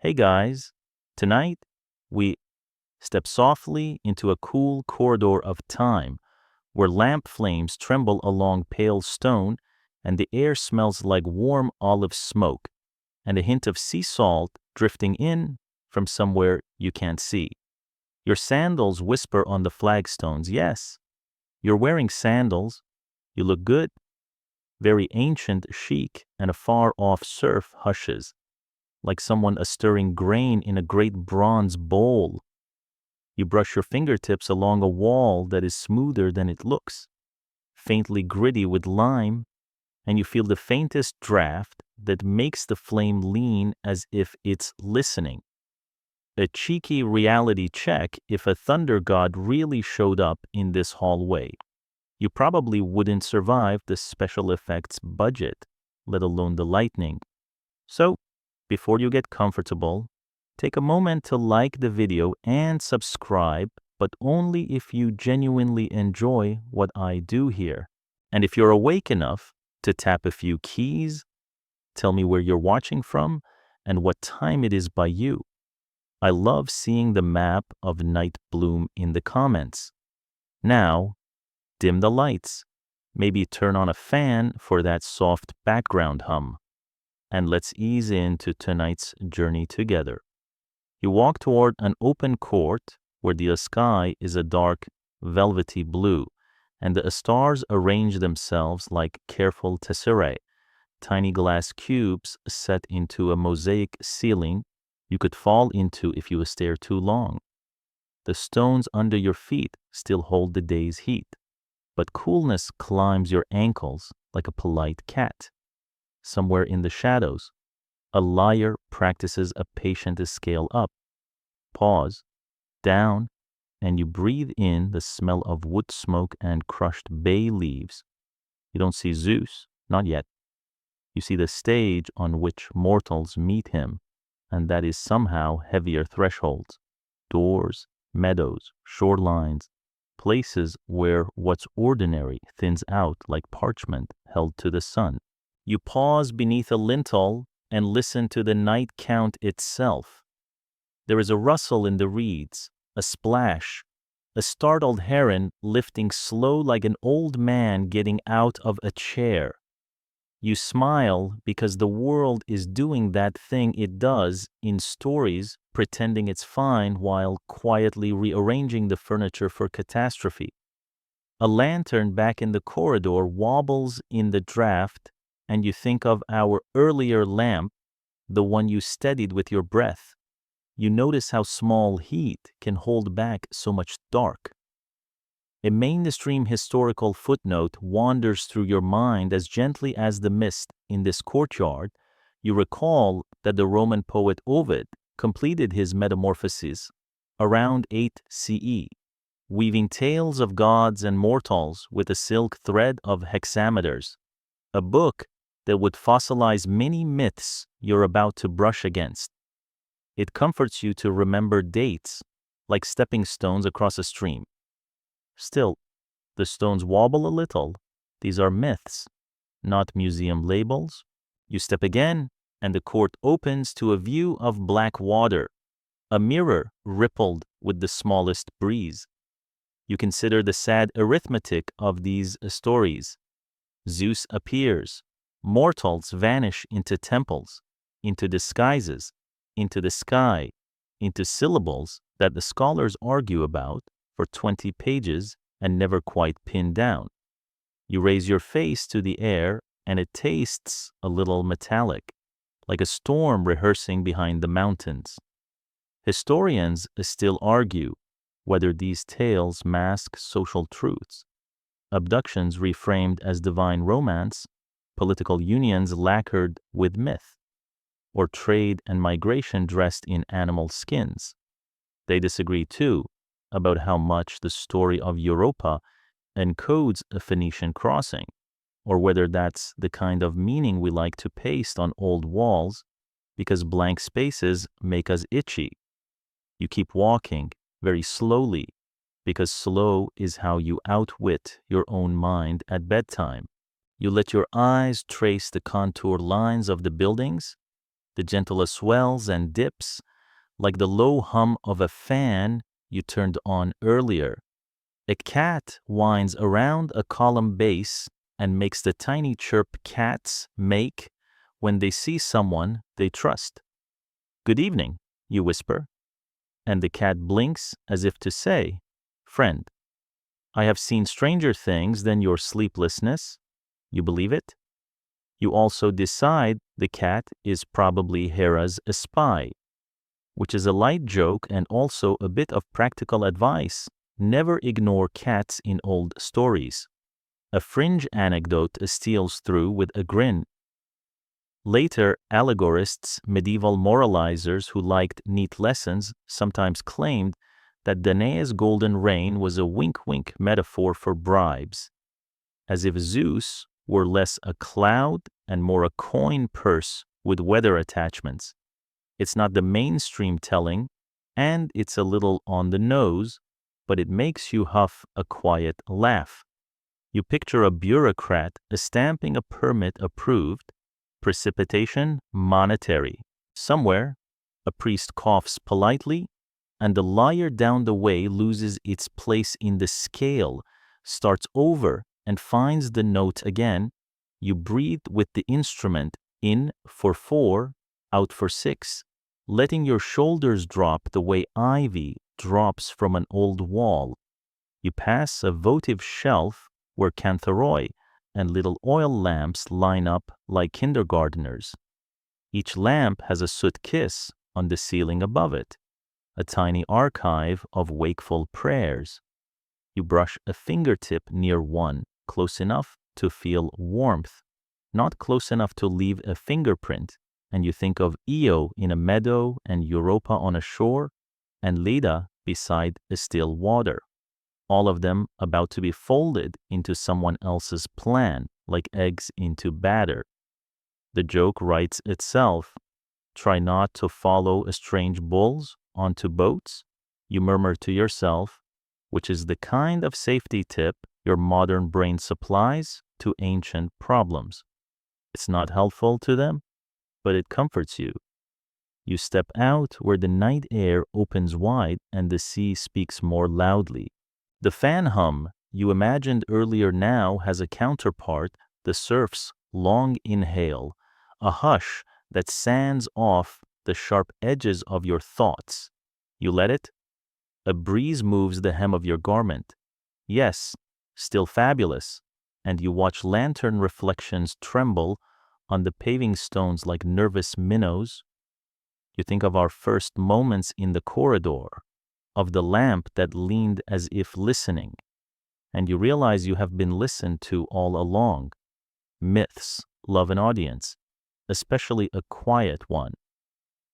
Hey guys, tonight we step softly into a cool corridor of time where lamp flames tremble along pale stone and the air smells like warm olive smoke and a hint of sea salt drifting in from somewhere you can't see. Your sandals whisper on the flagstones. Yes, you're wearing sandals. You look good. Very ancient chic, and a far-off surf hushes, like someone stirring grain in a great bronze bowl. You brush your fingertips along a wall that is smoother than it looks, faintly gritty with lime, and you feel the faintest draft that makes the flame lean as if it's listening. A cheeky reality check if a thunder god really showed up in this hallway. You probably wouldn't survive the special effects budget, let alone the lightning. So, before you get comfortable, take a moment to like the video and subscribe, but only if you genuinely enjoy what I do here. And if you're awake enough to tap a few keys, tell me where you're watching from and what time it is by you. I love seeing the map of night bloom in the comments. Now, dim the lights. Maybe turn on a fan for that soft background hum. And let's ease into tonight's journey together. You walk toward an open court where the sky is a dark, velvety blue, and the stars arrange themselves like careful tesserae, tiny glass cubes set into a mosaic ceiling you could fall into if you stare too long. The stones under your feet still hold the day's heat, but coolness climbs your ankles like a polite cat. Somewhere in the shadows, a lyre practices a patient scale up. Pause, down, and you breathe in the smell of wood smoke and crushed bay leaves. You don't see Zeus, not yet. You see the stage on which mortals meet him, and that is somehow heavier thresholds, doors, meadows, shorelines, places where what's ordinary thins out like parchment held to the sun. You pause beneath a lintel and listen to the night count itself. There is a rustle in the reeds, a splash, a startled heron lifting slow like an old man getting out of a chair. You smile because the world is doing that thing it does in stories, pretending it's fine while quietly rearranging the furniture for catastrophe. A lantern back in the corridor wobbles in the draft, and you think of our earlier lamp, the one you steadied with your breath. You notice how small heat can hold back so much dark. A mainstream historical footnote wanders through your mind as gently as the mist in this courtyard. You recall that the Roman poet Ovid completed his metamorphoses around 8 CE, weaving tales of gods and mortals with a silk thread of hexameters, a book that would fossilize many myths you're about to brush against. It comforts you to remember dates, like stepping stones across a stream. Still, the stones wobble a little. These are myths, not museum labels. You step again, and the court opens to a view of black water, a mirror rippled with the smallest breeze. You consider the sad arithmetic of these stories. Zeus appears. Mortals vanish into temples, into disguises, into the sky, into syllables that the scholars argue about for 20 pages and never quite pin down. You raise your face to the air and it tastes a little metallic, like a storm rehearsing behind the mountains. Historians still argue whether these tales mask social truths, abductions reframed as divine romance, political unions lacquered with myth, or trade and migration dressed in animal skins. They disagree too about how much the story of Europa encodes a Phoenician crossing, or whether that's the kind of meaning we like to paste on old walls because blank spaces make us itchy. You keep walking very slowly because slow is how you outwit your own mind at bedtime. You let your eyes trace the contour lines of the buildings, The gentle swells and dips, like the low hum of a fan you turned on earlier. A cat winds around a column base and makes the tiny chirp cats make when they see someone they trust. "Good evening," you whisper, and the cat blinks as if to say, "Friend, I have seen stranger things than your sleeplessness." You believe it? You also decide the cat is probably Hera's spy, which is a light joke and also a bit of practical advice. Never ignore cats in old stories. A fringe anecdote steals through with a grin. Later, allegorists, medieval moralizers who liked neat lessons, sometimes claimed that Danaë's golden rain was a wink-wink metaphor for bribes, as if Zeus were less a cloud and more a coin purse with weather attachments. It's not the mainstream telling, and it's a little on the nose, but it makes you huff a quiet laugh. You picture a bureaucrat stamping a permit approved, precipitation monetary. Somewhere, a priest coughs politely, and the lyre down the way loses its place in the scale, starts over, and finds the note again. You breathe with the instrument, in for 4, out for 6, letting your shoulders drop the way ivy drops from an old wall. You pass a votive shelf where cantharoi and little oil lamps line up like kindergarteners. Each lamp has a soot kiss on the ceiling above it, a tiny archive of wakeful prayers. You brush a fingertip near one, close enough to feel warmth, not close enough to leave a fingerprint, and you think of Io in a meadow and Europa on a shore, and Leda beside a still water, all of them about to be folded into someone else's plan, like eggs into batter. The joke writes itself. Try not to follow strange bulls onto boats, you murmur to yourself, which is the kind of safety tip your modern brain supplies to ancient problems. It's not helpful to them, but it comforts you. You step out where the night air opens wide and the sea speaks more loudly. The fan hum you imagined earlier now has a counterpart, the surf's long inhale, a hush that sands off the sharp edges of your thoughts. You let it? A breeze moves the hem of your garment. Yes, still fabulous, and you watch lantern reflections tremble on the paving stones like nervous minnows. You think of our first moments in the corridor, of the lamp that leaned as if listening, and you realize you have been listened to all along. Myths love an audience, especially a quiet one.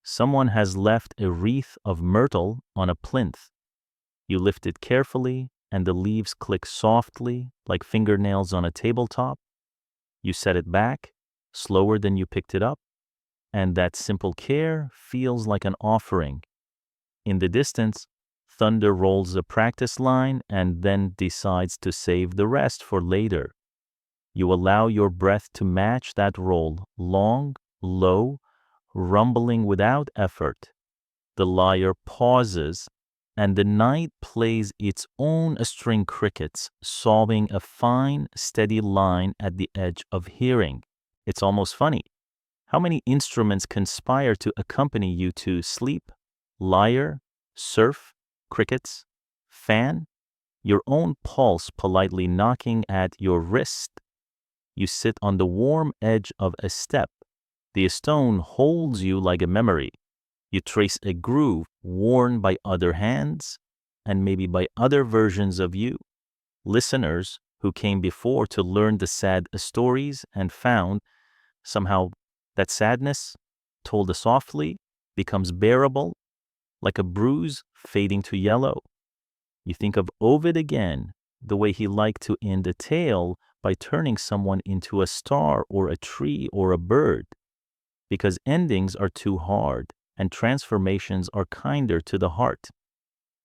Someone has left a wreath of myrtle on a plinth. You lift it carefully, and the leaves click softly like fingernails on a tabletop. You set it back, slower than you picked it up, and that simple care feels like an offering. In the distance, thunder rolls a practice line and then decides to save the rest for later. You allow your breath to match that roll, long, low, rumbling without effort. The lyre pauses, and the night plays its own string crickets, solving a fine, steady line at the edge of hearing. It's almost funny. How many instruments conspire to accompany you to sleep? Lyre, surf, crickets, fan, your own pulse politely knocking at your wrist. You sit on the warm edge of a step. The stone holds you like a memory. You trace a groove worn by other hands and maybe by other versions of you, listeners who came before to learn the sad stories and found somehow that sadness, told softly, becomes bearable, like a bruise fading to yellow. You think of Ovid again, the way he liked to end a tale by turning someone into a star or a tree or a bird, because endings are too hard and transformations are kinder to the heart.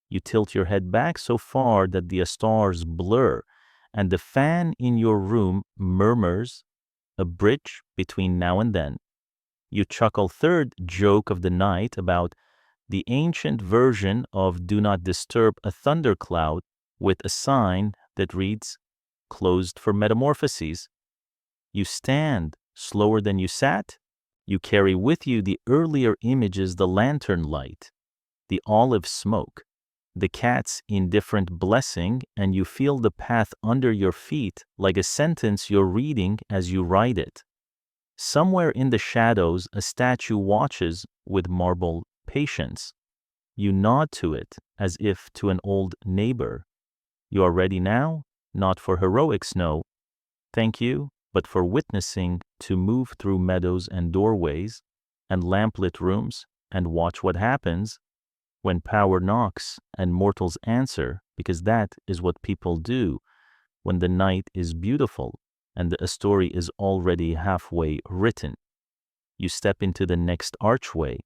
You tilt your head back so far that the stars blur, and the fan in your room murmurs, a bridge between now and then. You chuckle third joke of the night about the ancient version of do not disturb a thundercloud with a sign that reads, closed for metamorphoses. You stand slower than you sat. You carry with you the earlier images, the lantern light, the olive smoke, the cat's indifferent blessing, and you feel the path under your feet like a sentence you're reading as you write it. Somewhere in the shadows, a statue watches with marble patience. You nod to it as if to an old neighbor. You are ready now, not for heroics, no. Thank you, but for witnessing to move through meadows and doorways and lamplit rooms and watch what happens when power knocks and mortals answer, because that is what people do when the night is beautiful and a story is already halfway written. You step into the next archway,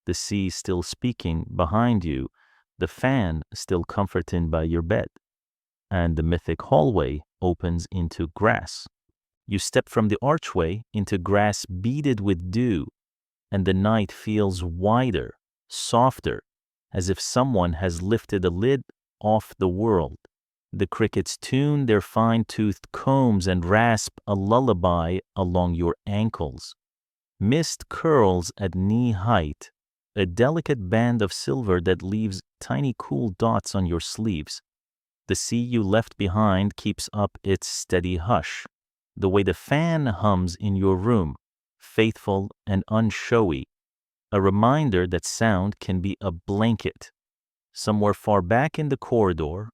the sea still speaking behind you, the fan still comforting by your bed, and the mythic hallway opens into grass. You step from the archway into grass beaded with dew, and the night feels wider, softer, as if someone has lifted a lid off the world. The crickets tune their fine-toothed combs and rasp a lullaby along your ankles. Mist curls at knee height, a delicate band of silver that leaves tiny cool dots on your sleeves. The sea you left behind keeps up its steady hush, the way the fan hums in your room, faithful and unshowy, a reminder that sound can be a blanket. Somewhere far back in the corridor,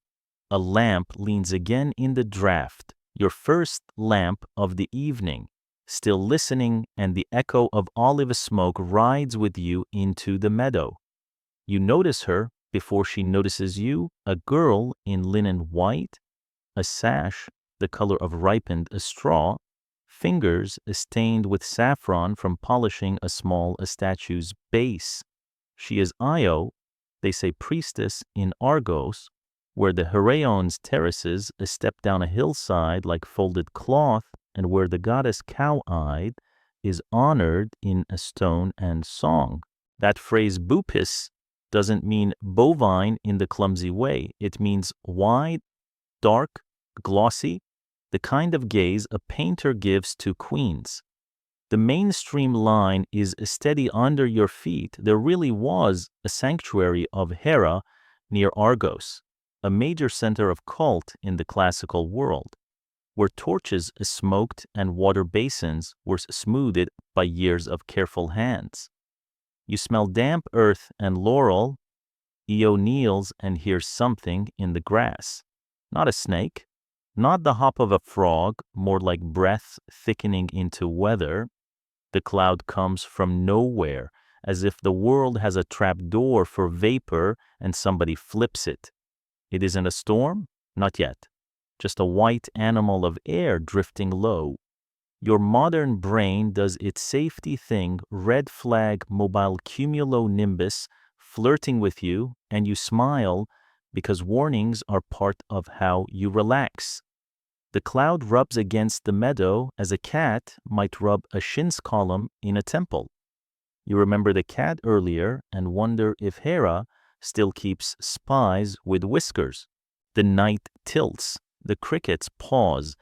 a lamp leans again in the draft, your first lamp of the evening, still listening, and the echo of olive smoke rides with you into the meadow. You notice her before she notices you, a girl in linen white, a sash the color of ripened straw, fingers stained with saffron from polishing a small statue's base. She is Io, they say priestess in Argos, where the Heraeon's terraces step down a hillside like folded cloth, and where the goddess cow-eyed is honored in a stone and song. That phrase bupis doesn't mean bovine in the clumsy way. It means wide, dark, glossy, the kind of gaze a painter gives to queens. The mainstream line is steady under your feet. There really was a sanctuary of Hera near Argos, a major center of cult in the classical world, where torches smoked and water basins were smoothed by years of careful hands. You smell damp earth and laurel. Io kneels and hears something in the grass. Not a snake, not the hop of a frog, more like breath thickening into weather. The cloud comes from nowhere, as if the world has a trap door for vapor and somebody flips it. It isn't a storm? Not yet. Just a white animal of air drifting low. Your modern brain does its safety thing, red flag mobile cumulonimbus, flirting with you, and you smile because warnings are part of how you relax. The cloud rubs against the meadow as a cat might rub a shin's column in a temple. You remember the cat earlier and wonder if Hera still keeps spies with whiskers. The night tilts, the crickets pause.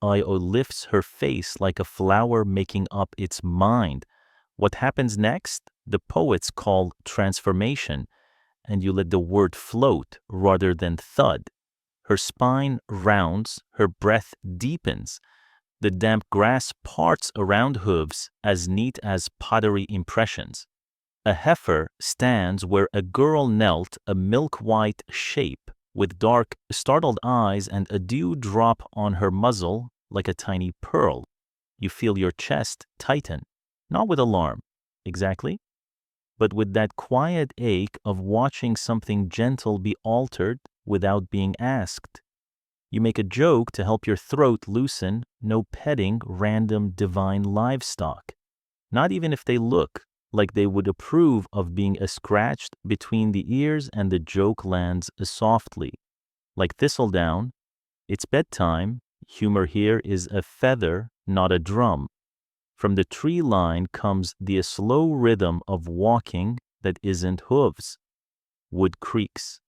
Io lifts her face like a flower making up its mind. What happens next? The poets call transformation, and you let the word float rather than thud. Her spine rounds, her breath deepens. The damp grass parts around hooves as neat as pottery impressions. A heifer stands where a girl knelt, a milk-white shape with dark, startled eyes and a dew drop on her muzzle like a tiny pearl. You feel your chest tighten, not with alarm, exactly, but with that quiet ache of watching something gentle be altered without being asked. You make a joke to help your throat loosen, no petting random divine livestock, not even if they look like they would approve of being scratched between the ears, and the joke lands softly. Like thistledown, it's bedtime. Humor here is a feather, not a drum. From the tree line comes the slow rhythm of walking that isn't hooves. Wood creaks,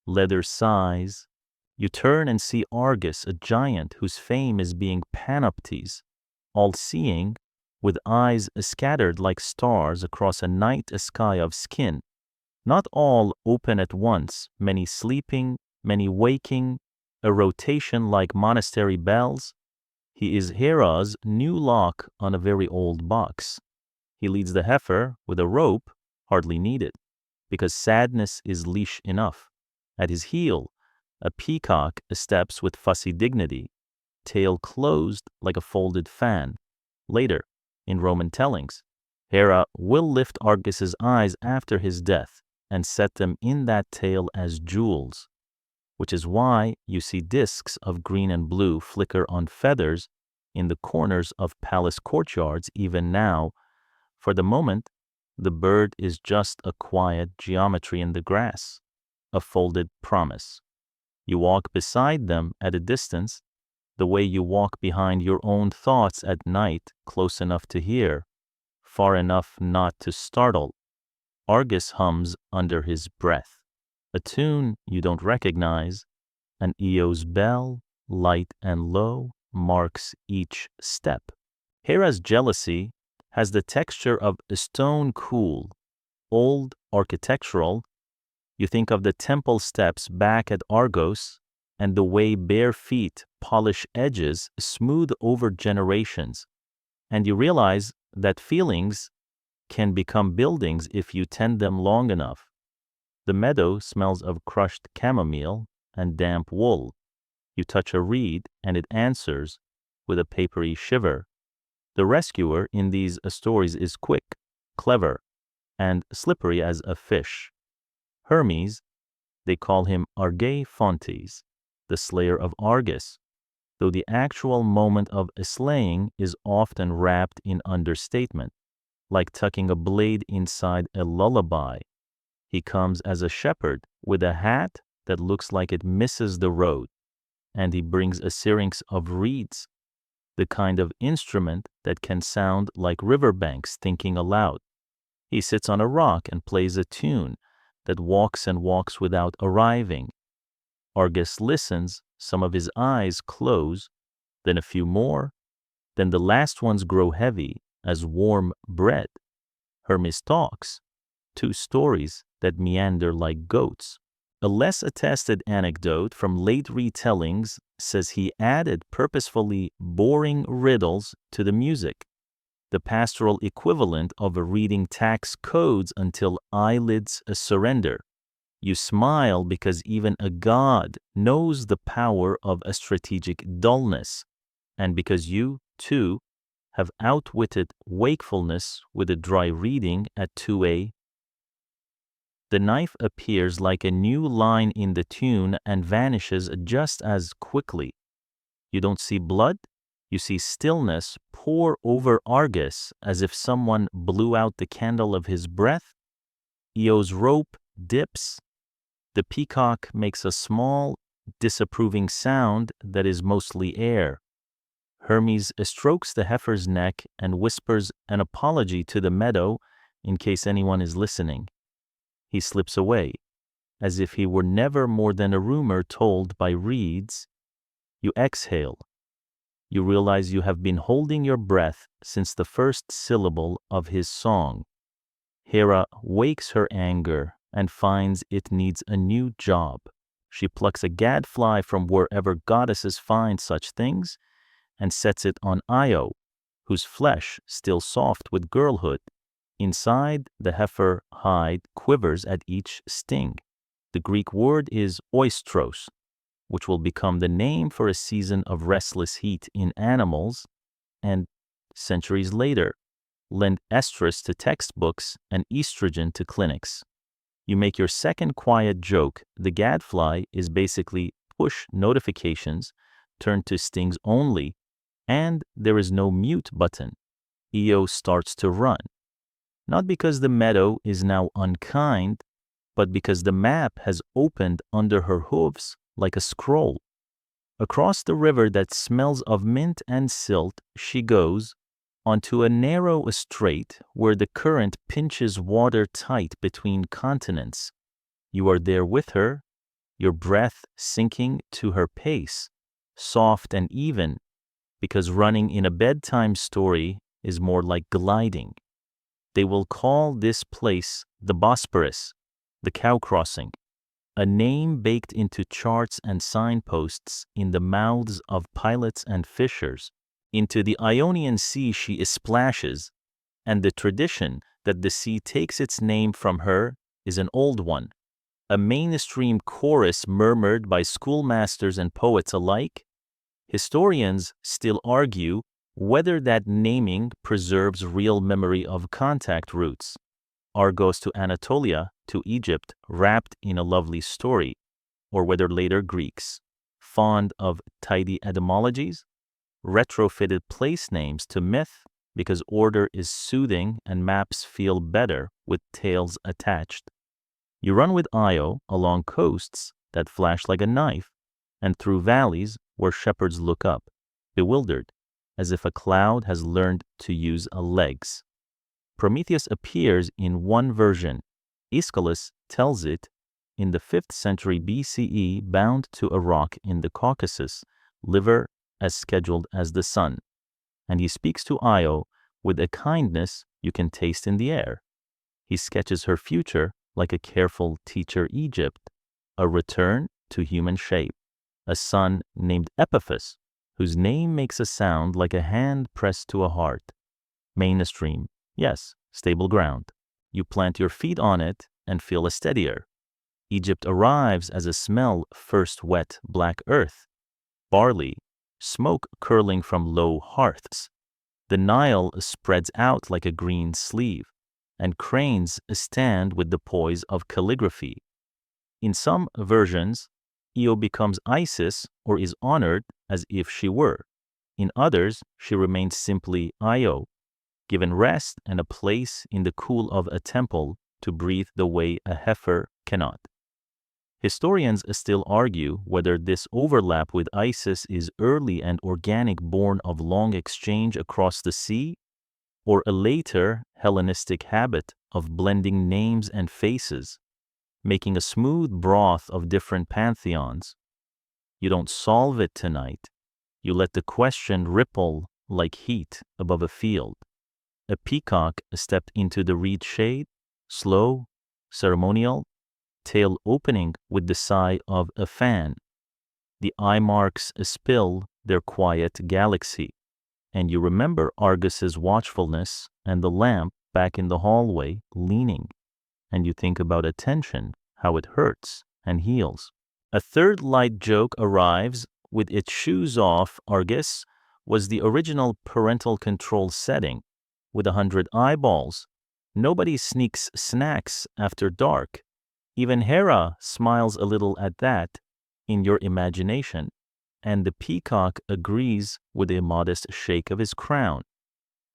leather sighs. You turn and see Argus, a giant whose fame is being panoptes, all-seeing, with eyes scattered like stars across a night sky of skin, not all open at once, many sleeping, many waking, a rotation like monastery bells. He is Hera's new lock on a very old box. He leads the heifer with a rope, hardly needed, because sadness is leash enough. At his heel, a peacock steps with fussy dignity, tail closed like a folded fan. Later, in Roman tellings, Hera will lift Argus's eyes after his death and set them in that tail as jewels, which is why you see discs of green and blue flicker on feathers in the corners of palace courtyards even now. For the moment, the bird is just a quiet geometry in the grass, a folded promise. You walk beside them at a distance, the way you walk behind your own thoughts at night, close enough to hear, far enough not to startle. Argus hums under his breath, a tune you don't recognize. An Eo's bell, light and low, marks each step. Hera's jealousy has the texture of a stone cool, old, architectural. You think of the temple steps back at Argos and the way bare feet polish edges smooth over generations, and you realize that feelings can become buildings if you tend them long enough. The meadow smells of crushed chamomile and damp wool. You touch a reed and it answers with a papery shiver. The rescuer in these stories is quick, clever, and slippery as a fish. Hermes, they call him Arge Fontes, the slayer of Argus, though the actual moment of slaying is often wrapped in understatement, like tucking a blade inside a lullaby. He comes as a shepherd with a hat that looks like it misses the road, and he brings a syrinx of reeds, the kind of instrument that can sound like riverbanks thinking aloud. He sits on a rock and plays a tune that walks and walks without arriving. Argus listens, some of his eyes close, then a few more, then the last ones grow heavy as warm bread. Hermes talks, two stories that meander like goats. A less attested anecdote from late retellings says he added purposefully boring riddles to the music, the pastoral equivalent of reading tax codes until eyelids surrender. You smile because even a god knows the power of a strategic dullness, and because you, too, have outwitted wakefulness with a dry reading at 2 a.m. The knife appears like a new line in the tune and vanishes just as quickly. You don't see blood, you see stillness pour over Argus as if someone blew out the candle of his breath. Eo's rope dips. The peacock makes a small, disapproving sound that is mostly air. Hermes strokes the heifer's neck and whispers an apology to the meadow in case anyone is listening. He slips away, as if he were never more than a rumor told by reeds. You exhale. You realize you have been holding your breath since the first syllable of his song. Hera wakes her anger and finds it needs a new job. She plucks a gadfly from wherever goddesses find such things and sets it on Io, whose flesh, still soft with girlhood, inside the heifer hide quivers at each sting. The Greek word is oistros, which will become the name for a season of restless heat in animals, and centuries later, lend estrus to textbooks and estrogen to clinics. You make your second quiet joke. The gadfly is basically push notifications turned to stings only, and there is no mute button. Io starts to run. Not because the meadow is now unkind, but because the map has opened under her hooves like a scroll. Across the river that smells of mint and silt she goes, onto a narrow strait where the current pinches water tight between continents. You are there with her, your breath sinking to her pace, soft and even, because running in a bedtime story is more like gliding. They will call this place the Bosporus, the cow crossing, a name baked into charts and signposts in the mouths of pilots and fishers. Into the Ionian Sea she splashes, and the tradition that the sea takes its name from her is an old one. A mainstream chorus murmured by schoolmasters and poets alike. Historians still argue whether that naming preserves real memory of contact routes. Argos to Anatolia, to Egypt, wrapped in a lovely story, or whether later Greeks, fond of tidy etymologies, retrofitted place names to myth because order is soothing and maps feel better with tales attached. You run with Io along coasts that flash like a knife and through valleys where shepherds look up, bewildered, as if a cloud has learned to use legs. Prometheus appears in one version. Aeschylus tells it in the 5th century BCE, bound to a rock in the Caucasus, liver as scheduled as the sun. And he speaks to Io with a kindness you can taste in the air. He sketches her future like a careful teacher Egypt, a return to human shape, a son named Epiphas, whose name makes a sound like a hand pressed to a heart. Mainstream, yes, stable ground. You plant your feet on it and feel a steadier. Egypt arrives as a smell first wet black earth, barley, smoke curling from low hearths. The Nile spreads out like a green sleeve, and cranes stand with the poise of calligraphy. In some versions, Io becomes Isis or is honored as if she were. In others, she remains simply Io, given rest and a place in the cool of a temple to breathe the way a heifer cannot. Historians still argue whether this overlap with Isis is early and organic, born of long exchange across the sea, or a later Hellenistic habit of blending names and faces, making a smooth broth of different pantheons. You don't solve it tonight. You let the question ripple like heat above a field. A peacock stepped into the reed shade, slow, ceremonial, tail opening with the sigh of a fan. The eye marks spill their quiet galaxy, and you remember Argus's watchfulness and the lamp back in the hallway leaning, and you think about attention, how it hurts and heals. A third light joke arrives with its shoes off. Argus was the original parental control setting, with 100 eyeballs. Nobody sneaks snacks after dark. Even Hera smiles a little at that in your imagination, and the peacock agrees with a modest shake of his crown.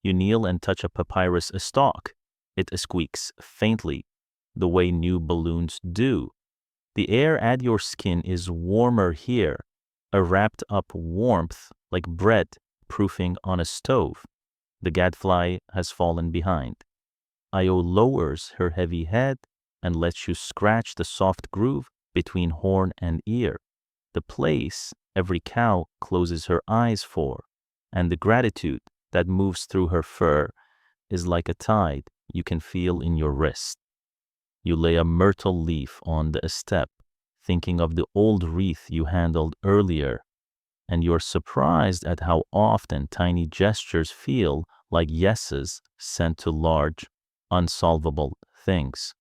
You kneel and touch a papyrus stalk. It squeaks faintly, the way new balloons do. The air at your skin is warmer here, a wrapped-up warmth like bread proofing on a stove. The gadfly has fallen behind. Io lowers her heavy head and lets you scratch the soft groove between horn and ear, the place every cow closes her eyes for, and the gratitude that moves through her fur is like a tide you can feel in your wrist. You lay a myrtle leaf on the step, thinking of the old wreath you handled earlier, and you're surprised at how often tiny gestures feel like yeses sent to large, unsolvable things.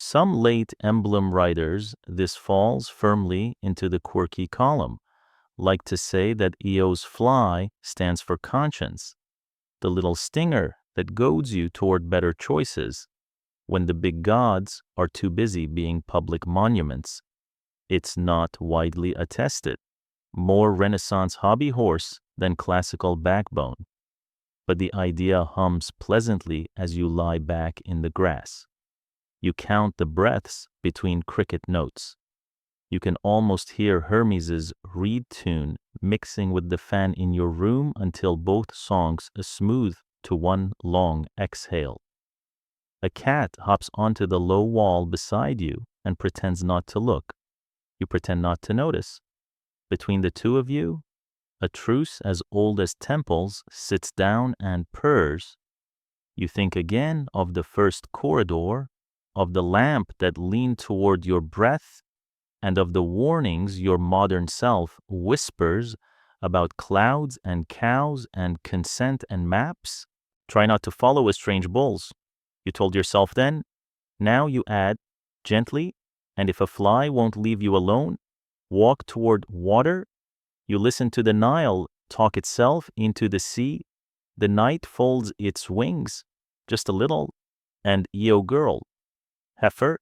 Some late emblem writers, this falls firmly into the quirky column, like to say that Io's fly stands for conscience, the little stinger that goads you toward better choices when the big gods are too busy being public monuments. It's not widely attested. More Renaissance hobby horse than classical backbone. But the idea hums pleasantly as you lie back in the grass. You count the breaths between cricket notes. You can almost hear Hermes's reed tune mixing with the fan in your room until both songs smooth to one long exhale. A cat hops onto the low wall beside you and pretends not to look. You pretend not to notice. Between the two of you, a truce as old as temples sits down and purrs. You think again of the first corridor, of the lamp that leaned toward your breath, and of the warnings your modern self whispers about clouds and cows and consent and maps. Try not to follow strange bulls. You told yourself then. Now you add, gently, and if a fly won't leave you alone, walk toward water. You listen to the Nile talk itself into the sea. The night folds its wings, just a little, and Io girl, heifer,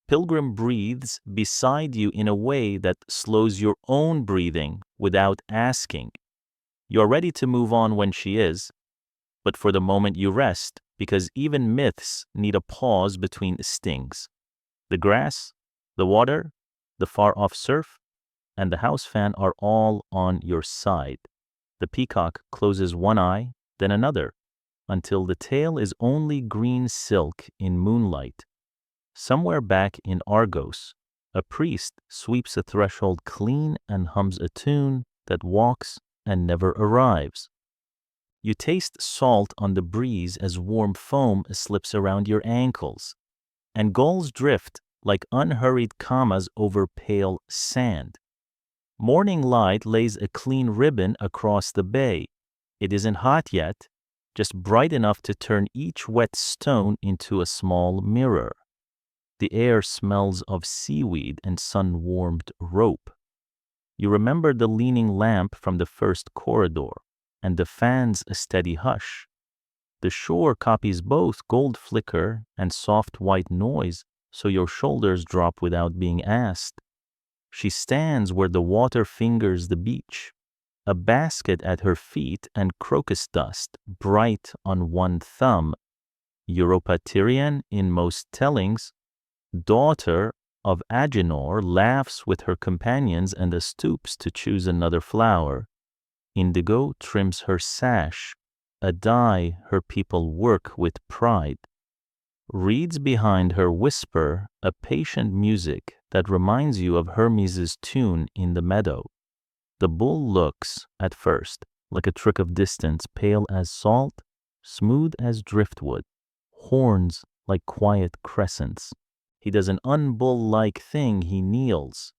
pilgrim breathes beside you in a way that slows your own breathing without asking. You're ready to move on when she is, but for the moment you rest, because even myths need a pause between stings. The grass, the water, the far-off surf, and the house fan are all on your side. The peacock closes one eye, then another, until the tail is only green silk in moonlight. Somewhere back in Argos, a priest sweeps a threshold clean and hums a tune that walks and never arrives. You taste salt on the breeze as warm foam slips around your ankles, and gulls drift like unhurried commas over pale sand. Morning light lays a clean ribbon across the bay. It isn't hot yet, just bright enough to turn each wet stone into a small mirror. The air smells of seaweed and sun-warmed rope. You remember the leaning lamp from the first corridor, and the fan's a steady hush. The shore copies both gold flicker and soft white noise, so your shoulders drop without being asked. She stands where the water fingers the beach, a basket at her feet and crocus dust bright on one thumb. Europa Tyrian in most tellings, daughter of Agenor, laughs with her companions and stoops to choose another flower. Indigo trims her sash, a dye her people work with pride. Reeds behind her whisper a patient music that reminds you of Hermes's tune in the meadow. The bull looks, at first, like a trick of distance, pale as salt, smooth as driftwood, horns like quiet crescents. He does an unbull-like thing, he kneels.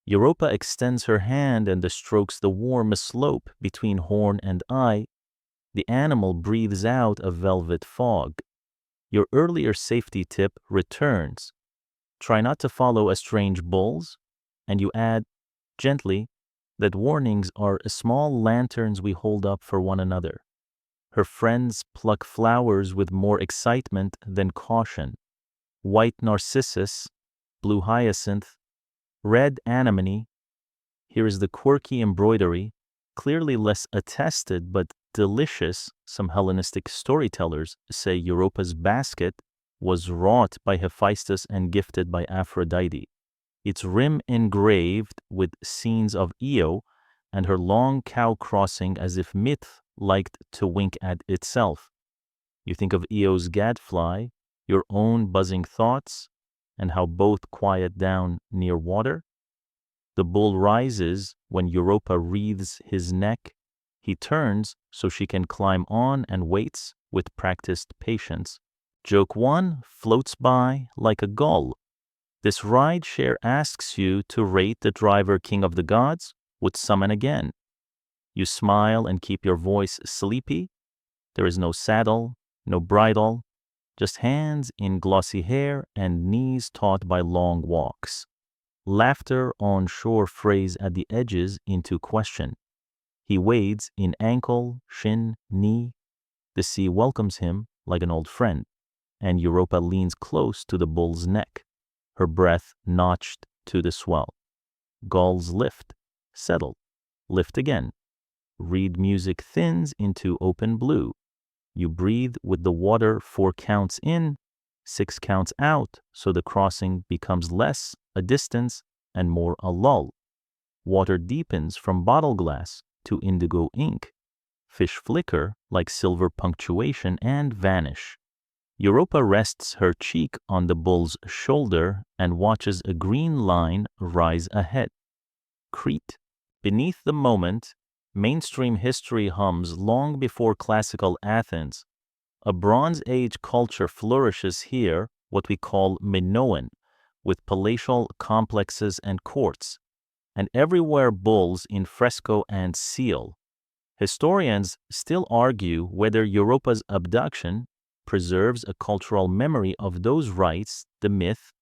Europa extends her hand and strokes the warm slope between horn and eye. The animal breathes out a velvet fog. Your earlier safety tip returns. Try not to follow strange bulls, and you add, gently, that warnings are small lanterns we hold up for one another. Her friends pluck flowers with more excitement than caution. White narcissus, blue hyacinth, red anemone. Here is the quirky embroidery, clearly less attested but delicious. Some Hellenistic storytellers say Europa's basket was wrought by Hephaestus and gifted by Aphrodite. Its rim engraved with scenes of Io and her long cow crossing as if myth liked to wink at itself. You think of Io's gadfly, your own buzzing thoughts, and how both quiet down near water. The bull rises when Europa wreathes his neck. He turns so she can climb on and waits with practiced patience. Joke 1 floats by like a gull. This ride share asks you to rate the driver king of the gods, would summon again. You smile and keep your voice sleepy. There is no saddle, no bridle, just hands in glossy hair and knees taut by long walks. Laughter on shore frays at the edges into question. He wades in ankle, shin, knee. The sea welcomes him like an old friend, and Europa leans close to the bull's neck, her breath notched to the swell. Gulls lift, settle, lift again. Reed music thins into open blue. You breathe with the water 4 counts in, 6 counts out, so the crossing becomes less a distance and more a lull. Water deepens from bottle glass to indigo ink. Fish flicker like silver punctuation and vanish. Europa rests her cheek on the bull's shoulder and watches a green line rise ahead. Crete. Beneath the moment, mainstream history hums long before classical Athens. A Bronze Age culture flourishes here, what we call Minoan, with palatial complexes and courts, and everywhere bulls in fresco and seal. Historians still argue whether Europa's abduction preserves a cultural memory of those rites, the myth,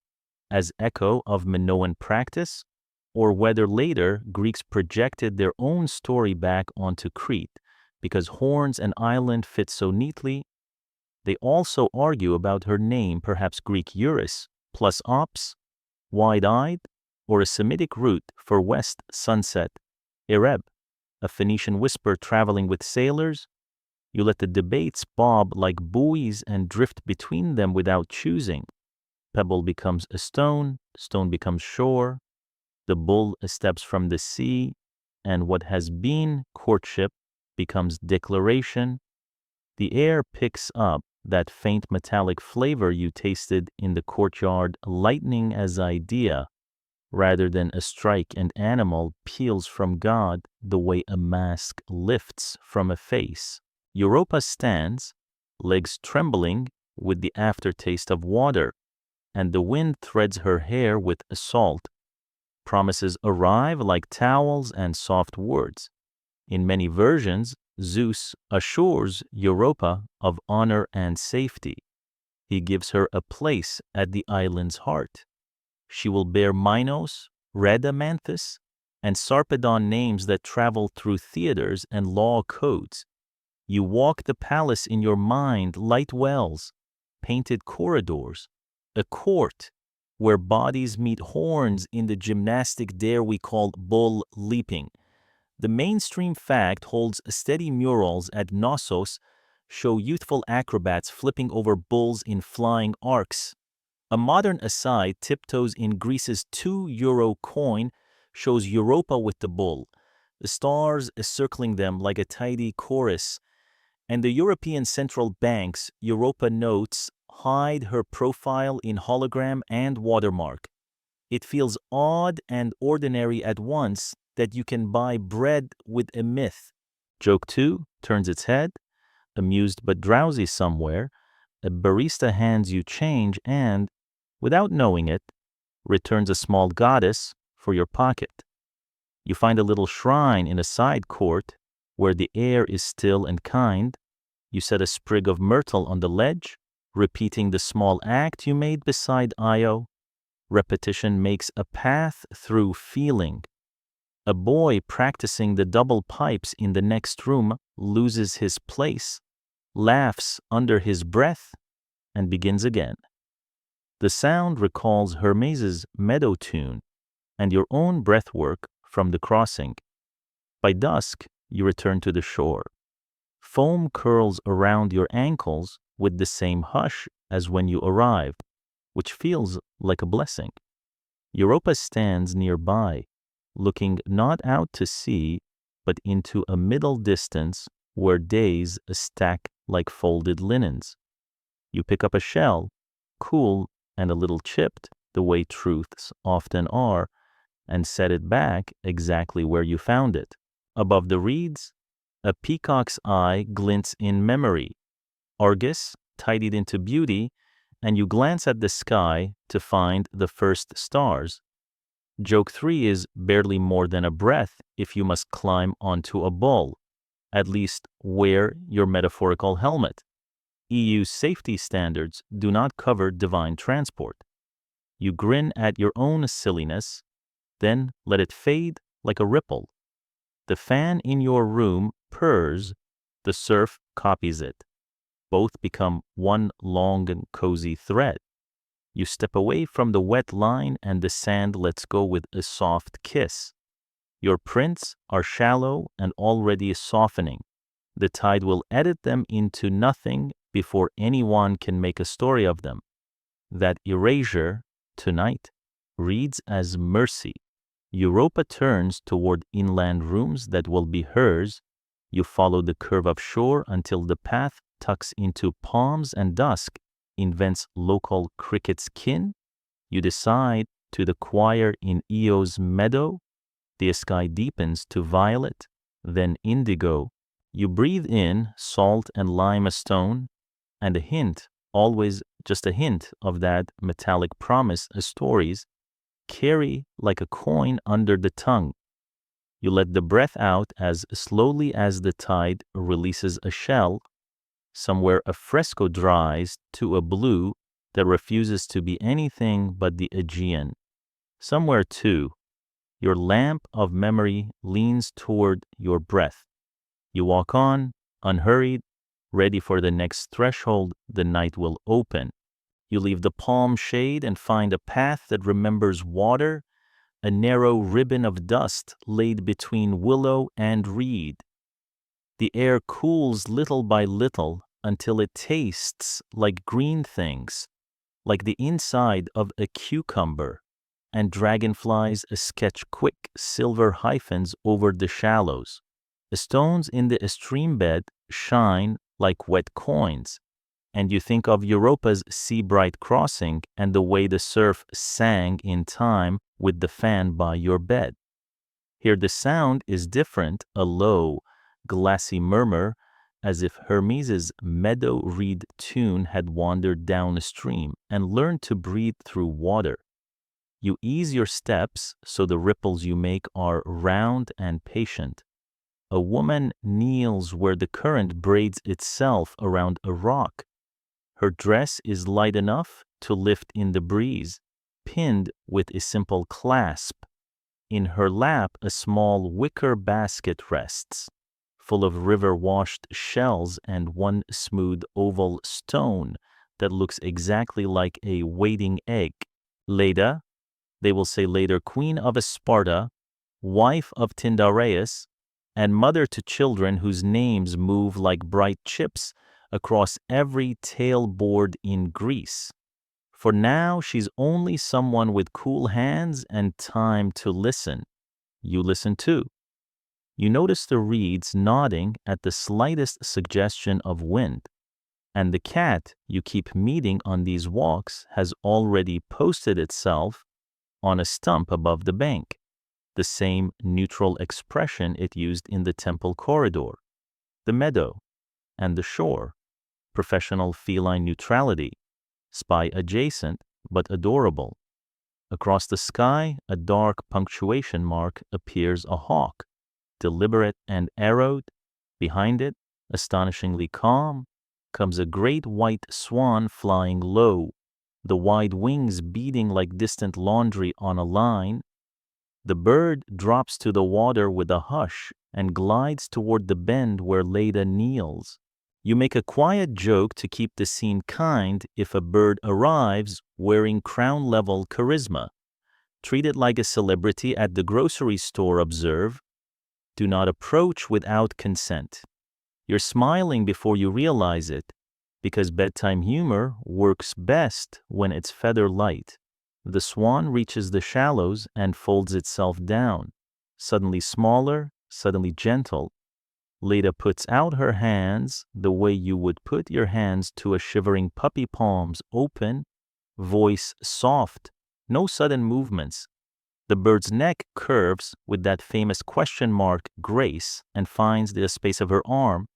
as echo of Minoan practice, or whether later Greeks projected their own story back onto Crete because horns and island fit so neatly. They also argue about her name, perhaps Greek Eurus, plus ops, wide-eyed, or a Semitic root for west sunset, Ereb, a Phoenician whisper traveling with sailors. You let the debates bob like buoys and drift between them without choosing. Pebble becomes a stone, stone becomes shore, the bull steps from the sea, and what has been courtship becomes declaration. The air picks up that faint metallic flavor you tasted in the courtyard, lightning as idea, rather than a strike and animal peels from God the way a mask lifts from a face. Europa stands, legs trembling with the aftertaste of water, and the wind threads her hair with assault. Promises arrive like towels and soft words. In many versions, Zeus assures Europa of honor and safety. He gives her a place at the island's heart. She will bear Minos, Rhadamanthus, and Sarpedon, names that travel through theaters and law codes. You walk the palace in your mind, light wells, painted corridors, a court where bodies meet horns in the gymnastic dare we call bull leaping. The mainstream fact holds steady murals at Knossos show youthful acrobats flipping over bulls in flying arcs. A modern aside tiptoes in Greece's €2 coin shows Europa with the bull, the stars circling them like a tidy chorus, and the European central bank's Europa notes hide her profile in hologram and watermark. It feels odd and ordinary at once that you can buy bread with a myth. Joke 2 turns its head, amused but drowsy somewhere. A barista hands you change and, without knowing it, returns a small goddess for your pocket. You find a little shrine in a side court where the air is still and kind. You set a sprig of myrtle on the ledge, repeating the small act you made beside Io. Repetition makes a path through feeling. A boy practicing the double pipes in the next room loses his place, laughs under his breath, and begins again. The sound recalls Hermes's meadow tune and your own breathwork from the crossing. By dusk, you return to the shore. Foam curls around your ankles with the same hush as when you arrived, which feels like a blessing. Europa stands nearby, looking not out to sea, but into a middle distance where days stack like folded linens. You pick up a shell, cool and a little chipped, the way truths often are, and set it back exactly where you found it. Above the reeds, a peacock's eye glints in memory. Argus, tidied into beauty, and you glance at the sky to find the first stars. Joke 3 is barely more than a breath if you must climb onto a bull. At least wear your metaphorical helmet. EU safety standards do not cover divine transport. You grin at your own silliness, then let it fade like a ripple. The fan in your room purrs, the surf copies it. Both become one long and cozy thread. You step away from the wet line and the sand lets go with a soft kiss. Your prints are shallow and already softening. The tide will edit them into nothing before anyone can make a story of them. That erasure, tonight. reads as mercy. Europa turns toward inland rooms that will be hers. You follow the curve of shore until the path tucks into palms and dusk invents local cricket's kin. You decide to the choir in Eo's meadow. The sky deepens to violet, then indigo. You breathe in salt and limestone, and a hint, always just a hint of that metallic promise stories carry like a coin under the tongue. You let the breath out as slowly as the tide releases a shell. Somewhere a fresco dries to a blue that refuses to be anything but the Aegean. Somewhere, too, your lamp of memory leans toward your breath. You walk on, unhurried, ready for the next threshold the night will open. You leave the palm shade and find a path that remembers water, a narrow ribbon of dust laid between willow and reed. The air cools little by little until it tastes like green things, like the inside of a cucumber, and dragonflies sketch quick silver hyphens over the shallows. The stones in the stream bed shine like wet coins, and you think of Europa's sea-bright crossing and the way the surf sang in time with the fan by your bed. Here the sound is different, a low, glassy murmur, as if Hermes's meadow reed tune had wandered downstream and learned to breathe through water. You ease your steps so the ripples you make are round and patient. A woman kneels where the current braids itself around a rock. Her dress is light enough to lift in the breeze, pinned with a simple clasp. In her lap a small wicker basket rests, full of river-washed shells and one smooth oval stone that looks exactly like a waiting egg. Leda, they will say later queen of Sparta, wife of Tyndareus, and mother to children whose names move like bright chips across every tailboard in Greece. For now, she's only someone with cool hands and time to listen. You listen too. You notice the reeds nodding at the slightest suggestion of wind, and the cat you keep meeting on these walks has already posted itself on a stump above the bank, the same neutral expression it used in the temple corridor, the meadow, and the shore, professional feline neutrality, spy adjacent but adorable. Across the sky, a dark punctuation mark appears, a hawk, deliberate and arrowed. Behind it, astonishingly calm, comes a great white swan flying low, the wide wings beating like distant laundry on a line. The bird drops to the water with a hush and glides toward the bend where Leda kneels. You make a quiet joke to keep the scene kind if a bird arrives wearing crown-level charisma. Treat it like a celebrity at the grocery store, observe. Do not approach without consent. You're smiling before you realize it, because bedtime humor works best when it's feather light. The swan reaches the shallows and folds itself down, suddenly smaller, suddenly gentle. Leda puts out her hands the way you would put your hands to a shivering puppy, palms open, voice soft, no sudden movements. The bird's neck curves with that famous question mark grace and finds the space of her arm.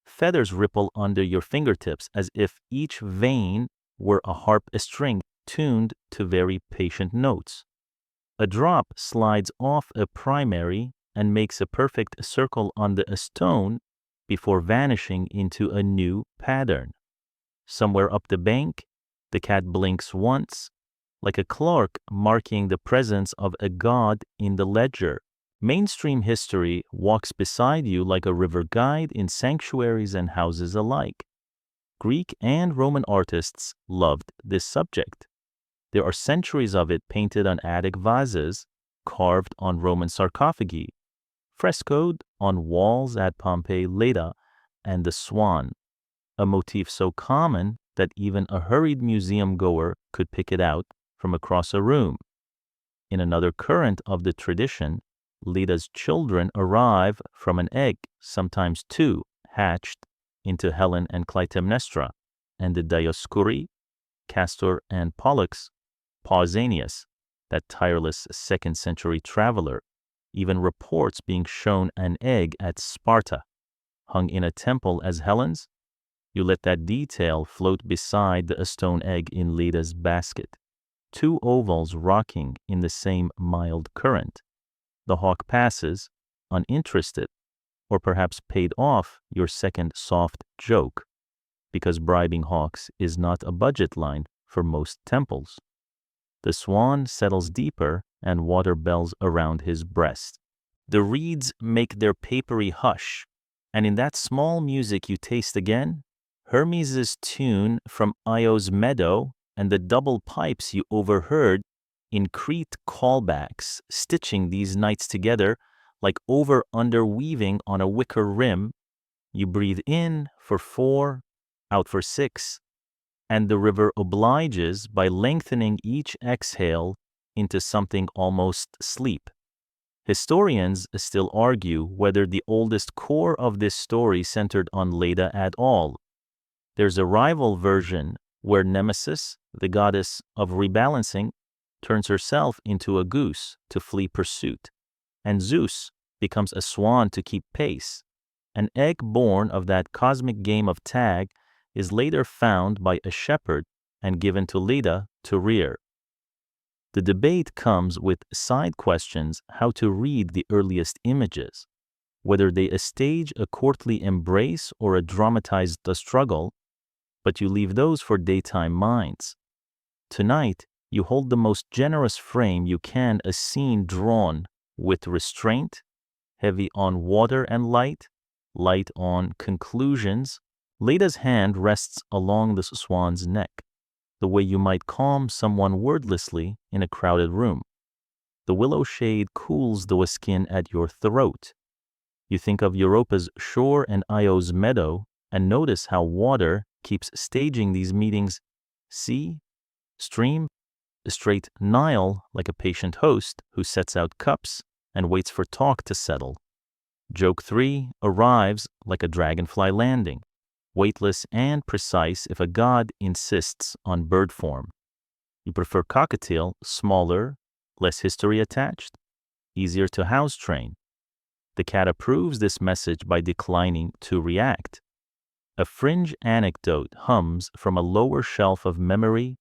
Feathers ripple under your fingertips as if each vein were a harp string tuned to very patient notes. A drop slides off a primary and makes a perfect circle on the stone before vanishing into a new pattern. Somewhere up the bank, the cat blinks once, like a clerk marking the presence of a god in the ledger. Mainstream history walks beside you like a river guide in sanctuaries and houses alike. Greek and Roman artists loved this subject. There are centuries of it painted on attic vases, carved on Roman sarcophagi, frescoed on walls at Pompeii. Leda and the swan, a motif so common that even a hurried museum goer could pick it out from across a room. In another current of the tradition, Leda's children arrive from an egg, sometimes two, hatched into Helen and Clytemnestra, and the Dioscuri, Castor and Pollux, Pausanias, that tireless 2nd century traveler, even reports being shown an egg at Sparta, hung in a temple as Helen's. You let that detail float beside a stone egg in Leda's basket, two ovals rocking in the same mild current. The hawk passes, uninterested, or perhaps paid off your second soft joke, because bribing hawks is not a budget line for most temples. The swan settles deeper and water bells around his breast. The reeds make their papery hush, and in that small music you taste again, Hermes' tune from Io's meadow and the double pipes you overheard in Crete callbacks, stitching these nights together like over-under weaving on a wicker rim. You breathe in for 4, out for 6, and the river obliges by lengthening each exhale into something almost sleep. Historians still argue whether the oldest core of this story centered on Leda at all. There's a rival version where Nemesis, the goddess of rebalancing, turns herself into a goose to flee pursuit, and Zeus becomes a swan to keep pace. An egg born of that cosmic game of tag is later found by a shepherd and given to Leda to rear. The debate comes with side questions how to read the earliest images, whether they stage a courtly embrace or a dramatized struggle, but you leave those for daytime minds. Tonight, you hold the most generous frame you can, a scene drawn with restraint, heavy on water and light on conclusions. Leda's hand rests along the swan's neck, the way you might calm someone wordlessly in a crowded room. The willow shade cools the skin at your throat. You think of Europa's shore and Io's meadow and notice how water keeps staging these meetings. Sea, stream, a straight Nile like a patient host who sets out cups and waits for talk to settle. Joke 3 arrives like a dragonfly landing, weightless and precise if a god insists on bird form. You prefer cockatiel, smaller, less history attached, easier to house train. The cat approves this message by declining to react. A fringe anecdote hums from a lower shelf of memory.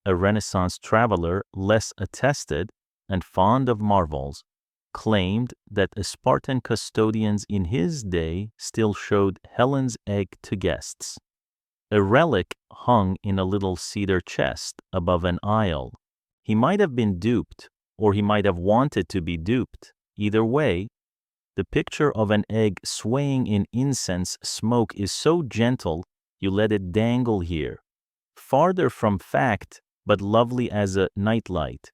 A Renaissance traveler, less attested and fond of marvels, claimed that Spartan custodians in his day still showed Helen's egg to guests. A relic hung in a little cedar chest above an aisle. He might have been duped, or he might have wanted to be duped. Either way, the picture of an egg swaying in incense smoke is so gentle you let it dangle here, farther from fact, but lovely as a nightlight.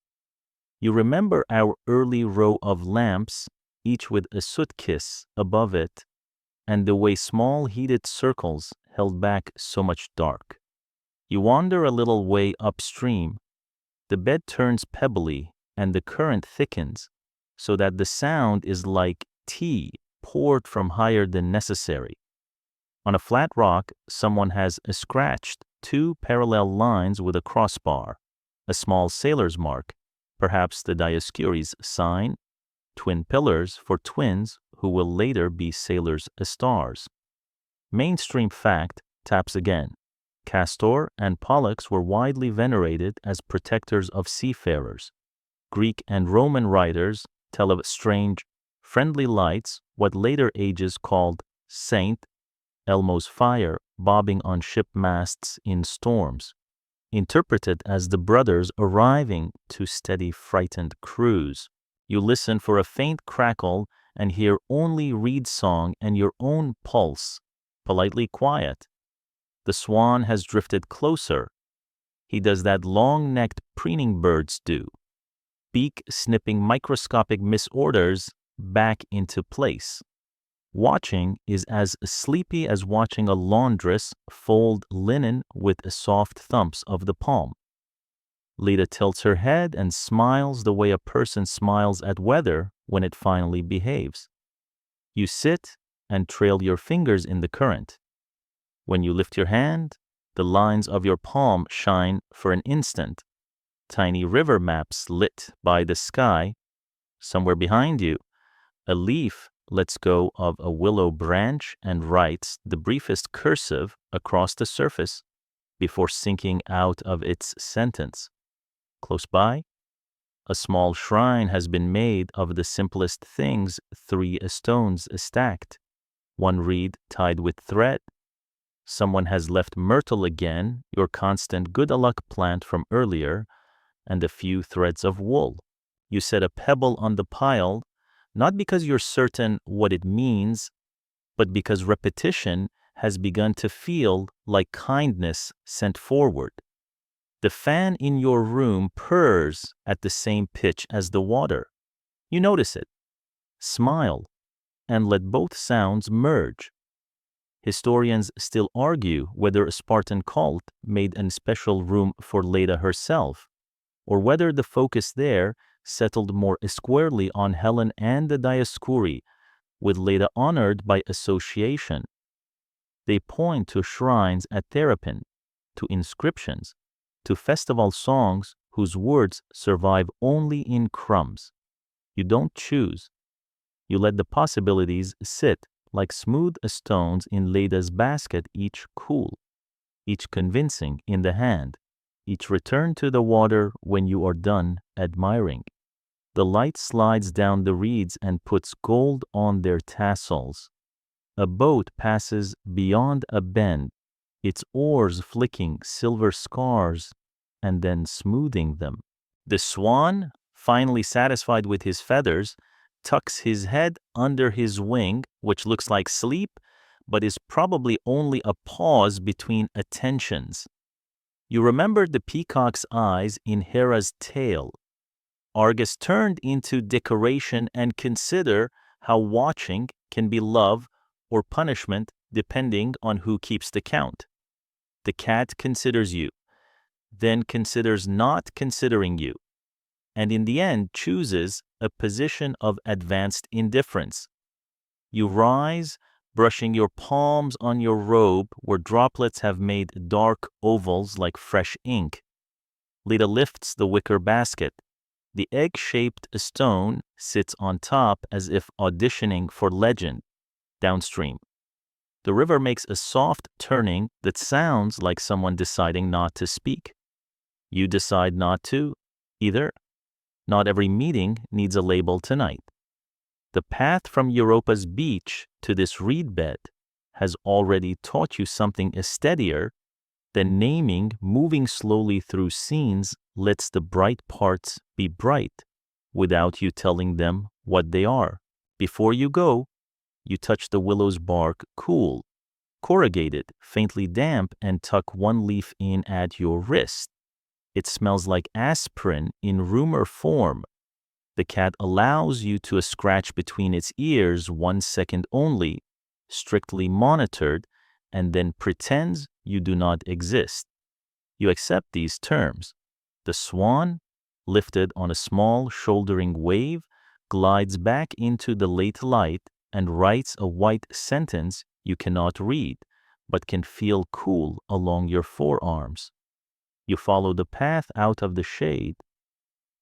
You remember our early row of lamps, each with a soot kiss above it, and the way small heated circles held back so much dark. You wander a little way upstream. The bed turns pebbly and the current thickens, so that the sound is like tea poured from higher than necessary. On a flat rock, someone has scratched 2 parallel lines with a crossbar, a small sailor's mark, perhaps the Dioscuri's sign, twin pillars for twins who will later be sailors' stars. Mainstream fact taps again. Castor and Pollux were widely venerated as protectors of seafarers. Greek and Roman writers tell of strange, friendly lights, what later ages called Saint Elmo's fire, bobbing on ship masts in storms, interpreted as the brothers arriving to steady frightened crews. You listen for a faint crackle and hear only reed song and your own pulse, politely quiet. The swan has drifted closer. He does that long-necked preening birds do, beak snipping microscopic misorders back into place. Watching is as sleepy as watching a laundress fold linen with soft thumps of the palm. Leda tilts her head and smiles the way a person smiles at weather when it finally behaves. You sit and trail your fingers in the current. When you lift your hand, the lines of your palm shine for an instant. Tiny river maps lit by the sky. Somewhere behind you, a leaf lets go of a willow branch and writes the briefest cursive across the surface before sinking out of its sentence. Close by, a small shrine has been made of the simplest things, 3 stones stacked, 1 reed tied with thread. Someone has left myrtle again, your constant good-a-luck plant from earlier, and a few threads of wool. You set a pebble on the pile, not because you're certain what it means, but because repetition has begun to feel like kindness sent forward. The fan in your room purrs at the same pitch as the water. You notice it, smile, and let both sounds merge. Historians still argue whether a Spartan cult made a special room for Leda herself, or whether the focus there settled more squarely on Helen and the Dioscuri, with Leda honored by association. They point to shrines at Therapin, to inscriptions, to festival songs whose words survive only in crumbs. You don't choose. You let the possibilities sit like smooth stones in Leda's basket, each cool, each convincing in the hand, each return to the water when you are done admiring. The light slides down the reeds and puts gold on their tassels. A boat passes beyond a bend, its oars flicking silver scars and then smoothing them. The swan, finally satisfied with his feathers, tucks his head under his wing, which looks like sleep, but is probably only a pause between attentions. You remember the peacock's eyes in Hera's tale. Argus turned into decoration and consider how watching can be love or punishment depending on who keeps the count. The cat considers you, then considers not considering you, and in the end chooses a position of advanced indifference. You rise, brushing your palms on your robe where droplets have made dark ovals like fresh ink. Leda lifts the wicker basket. The egg-shaped stone sits on top as if auditioning for legend. Downstream, the river makes a soft turning that sounds like someone deciding not to speak. You decide not to, either. Not every meeting needs a label tonight. The path from Europa's beach to this reed bed has already taught you something steadier than naming. Moving slowly through scenes lets the bright parts be bright without you telling them what they are. Before you go, you touch the willow's bark cool, corrugated, faintly damp, and tuck one leaf in at your wrist. It smells like aspirin in rumor form. The cat allows you to scratch between its ears 1 second only, strictly monitored, and then pretends you do not exist. You accept these terms. The swan, lifted on a small shouldering wave, glides back into the late light and writes a white sentence you cannot read, but can feel cool along your forearms. You follow the path out of the shade.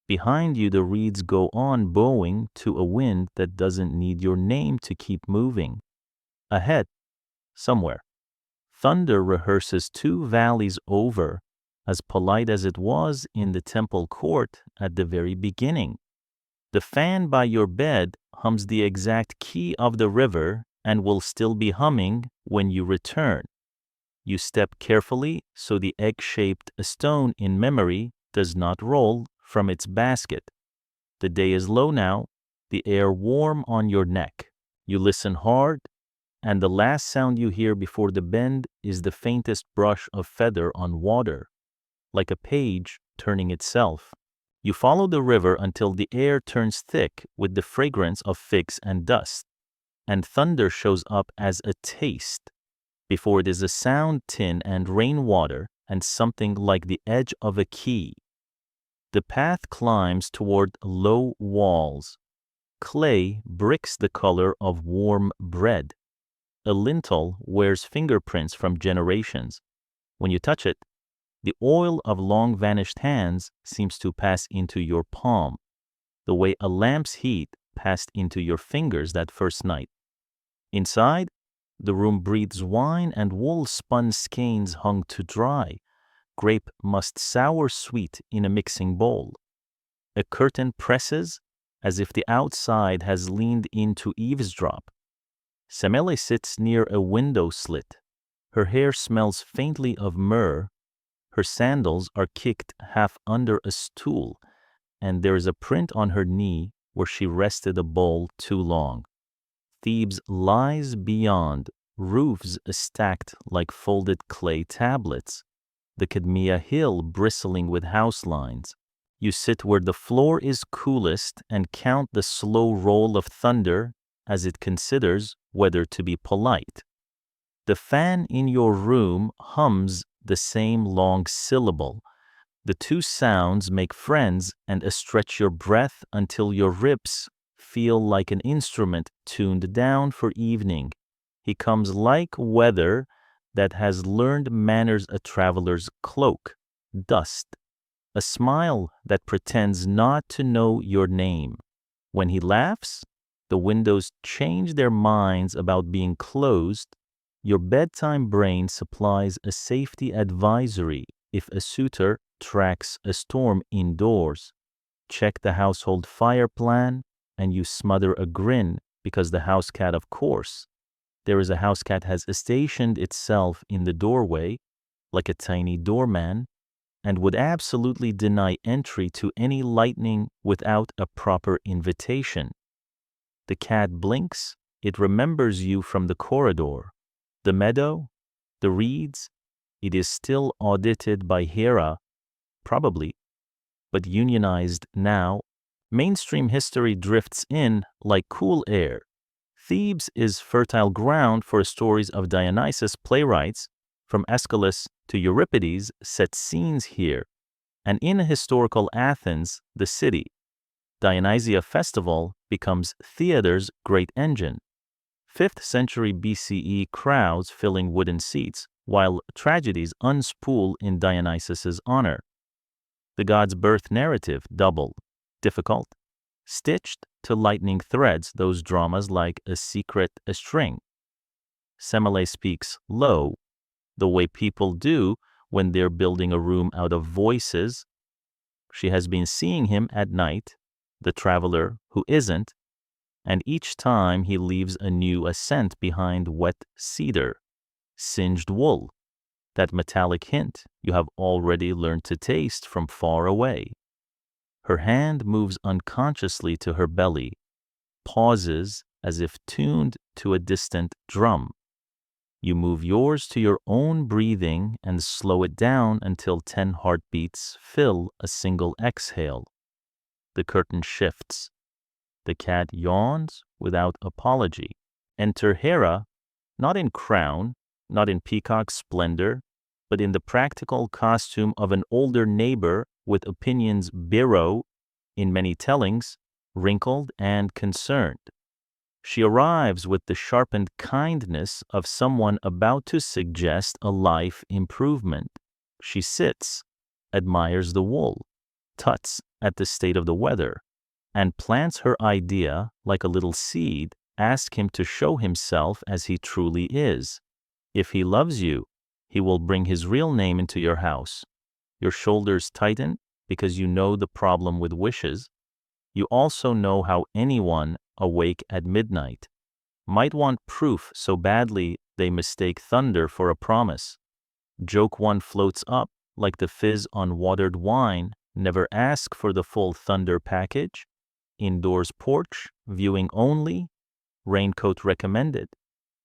Behind you, the reeds go on bowing to a wind that doesn't need your name to keep moving. Ahead, somewhere, thunder rehearses 2 valleys over, as polite as it was in the temple court at the very beginning. The fan by your bed hums the exact key of the river and will still be humming when you return. You step carefully so the egg-shaped stone in memory does not roll from its basket. The day is low now, the air warm on your neck. You listen hard, and the last sound you hear before the bend is the faintest brush of feather on water, like a page turning itself. You follow the river until the air turns thick with the fragrance of figs and dust, and thunder shows up as a taste, before it is a sound, tin and rainwater, and something like the edge of a key. The path climbs toward low walls. Clay bricks the color of warm bread. A lintel wears fingerprints from generations. When you touch it, the oil of long vanished hands seems to pass into your palm, the way a lamp's heat passed into your fingers that first night. Inside, the room breathes wine and wool-spun skeins hung to dry, grape must sour sweet in a mixing bowl. A curtain presses as if the outside has leaned in to eavesdrop. Semele sits near a window slit. Her hair smells faintly of myrrh. Her sandals are kicked half under a stool, and there is a print on her knee where she rested a bowl too long. Thebes lies beyond, roofs stacked like folded clay tablets, the Cadmea hill bristling with house lines. You sit where the floor is coolest and count the slow roll of thunder as it considers whether to be polite. The fan in your room hums the same long syllable. The two sounds make friends and stretch your breath until your ribs feel like an instrument tuned down for evening. He comes like weather that has learned manners a traveler's cloak, dust, a smile that pretends not to know your name. When he laughs, the windows change their minds about being closed. Your bedtime brain supplies a safety advisory if a suitor tracks a storm indoors. Check the household fire plan, and you smother a grin because the house cat, of course. There is a house cat has stationed itself in the doorway like a tiny doorman and would absolutely deny entry to any lightning without a proper invitation. The cat blinks, it remembers you from the corridor. The meadow, the reeds, it is still audited by Hera, probably, but unionized now. Mainstream history drifts in like cool air. Thebes is fertile ground for stories of Dionysus. Playwrights, from Aeschylus to Euripides, set scenes here. And in historical Athens, the city, Dionysia festival becomes theater's great engine. 5th century BCE crowds filling wooden seats, while tragedies unspool in Dionysus's honor. The god's birth narrative double, difficult, stitched to lightning threads, those dramas like a secret a string. Semele speaks low, the way people do when they're building a room out of voices. She has been seeing him at night, the traveler who isn't, and each time he leaves a new scent behind wet cedar, singed wool, that metallic hint you have already learned to taste from far away. Her hand moves unconsciously to her belly, pauses as if tuned to a distant drum. You move yours to your own breathing and slow it down until 10 heartbeats fill a single exhale. The curtain shifts. The cat yawns without apology. Enter Hera, not in crown, not in peacock splendor, but in the practical costume of an older neighbor with opinions bureau, in many tellings, wrinkled and concerned. She arrives with the sharpened kindness of someone about to suggest a life improvement. She sits, admires the wool, tuts at the state of the weather, and plants her idea like a little seed. Ask him to show himself as he truly is. If he loves you, he will bring his real name into your house. Your shoulders tighten because you know the problem with wishes. You also know how anyone awake at midnight might want proof so badly they mistake thunder for a promise. Joke one floats up like the fizz on watered wine. Never ask for the full thunder package. Indoors porch, viewing only, raincoat recommended.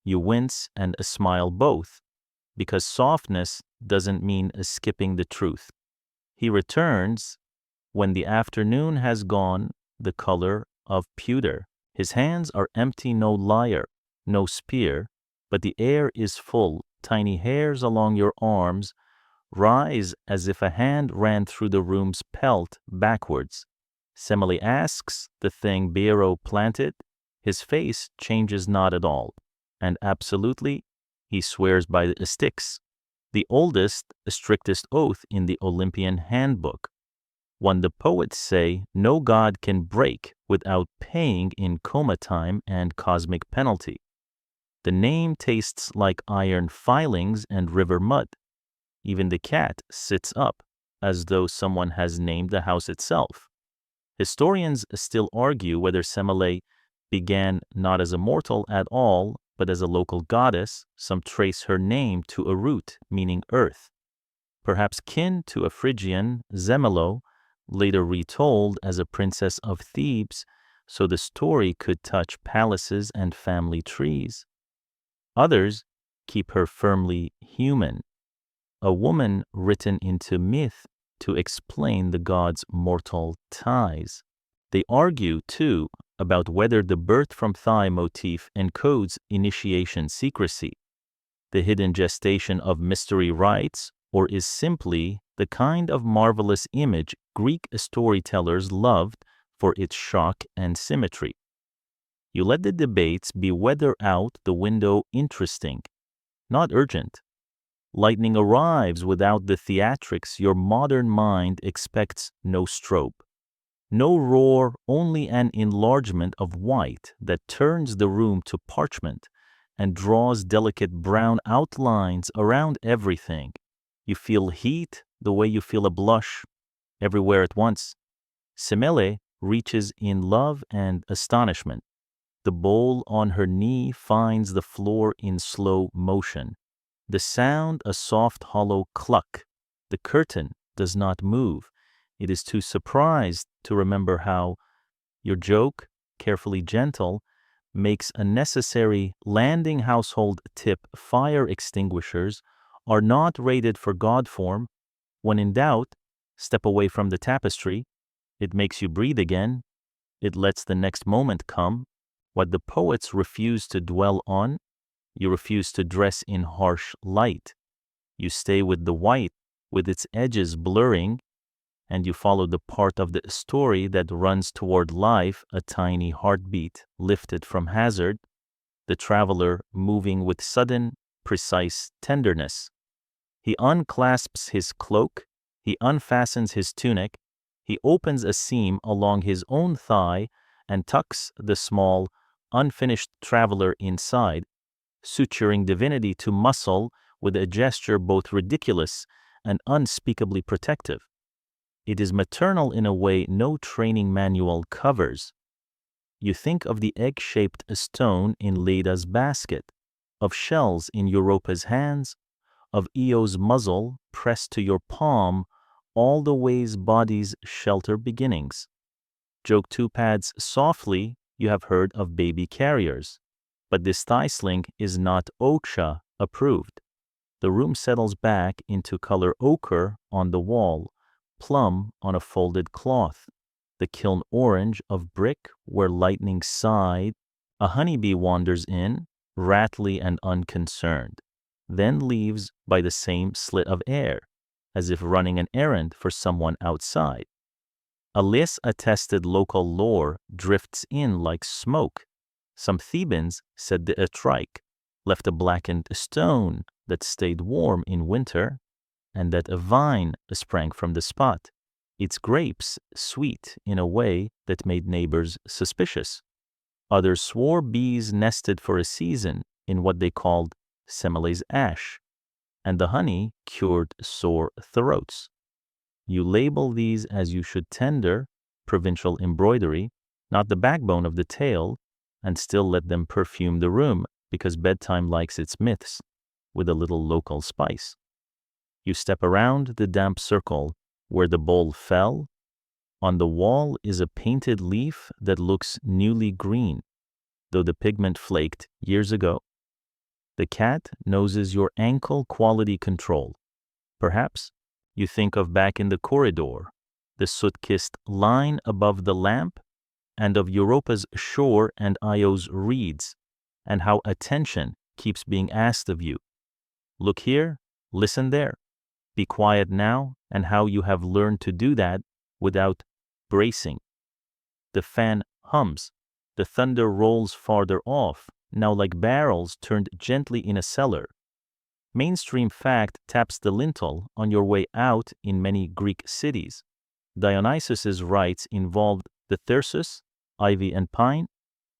You wince and smile both, because softness doesn't mean skipping the truth. He returns when the afternoon has gone the color of pewter. His hands are empty, no lyre, no spear, but the air is full, tiny hairs along your arms, rise as if a hand ran through the room's pelt backwards. Semele asks the thing Bero planted. His face changes not at all, and absolutely, he swears by the Styx, the oldest, strictest oath in the Olympian handbook, one the poets say no god can break without paying in coma time and cosmic penalty. The name tastes like iron filings and river mud. Even the cat sits up, as though someone has named the house itself. Historians still argue whether Semele began not as a mortal at all, but as a local goddess. Some trace her name to a root meaning earth, perhaps kin to a Phrygian Zemelo, later retold as a princess of Thebes, so the story could touch palaces and family trees. Others keep her firmly human, a woman written into myth to explain the god's mortal ties. They argue, too, about whether the birth from thigh motif encodes initiation secrecy, the hidden gestation of mystery rites, or is simply the kind of marvelous image Greek storytellers loved for its shock and symmetry. You let the debates be whether out the window interesting, not urgent. Lightning arrives without the theatrics your modern mind expects. No strobe, no roar, only an enlargement of white that turns the room to parchment and draws delicate brown outlines around everything. You feel heat the way you feel a blush, everywhere at once. Semele reaches in love and astonishment. The bowl on her knee finds the floor in slow motion. The sound a soft hollow cluck. The curtain does not move. It is too surprised to remember how your joke, carefully gentle, makes a necessary landing household tip. Fire extinguishers are not rated for god form. When in doubt, step away from the tapestry. It makes you breathe again. It lets the next moment come. What the poets refuse to dwell on, you refuse to dress in harsh light. You stay with the white, with its edges blurring, and you follow the part of the story that runs toward life, a tiny heartbeat lifted from hazard, the traveler moving with sudden, precise tenderness. He unclasps his cloak, he unfastens his tunic, he opens a seam along his own thigh and tucks the small, unfinished traveler inside, suturing divinity to muscle with a gesture both ridiculous and unspeakably protective. It is maternal in a way no training manual covers. You think of the egg-shaped stone in Leda's basket, of shells in Europa's hands, of Eo's muzzle pressed to your palm, all the ways bodies shelter beginnings. Joke two pads softly, you have heard of baby carriers, but this thigh sling is not OSHA approved. The room settles back into color ochre on the wall, plum on a folded cloth, the kiln orange of brick where lightning sighed. A honeybee wanders in, rattly and unconcerned, then leaves by the same slit of air, as if running an errand for someone outside. A less attested local lore drifts in like smoke. Some Thebans said the Etrike left a blackened stone that stayed warm in winter, and that a vine sprang from the spot, its grapes sweet in a way that made neighbors suspicious. Others swore bees nested for a season in what they called Semele's ash, and the honey cured sore throats. You label these as you should tender, provincial embroidery, not the backbone of the tale, and still let them perfume the room because bedtime likes its myths, with a little local spice. You step around the damp circle where the bowl fell. On the wall is a painted leaf that looks newly green, though the pigment flaked years ago. The cat noses your ankle quality control. Perhaps you think of back in the corridor, the soot-kissed line above the lamp, and of Europa's shore and Io's reeds, and how attention keeps being asked of you. Look here, listen there. Be quiet now, and how you have learned to do that without bracing. The fan hums. The thunder rolls farther off, now like barrels turned gently in a cellar. Mainstream fact taps the lintel on your way out in many Greek cities. Dionysus's rites involved the thyrsus, ivy and pine,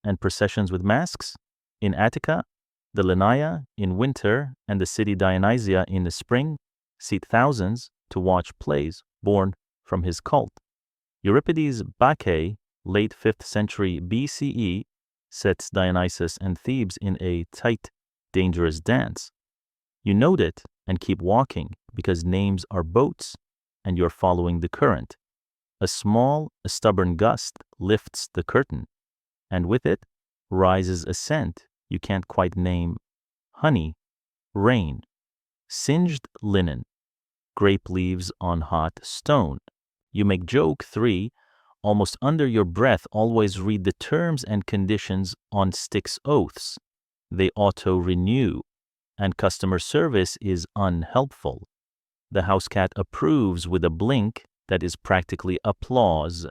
and processions with masks. In Attica, the Lenaea in winter and the city Dionysia in the spring seat thousands to watch plays born from his cult. Euripides' Bacchae, late 5th century BCE, sets Dionysus and Thebes in a tight, dangerous dance. You note it and keep walking because names are boats and you're following the current. A stubborn gust lifts the curtain, and with it rises a scent you can't quite name: honey, rain, singed linen, grape leaves on hot stone. You make joke 3, almost under your breath, always read the terms and conditions on Styx oaths. They auto-renew, and customer service is unhelpful. The house cat approves with a blink that is practically applause.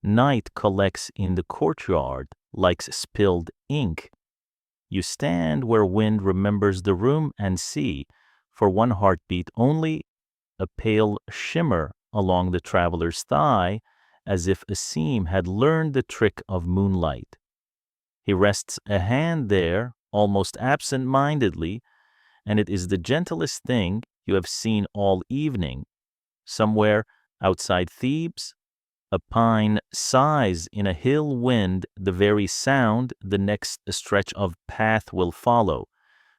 Night collects in the courtyard like spilled ink. You stand where wind remembers the room and see, for one heartbeat only, a pale shimmer along the traveler's thigh, as if a seam had learned the trick of moonlight. He rests a hand there, almost absent-mindedly, and it is the gentlest thing you have seen all evening. Somewhere outside Thebes, a pine sighs in a hill wind the very sound the next stretch of path will follow.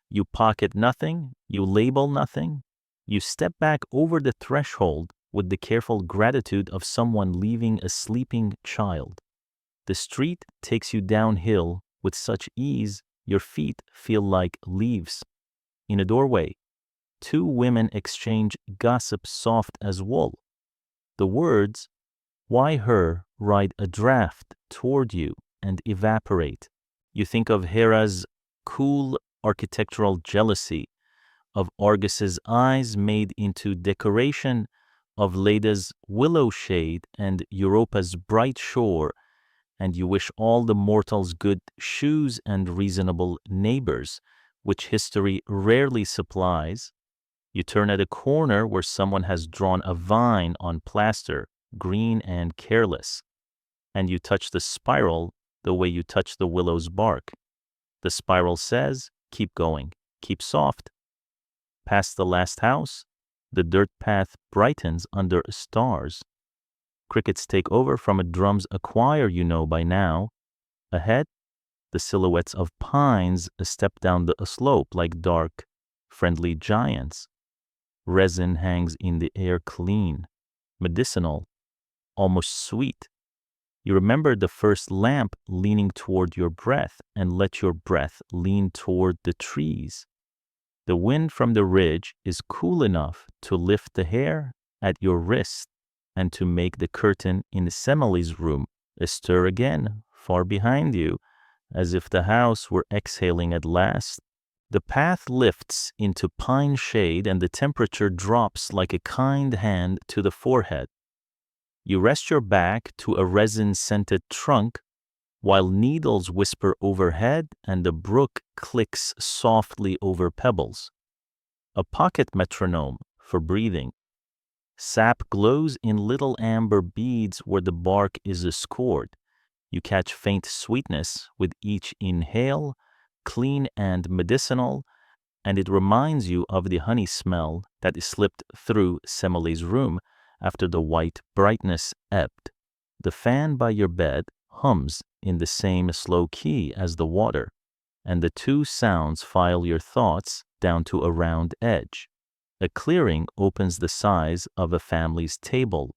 You pocket nothing, you label nothing. You step back over the threshold with the careful gratitude of someone leaving a sleeping child. The street takes you downhill with such ease your feet feel like leaves. In a doorway, 2 women exchange gossip soft as wool. The words, "Why her?" ride a draft toward you and evaporate. You think of Hera's cool architectural jealousy, of Argus's eyes made into decoration, of Leda's willow shade and Europa's bright shore, and you wish all the mortals good shoes and reasonable neighbors, which history rarely supplies. You turn at a corner where someone has drawn a vine on plaster, green and careless, and you touch the spiral the way you touch the willow's bark. The spiral says, keep going, keep soft. Past the last house, the dirt path brightens under stars. Crickets take over from a drum's a choir you know by now. Ahead, the silhouettes of pines step down the slope like dark, friendly giants. Resin hangs in the air clean, medicinal, almost sweet. You remember the first lamp leaning toward your breath and let your breath lean toward the trees. The wind from the ridge is cool enough to lift the hair at your wrist and to make the curtain in Semile's room stir again far behind you, as if the house were exhaling at last. The path lifts into pine shade and the temperature drops like a kind hand to the forehead. You rest your back to a resin-scented trunk while needles whisper overhead and the brook clicks softly over pebbles. A pocket metronome for breathing. Sap glows in little amber beads where the bark is scored. You catch faint sweetness with each inhale, clean and medicinal, and it reminds you of the honey smell that slipped through Semile's room after the white brightness ebbed. The fan by your bed hums in the same slow key as the water, and the 2 sounds file your thoughts down to a round edge. A clearing opens the size of a family's table.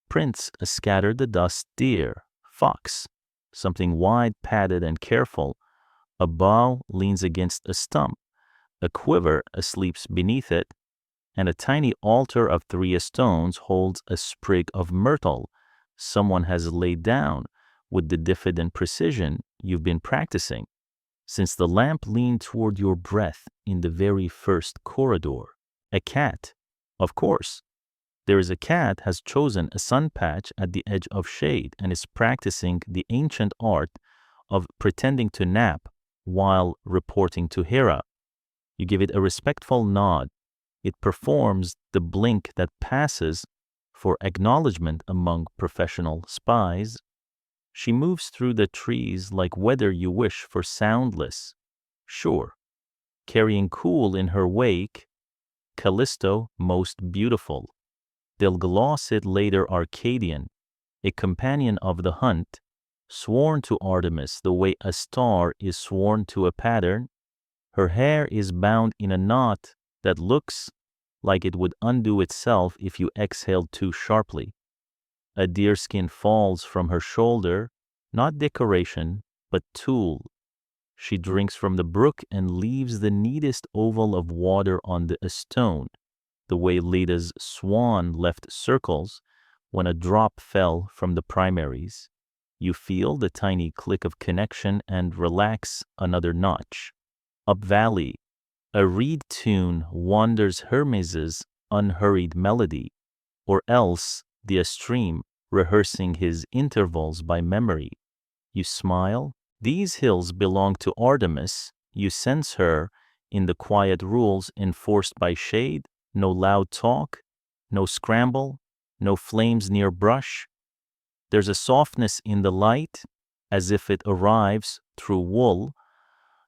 Prints scatter the dust deer, fox, something wide, padded, and careful. A bough leans against a stump. A quiver sleeps beneath it, and a tiny altar of 3 stones holds a sprig of myrtle someone has laid down with the diffident precision you've been practicing since the lamp leaned toward your breath in the very first corridor. A cat, Of course, there is a cat has chosen a sun patch at the edge of shade and is practicing the ancient art of pretending to nap while reporting to Hera. You give it a respectful nod. It performs the blink that passes for acknowledgement among professional spies. She moves through the trees like weather you wish for soundless. Sure, carrying cool in her wake, Callisto most beautiful. They'll gloss it later Arcadian, a companion of the hunt, sworn to Artemis the way a star is sworn to a pattern. Her hair is bound in a knot that looks like it would undo itself if you exhaled too sharply. A deerskin falls from her shoulder, not decoration, but tool. She drinks from the brook and leaves the neatest oval of water on a stone, the way Leda's swan left circles when a drop fell from the primaries. You feel the tiny click of connection and relax another notch. Up valley, a reed tune wanders Hermes's unhurried melody, or else the stream rehearsing his intervals by memory. You smile. These hills belong to Artemis. You sense her in the quiet rules enforced by shade. No loud talk, no scramble, no flames near brush. There's a softness in the light, as if it arrives through wool.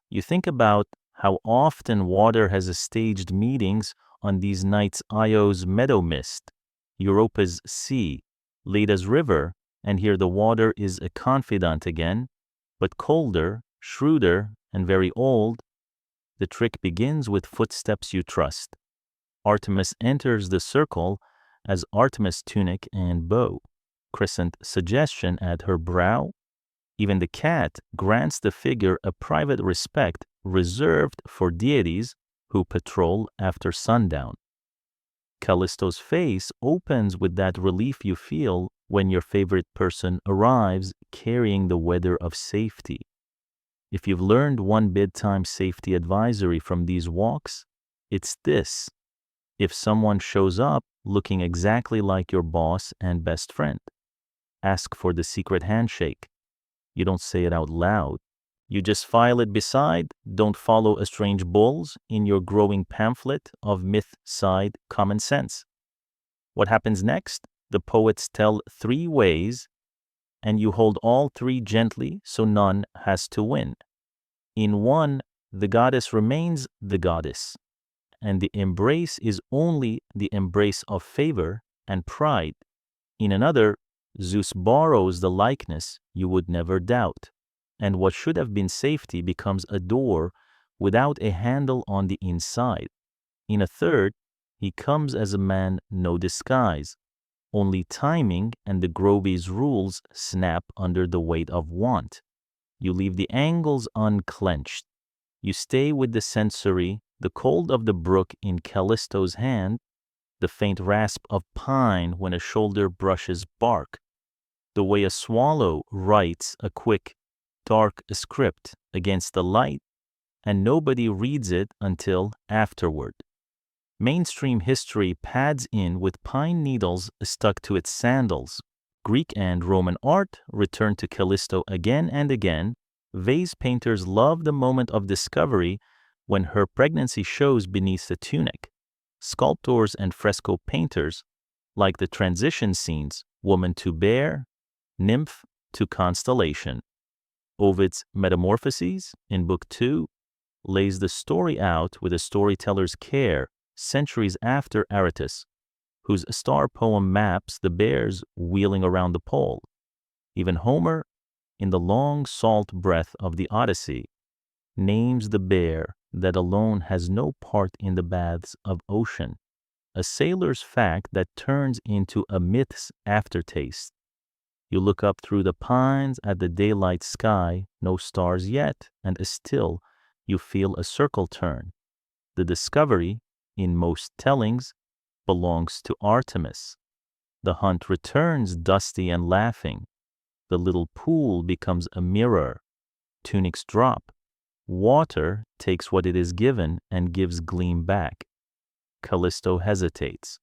You think about how often water has staged meetings on these nights: Io's meadow mist, Europa's sea, Leda's river, and here the water is a confidant again, but colder, shrewder, and very old. The trick begins with footsteps you trust. Artemis enters the circle as Artemis tunic and bow, crescent suggestion at her brow. Even the cat grants the figure a private respect reserved for deities who patrol after sundown. Callisto's face opens with that relief you feel when your favorite person arrives carrying the weather of safety. If you've learned one bedtime safety advisory from these walks, it's this: if someone shows up looking exactly like your boss and best friend, ask for the secret handshake. You don't say it out loud. You just file it beside. Don't follow a strange bulls in your growing pamphlet of myth-side common sense. What happens next? The poets tell 3 ways, and you hold all 3 gently so none has to win. In one, the goddess remains the goddess, and the embrace is only the embrace of favor and pride. In another, Zeus borrows the likeness you would never doubt, and what should have been safety becomes a door without a handle on the inside. In a third, he comes as a man, no disguise. Only timing and the Groby's rules snap under the weight of want. You leave the angles unclenched. You stay with the sensory, the cold of the brook in Callisto's hand, the faint rasp of pine when a shoulder brushes bark, the way a swallow writes a quick, dark script against the light, and nobody reads it until afterward. Mainstream history pads in with pine needles stuck to its sandals. Greek and Roman art return to Callisto again and again. Vase painters love the moment of discovery when her pregnancy shows beneath the tunic. Sculptors and fresco painters like the transition scenes, woman to bear, nymph to constellation. Ovid's Metamorphoses in Book 2 lays the story out with a storyteller's care centuries after Aratus, whose star poem maps the bears wheeling around the pole. Even Homer, in the long salt breath of the Odyssey, names the bear that alone has no part in the baths of ocean, a sailor's fact that turns into a myth's aftertaste. You look up through the pines at the daylight sky, no stars yet, and still you feel a circle turn. The discovery, in most tellings, belongs to Artemis. The hunt returns dusty and laughing. The little pool becomes a mirror. Tunics drop. Water takes what it is given and gives gleam back. Callisto hesitates.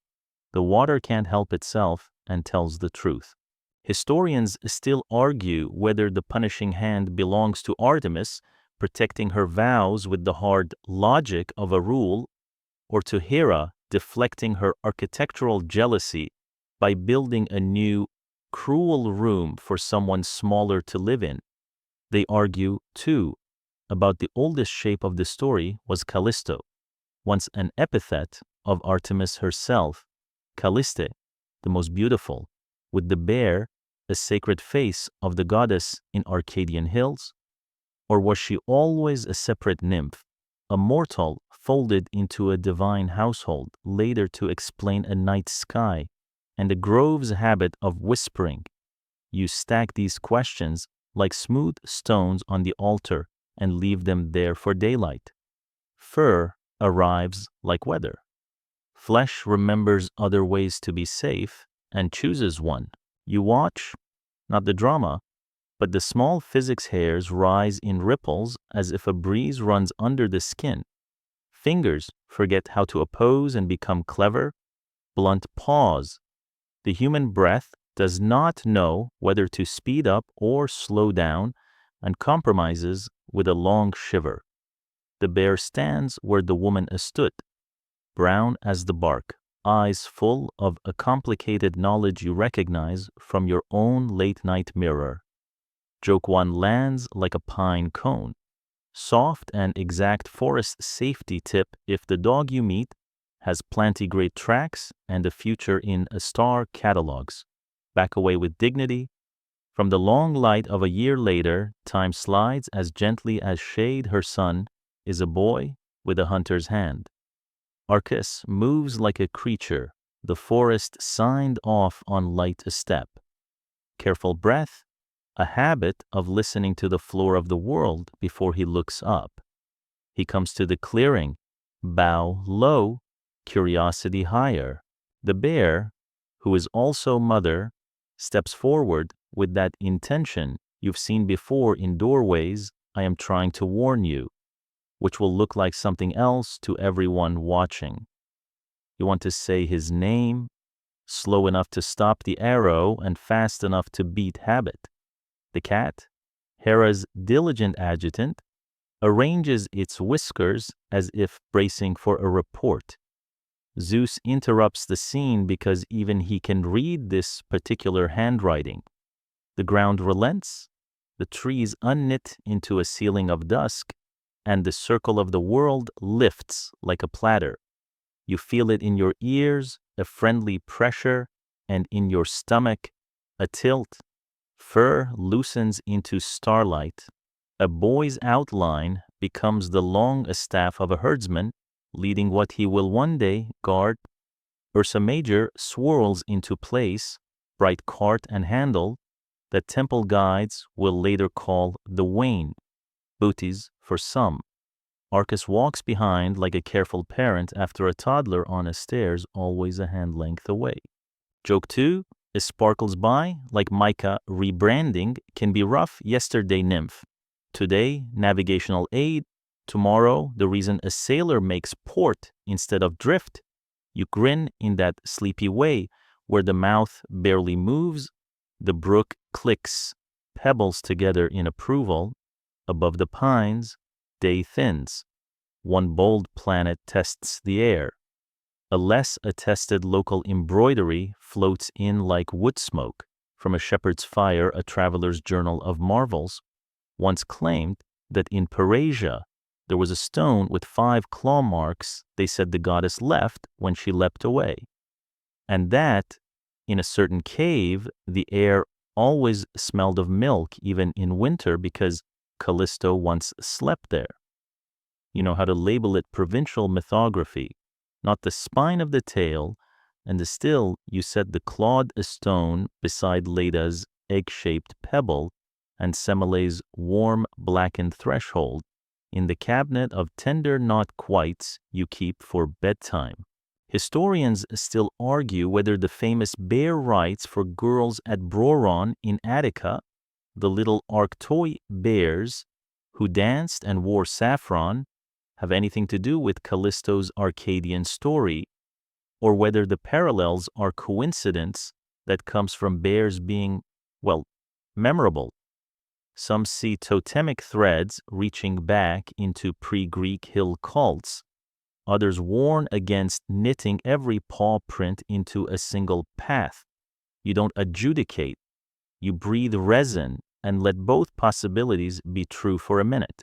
The water can't help itself and tells the truth. Historians still argue whether the punishing hand belongs to Artemis, protecting her vows with the hard logic of a rule, or to Hera, deflecting her architectural jealousy by building a new, cruel room for someone smaller to live in. They argue, too, about the oldest shape of the story was Callisto, once an epithet of Artemis herself, Calliste, the most beautiful, with the bear, a sacred face of the goddess in Arcadian hills? Or was she always a separate nymph, a mortal folded into a divine household, later to explain a night sky and a grove's habit of whispering? You stack these questions like smooth stones on the altar and leave them there for daylight. Fur arrives like weather. Flesh remembers other ways to be safe and chooses one. You watch, not the drama, but the small physics hairs rise in ripples as if a breeze runs under the skin. Fingers forget how to oppose and become clever. Blunt pause. The human breath does not know whether to speed up or slow down and compromises with a long shiver. The bear stands where the woman stood, brown as the bark, eyes full of a complicated knowledge you recognize from your own late-night mirror. Joke one lands like a pine cone. Soft and exact forest safety tip if the dog you meet has plantigrade tracks and a future in a star catalogs. Back away with dignity. From the long light of a year later, time slides as gently as shade. Her son is a boy with a hunter's hand. Arcus moves like a creature, the forest signed off on light a step. Careful breath, a habit of listening to the floor of the world before he looks up. He comes to the clearing, bow low, curiosity higher. The bear, who is also mother, steps forward with that intention you've seen before in doorways. I am trying to warn you, which will look like something else to everyone watching. You want to say his name, slow enough to stop the arrow and fast enough to beat habit. The cat, Hera's diligent adjutant, arranges its whiskers as if bracing for a report. Zeus interrupts the scene because even he can read this particular handwriting. The ground relents, the trees unknit into a ceiling of dusk, and the circle of the world lifts like a platter. You feel it in your ears, a friendly pressure, and in your stomach, a tilt. Fur loosens into starlight. A boy's outline becomes the long staff of a herdsman, leading what he will one day guard. Ursa Major swirls into place, bright cart and handle, that temple guides will later call the wain, booties for some. Arcus walks behind like a careful parent after a toddler on a stairs always a hand length away. Joke 2 sparkles by like mica rebranding can be rough yesterday nymph. Today, navigational aid. Tomorrow, the reason a sailor makes port instead of drift. You grin in that sleepy way where the mouth barely moves. The brook clicks pebbles together in approval. Above the pines, day thins. One bold planet tests the air. A less attested local embroidery floats in like wood smoke from a shepherd's fire. A traveler's journal of marvels once claimed that in Parasia there was a stone with 5 claw marks they said the goddess left when she leapt away, and that in a certain cave the air always smelled of milk even in winter because Callisto once slept there. You know how to label it provincial mythography, not the spine of the tale, and still you set the clawed stone beside Leda's egg-shaped pebble and Semile's warm blackened threshold in the cabinet of tender not-quites you keep for bedtime. Historians still argue whether the famous bear rites for girls at Broron in Attica, the little Arctoi bears who danced and wore saffron, have anything to do with Callisto's Arcadian story, or whether the parallels are coincidence that comes from bears being, well, memorable. Some see totemic threads reaching back into pre-Greek hill cults. Others warn against knitting every paw print into a single path. You don't adjudicate. You breathe resin and let both possibilities be true for a minute.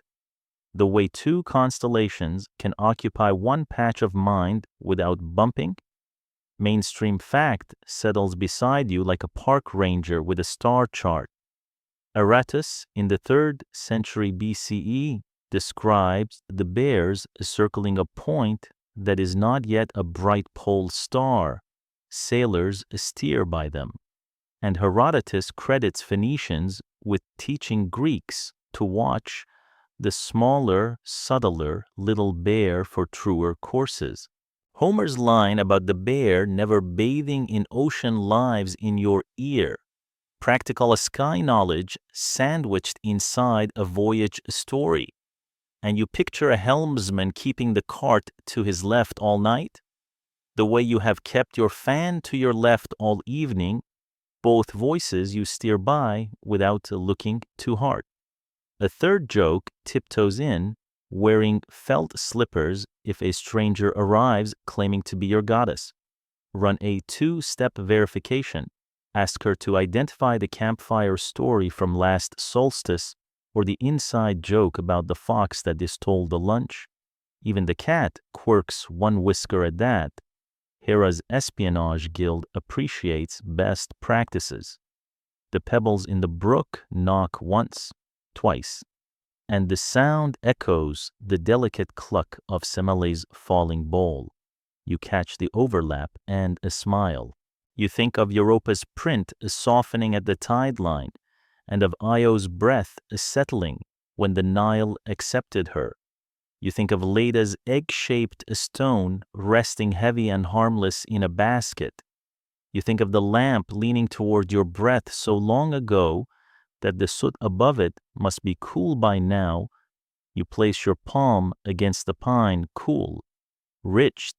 The way two constellations can occupy one patch of mind without bumping, mainstream fact settles beside you like a park ranger with a star chart. Aratus, in the 3rd century BCE, describes the bears circling a point that is not yet a bright pole star. Sailors steer by them. And Herodotus credits Phoenicians with teaching Greeks to watch the smaller, subtler little bear for truer courses. Homer's line about the bear never bathing in ocean lives in your ear. Practical sky knowledge sandwiched inside a voyage story. And you picture a helmsman keeping the cart to his left all night? The way you have kept your fan to your left all evening, both voices you steer by without looking too hard. A third joke tiptoes in, wearing felt slippers if a stranger arrives claiming to be your goddess. Run a 2-step verification. Ask her to identify the campfire story from last solstice or the inside joke about the fox that stole the lunch. Even the cat quirks one whisker at that. Hera's espionage guild appreciates best practices. The pebbles in the brook knock once, twice, and the sound echoes the delicate cluck of Semele's falling bowl. You catch the overlap and a smile. You think of Europa's print softening at the tide line, and of Io's breath settling when the Nile accepted her. You think of Leda's egg-shaped stone resting heavy and harmless in a basket. You think of the lamp leaning toward your breath so long ago that the soot above it must be cool by now. You place your palm against the pine, cool, rich,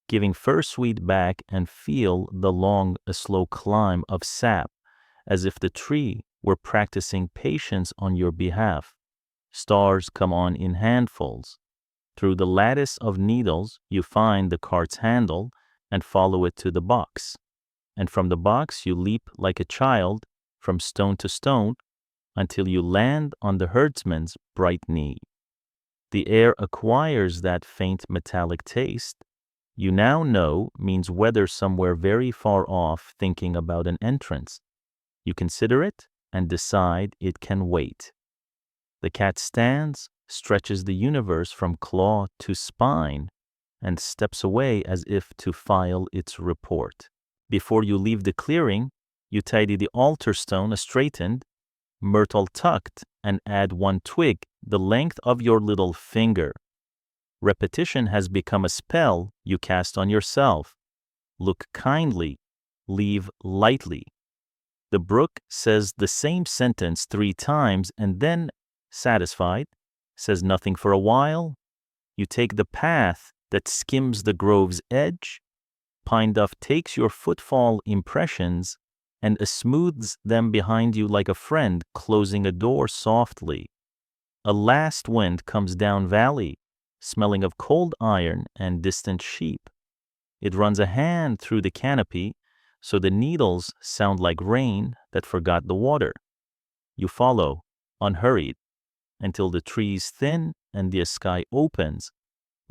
giving fur-sweet back, and feel the long, slow climb of sap, as if the tree were practicing patience on your behalf. Stars come on in handfuls. Through the lattice of needles, you find the cart's handle and follow it to the box. And from the box, you leap like a child from stone to stone until you land on the herdsman's bright knee. The air acquires that faint metallic taste. You now know means weather somewhere very far off thinking about an entrance. You consider it and decide it can wait. The cat stands, stretches the universe from claw to spine, and steps away as if to file its report. Before you leave the clearing, you tidy the altar stone straightened, myrtle tucked, and add one twig the length of your little finger. Repetition has become a spell you cast on yourself. Look kindly, leave lightly. The brook says the same sentence 3 times and then, satisfied, says nothing for a while. You take the path that skims the grove's edge. Pine Duff takes your footfall impressions and smooths them behind you like a friend closing a door softly. A last wind comes down valley, smelling of cold iron and distant sheep. It runs a hand through the canopy, so the needles sound like rain that forgot the water. You follow, unhurried, until the trees thin and the sky opens,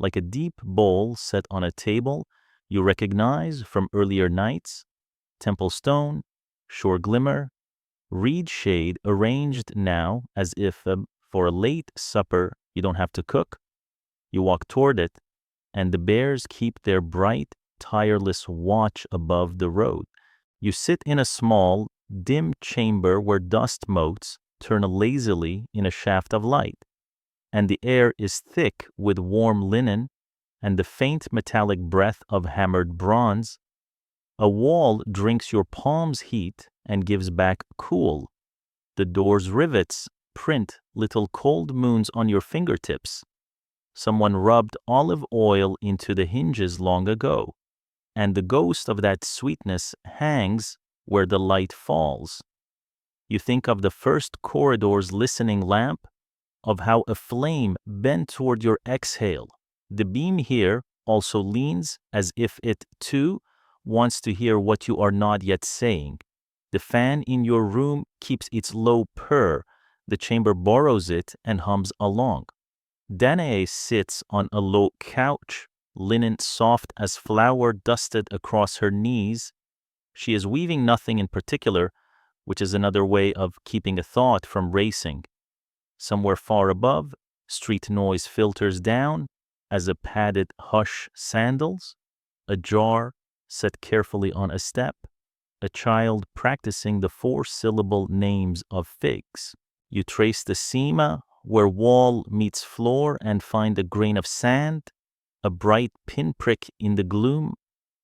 like a deep bowl set on a table you recognize from earlier nights, temple stone, shore glimmer, reed shade arranged now as if for a late supper you don't have to cook. You walk toward it, and the bears keep their bright, tireless watch above the road. You sit in a small, dim chamber where dust motes turn lazily in a shaft of light, and the air is thick with warm linen and the faint metallic breath of hammered bronze. A wall drinks your palm's heat and gives back cool. The door's rivets print little cold moons on your fingertips. Someone rubbed olive oil into the hinges long ago, and the ghost of that sweetness hangs where the light falls. You think of the first corridor's listening lamp, of how a flame bent toward your exhale. The beam here also leans as if it, too, wants to hear what you are not yet saying. The fan in your room keeps its low purr. The chamber borrows it and hums along. Danaë sits on a low couch, linen soft as flour dusted across her knees. She is weaving nothing in particular, which is another way of keeping a thought from racing. Somewhere far above, street noise filters down as a padded hush sandals, a jar set carefully on a step, a child practicing the 4-syllable names of figs. You trace the sema where wall meets floor and find a grain of sand, a bright pinprick in the gloom,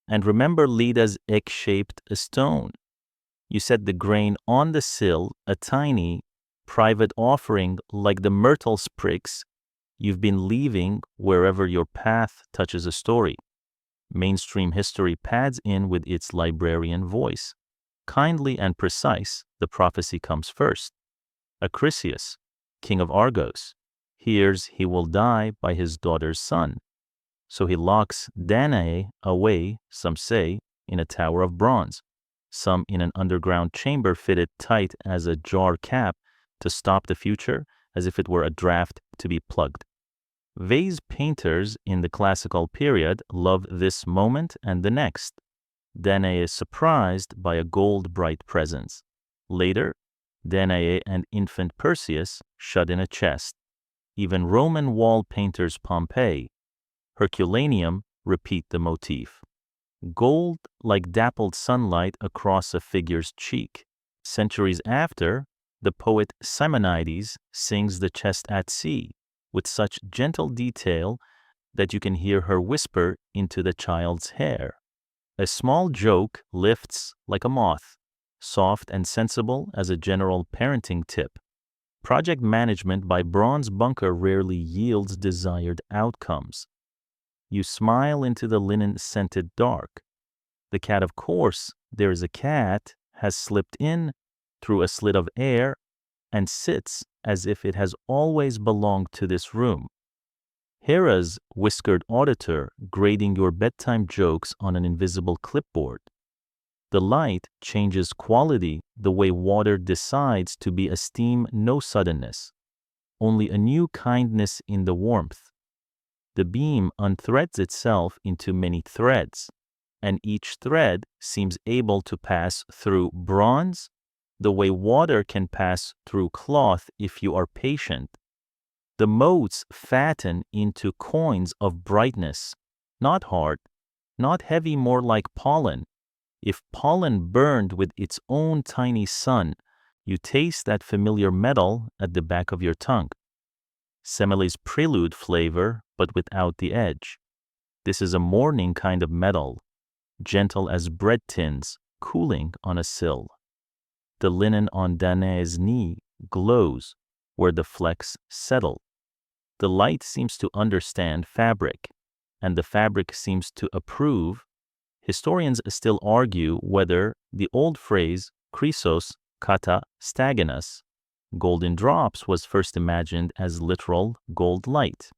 and remember Leda's egg-shaped stone. You set the grain on the sill, a tiny, private offering like the myrtle sprigs you've been leaving wherever your path touches a story. Mainstream history pads in with its librarian voice. Kindly and precise, the prophecy comes first. Acrisius, king of Argos, hears he will die by his daughter's son. So he locks Danaë away, some say, in a tower of bronze, some in an underground chamber fitted tight as a jar cap to stop the future as if it were a draft to be plugged. Vase painters in the classical period love this moment and the next. Danaë is surprised by a gold-bright presence. Later, Danaë and infant Perseus shut in a chest. Even Roman wall painters Pompeii, Herculaneum repeat the motif. Gold like dappled sunlight across a figure's cheek. Centuries after, the poet Simonides sings the chest at sea with such gentle detail that you can hear her whisper into the child's hair. A small joke lifts like a moth, soft and sensible as a general parenting tip. Project management by bronze bunker rarely yields desired outcomes. You smile into the linen-scented dark. The cat, of course, there is a cat, has slipped in through a slit of air and sits as if it has always belonged to this room. Hera's whiskered auditor grading your bedtime jokes on an invisible clipboard. The light changes quality the way water decides to be a steam, no suddenness. Only a new kindness in the warmth. The beam unthreads itself into many threads, and each thread seems able to pass through bronze the way water can pass through cloth if you are patient. The motes fatten into coins of brightness, not hard, not heavy, more like pollen. If pollen burned with its own tiny sun, you taste that familiar metal at the back of your tongue. Semile's prelude flavor, but without the edge. This is a morning kind of metal, gentle as bread tins, cooling on a sill. The linen on Danaë's knee glows where the flecks settle. The light seems to understand fabric, and the fabric seems to approve. Historians still argue whether the old phrase chrysos kata staginas, golden drops, was first imagined as literal gold light,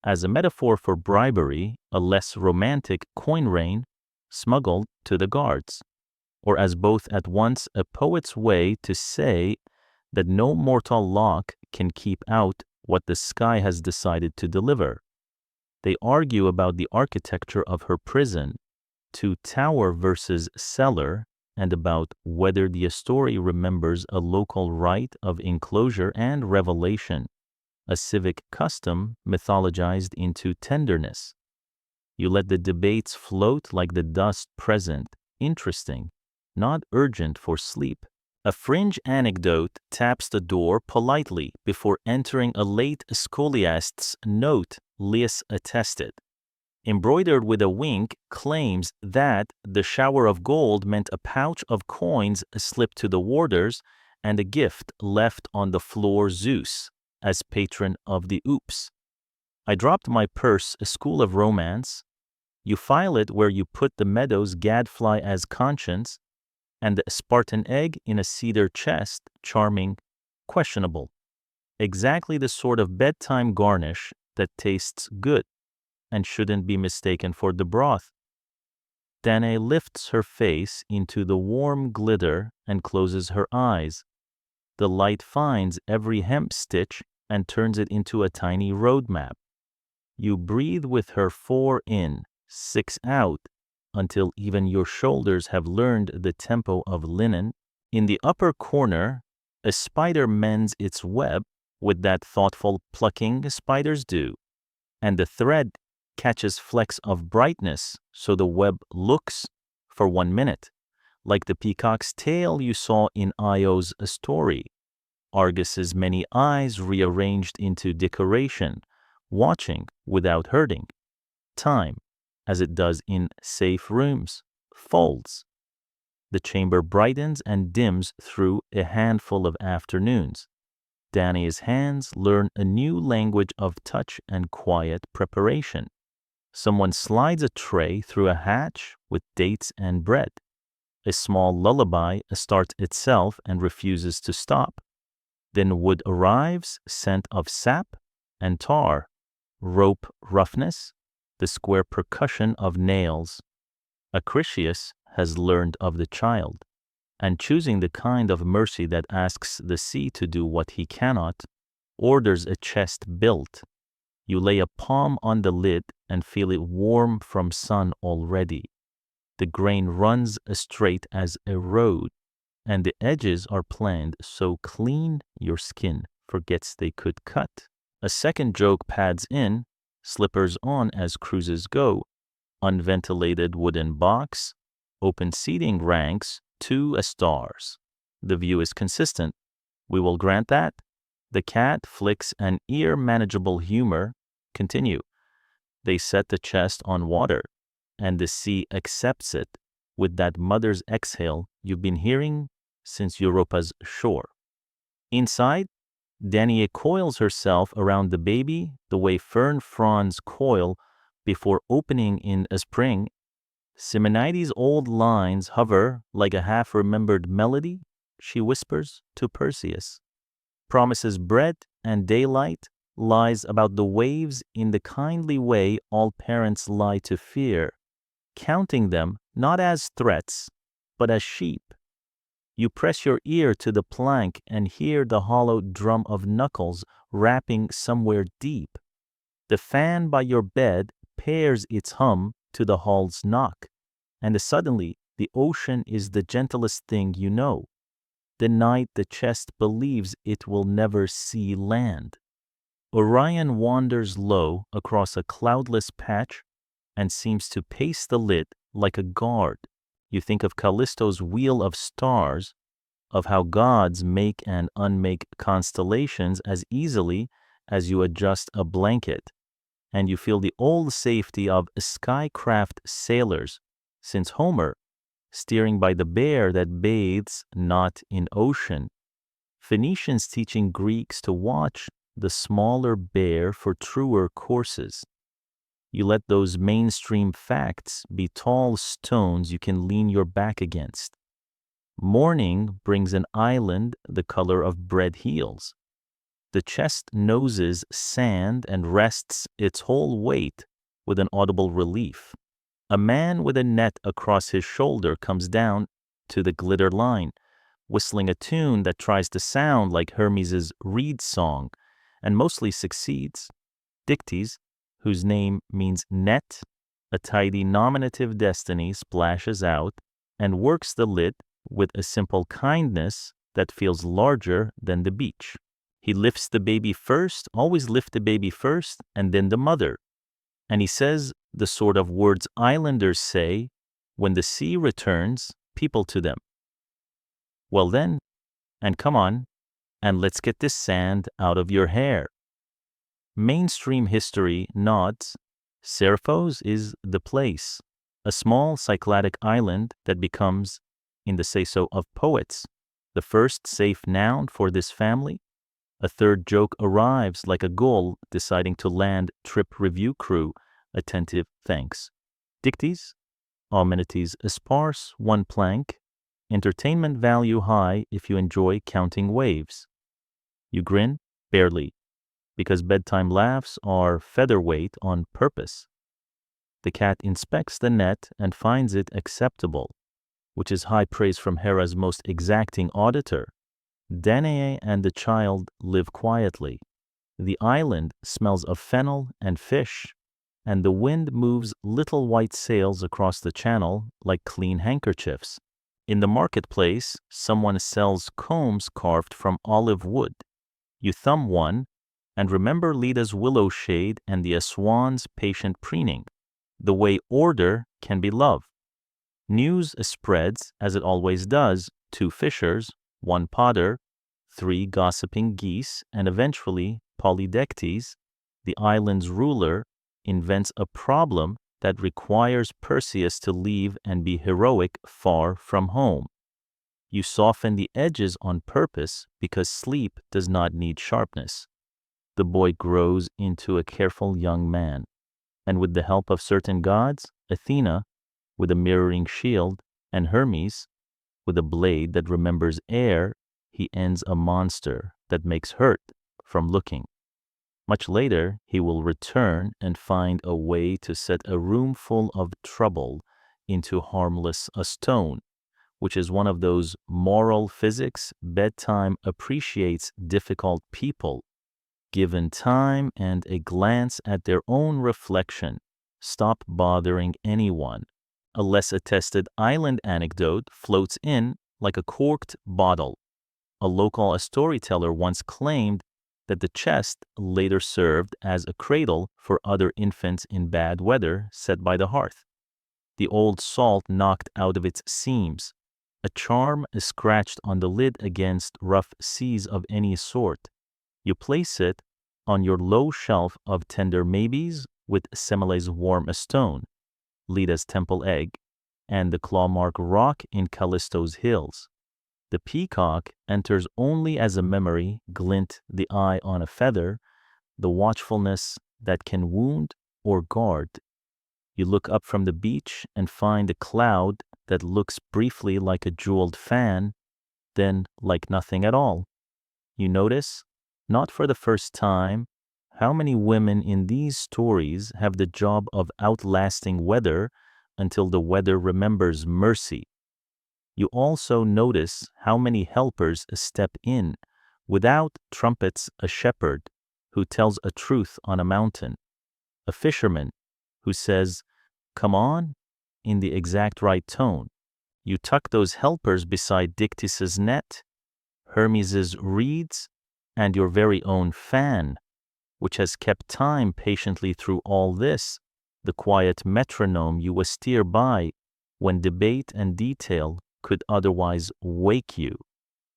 as a metaphor for bribery, a less romantic coin rain smuggled to the guards, or as both at once a poet's way to say that no mortal lock can keep out what the sky has decided to deliver. They argue about the architecture of her prison, to tower versus cellar, and about whether the story remembers a local rite of enclosure and revelation, a civic custom mythologized into tenderness. You let the debates float like the dust present, interesting, not urgent for sleep. A fringe anecdote taps the door politely before entering a late scholiast's note, Lais attested. Embroidered with a wink, claims that the shower of gold meant a pouch of coins slipped to the warders and a gift left on the floor Zeus, as patron of the oops. I dropped my purse, a school of romance. You file it where you put the meadows gadfly as conscience, and the Spartan egg in a cedar chest, charming, questionable. Exactly the sort of bedtime garnish that tastes good and shouldn't be mistaken for the broth. Danaë lifts her face into the warm glitter and closes her eyes. The light finds every hemp stitch and turns it into a tiny road map. You breathe with her 4 in, 6 out, until even your shoulders have learned the tempo of linen. In the upper corner, a spider mends its web with that thoughtful plucking spiders do, and the thread catches flecks of brightness so the web looks, for 1 minute, like the peacock's tail you saw in Io's story. Argus's many eyes rearranged into decoration, watching without hurting. Time, as it does in safe rooms, folds. The chamber brightens and dims through a handful of afternoons. Danaë's hands learn a new language of touch and quiet preparation. Someone slides a tray through a hatch with dates and bread. A small lullaby starts itself and refuses to stop. Then wood arrives, scent of sap and tar, rope roughness, the square percussion of nails. Acrisius has learned of the child, and choosing the kind of mercy that asks the sea to do what he cannot, orders a chest built. You lay a palm on the lid and feel it warm from sun already. The grain runs straight as a road, and the edges are planned so clean your skin forgets they could cut. A second joke pads in, slippers on as cruises go, unventilated wooden box, open seating ranks, 2 stars. The view is consistent. We will grant that. The cat flicks an ear manageable humor. Continue. They set the chest on water, and the sea accepts it with that mother's exhale you've been hearing since Europa's shore. Inside, Danaë coils herself around the baby the way fern fronds coil before opening in a spring. Simonides' old lines hover like a half-remembered melody, she whispers to Perseus. Promises bread and daylight, lies about the waves in the kindly way all parents lie to fear, counting them not as threats, but as sheep. You press your ear to the plank and hear the hollow drum of knuckles rapping somewhere deep. The fan by your bed pairs its hum to the hull's knock, and suddenly the ocean is the gentlest thing you know. The night the chest believes it will never see land. Orion wanders low across a cloudless patch and seems to pace the lid like a guard. You think of Callisto's wheel of stars, of how gods make and unmake constellations as easily as you adjust a blanket, and you feel the old safety of skycraft sailors, since Homer, steering by the bear that bathes not in ocean, Phoenicians teaching Greeks to watch the smaller bear for truer courses. You let those mainstream facts be tall stones you can lean your back against. Morning brings an island the color of bread heels. The chest noses sand and rests its whole weight with an audible relief. A man with a net across his shoulder comes down to the glitter line, whistling a tune that tries to sound like Hermes's reed song, and mostly succeeds. Dictys, whose name means net, a tidy nominative destiny splashes out and works the lid with a simple kindness that feels larger than the beach. He lifts the baby first, always lift the baby first, and then the mother. And he says the sort of words islanders say when the sea returns people to them. Well then, and come on, and let's get this sand out of your hair. Mainstream history nods. Serphos is the place, a small Cycladic island that becomes, in the say-so of poets, the first safe noun for this family. A third joke arrives like a gull deciding to land trip review crew, attentive thanks. Dicties, amenities sparse, one plank, entertainment value high if you enjoy counting waves. You grin? Barely, because bedtime laughs are featherweight on purpose. The cat inspects the net and finds it acceptable, which is high praise from Hera's most exacting auditor. Danaë and the child live quietly. The island smells of fennel and fish, and the wind moves little white sails across the channel like clean handkerchiefs. In the marketplace, someone sells combs carved from olive wood. You thumb one and remember Leda's willow shade and the swan's patient preening. The way order can be love. News spreads, as it always does, 2 fishers, 1 potter, 3 gossiping geese, and eventually Polydectes, the island's ruler, invents a problem that requires Perseus to leave and be heroic far from home. You soften the edges on purpose because sleep does not need sharpness. The boy grows into a careful young man, and with the help of certain gods, Athena, with a mirroring shield, and Hermes, with a blade that remembers air, he ends a monster that makes hurt from looking. Much later, he will return and find a way to set a room full of trouble into harmless a stone, which is one of those moral physics bedtime appreciates difficult people. Given time and a glance at their own reflection, stop bothering anyone. A less attested island anecdote floats in like a corked bottle. A local storyteller once claimed that the chest later served as a cradle for other infants in bad weather set by the hearth. The old salt knocked out of its seams. A charm is scratched on the lid against rough seas of any sort. You place it on your low shelf of tender maybes with Semele's warm stone, Leda's temple egg, and the claw-mark rock in Callisto's hills. The peacock enters only as a memory, glint the eye on a feather, the watchfulness that can wound or guard. You look up from the beach and find a cloud that looks briefly like a jeweled fan, then like nothing at all. You notice, not for the first time, how many women in these stories have the job of outlasting weather until the weather remembers mercy. You also notice how many helpers step in, without trumpets a shepherd who tells a truth on a mountain, a fisherman who says, "Come on," in the exact right tone. You tuck those helpers beside Dictys's net, Hermes's reeds, and your very own fan, which has kept time patiently through all this, the quiet metronome you steer by when debate and detail could otherwise wake you.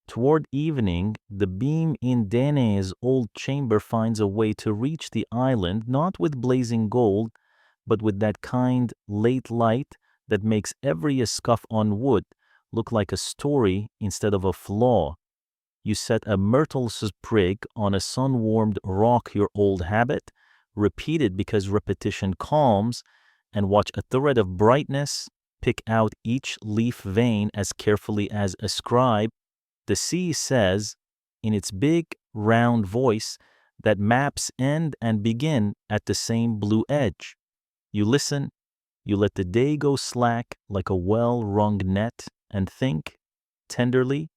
Toward evening, the beam in Danaë's old chamber finds a way to reach the island not with blazing gold, but with that kind late light that makes every scuff on wood look like a story instead of a flaw. You set a myrtle sprig on a sun-warmed rock, your old habit, repeat it because repetition calms, and watch a thread of brightness pick out each leaf vein as carefully as a scribe. The sea says, in its big, round voice, that maps end and begin at the same blue edge. You listen, you let the day go slack like a well-wrung net, and think, tenderly,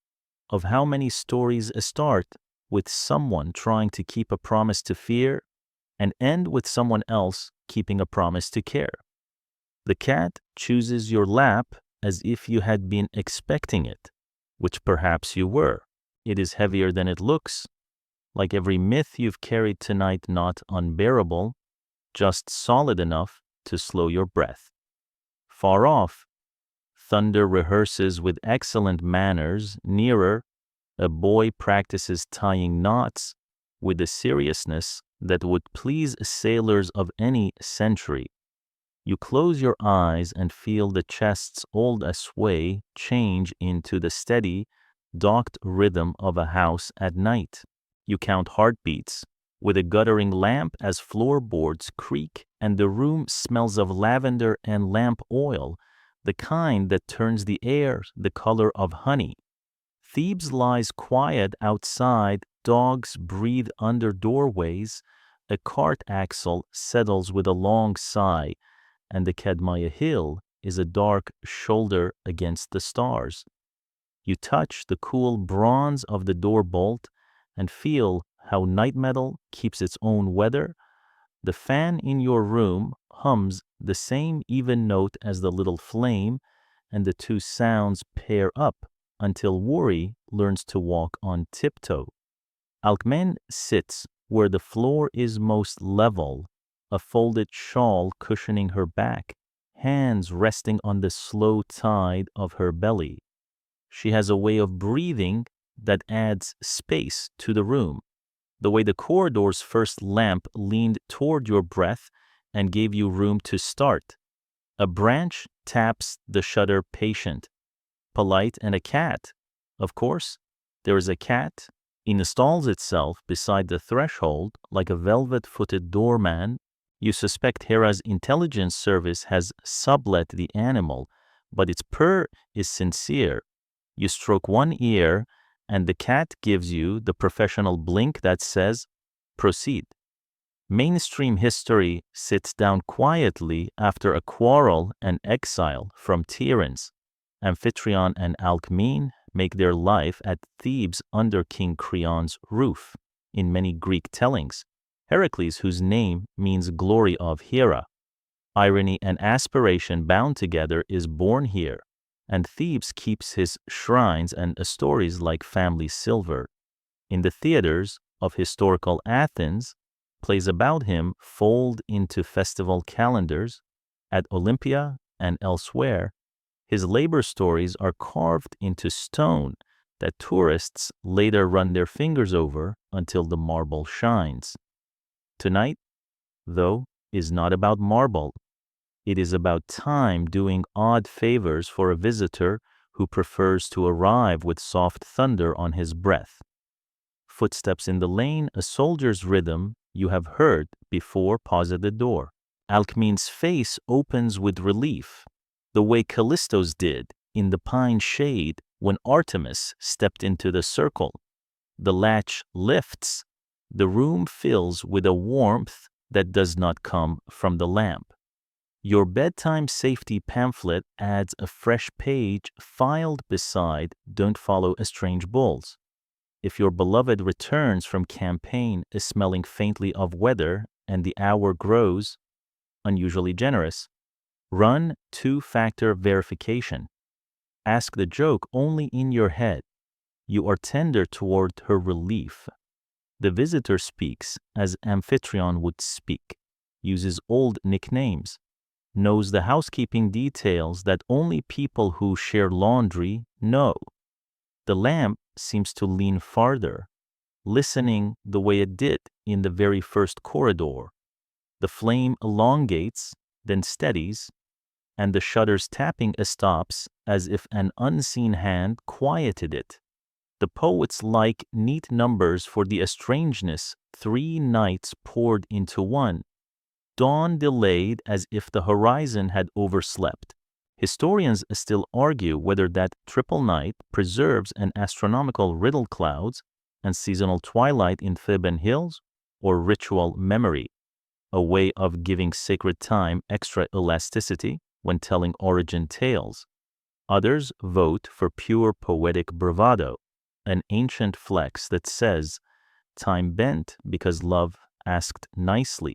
of how many stories start with someone trying to keep a promise to fear and end with someone else keeping a promise to care. The cat chooses your lap as if you had been expecting it, which perhaps you were. It is heavier than it looks, like every myth you've carried tonight, not unbearable, just solid enough to slow your breath. Far off, thunder rehearses with excellent manners. Nearer, a boy practices tying knots with the seriousness that would please sailors of any century. You close your eyes and feel the chest's old sway change into the steady, docked rhythm of a house at night. You count heartbeats, with a guttering lamp as floorboards creak and the room smells of lavender and lamp oil, the kind that turns the air the color of honey. Thebes lies quiet outside, dogs breathe under doorways, a cart axle settles with a long sigh, and the Kadmaya Hill is a dark shoulder against the stars. You touch the cool bronze of the door bolt and feel how night metal keeps its own weather. The fan in your room hums the same even note as the little flame, and the two sounds pair up until worry learns to walk on tiptoe. Alcmen sits where the floor is most level, a folded shawl cushioning her back, hands resting on the slow tide of her belly. She has a way of breathing that adds space to the room, the way the corridor's first lamp leaned toward your breath and gave you room to start. A branch taps the shutter patient, polite, and a cat. Of course, there is a cat. It installs itself beside the threshold like a velvet-footed doorman. You suspect Hera's intelligence service has sublet the animal, but its purr is sincere. You stroke one ear, and the cat gives you the professional blink that says, "Proceed." Mainstream history sits down quietly after a quarrel and exile from tyrants. Amphitryon and Alcmene make their life at Thebes under King Creon's roof. In many Greek tellings, Heracles, whose name means glory of Hera, irony and aspiration bound together, is born here, and Thebes keeps his shrines and stories like family silver. In the theaters of historical Athens, plays about him fold into festival calendars. At Olympia and elsewhere, his labor stories are carved into stone that tourists later run their fingers over until the marble shines. Tonight, though, is not about marble. It is about time doing odd favors for a visitor who prefers to arrive with soft thunder on his breath. Footsteps in the lane, a soldier's rhythm you have heard before, pause at the door. Alcmene's face opens with relief, the way Callisto's did in the pine shade when Artemis stepped into the circle. The latch lifts. The room fills with a warmth that does not come from the lamp. Your bedtime safety pamphlet adds a fresh page filed beside "Don't Follow a Strange Bulls." If your beloved returns from campaign smelling faintly of weather and the hour grows unusually generous, run two-factor verification. Ask the joke only in your head. You are tender toward her relief. The visitor speaks as Amphitryon would speak, uses old nicknames, knows the housekeeping details that only people who share laundry know. The lamp seems to lean farther, listening the way it did in the very first corridor. The flame elongates, then steadies, and the shutter's tapping stops as if an unseen hand quieted it. The poets like neat numbers for the estrangeness. 3 nights poured into one. Dawn delayed as if the horizon had overslept. Historians still argue whether that triple night preserves an astronomical riddle clouds and seasonal twilight in Theban hills, or ritual memory, a way of giving sacred time extra elasticity when telling origin tales. Others vote for pure poetic bravado, an ancient flex that says, time bent because love asked nicely.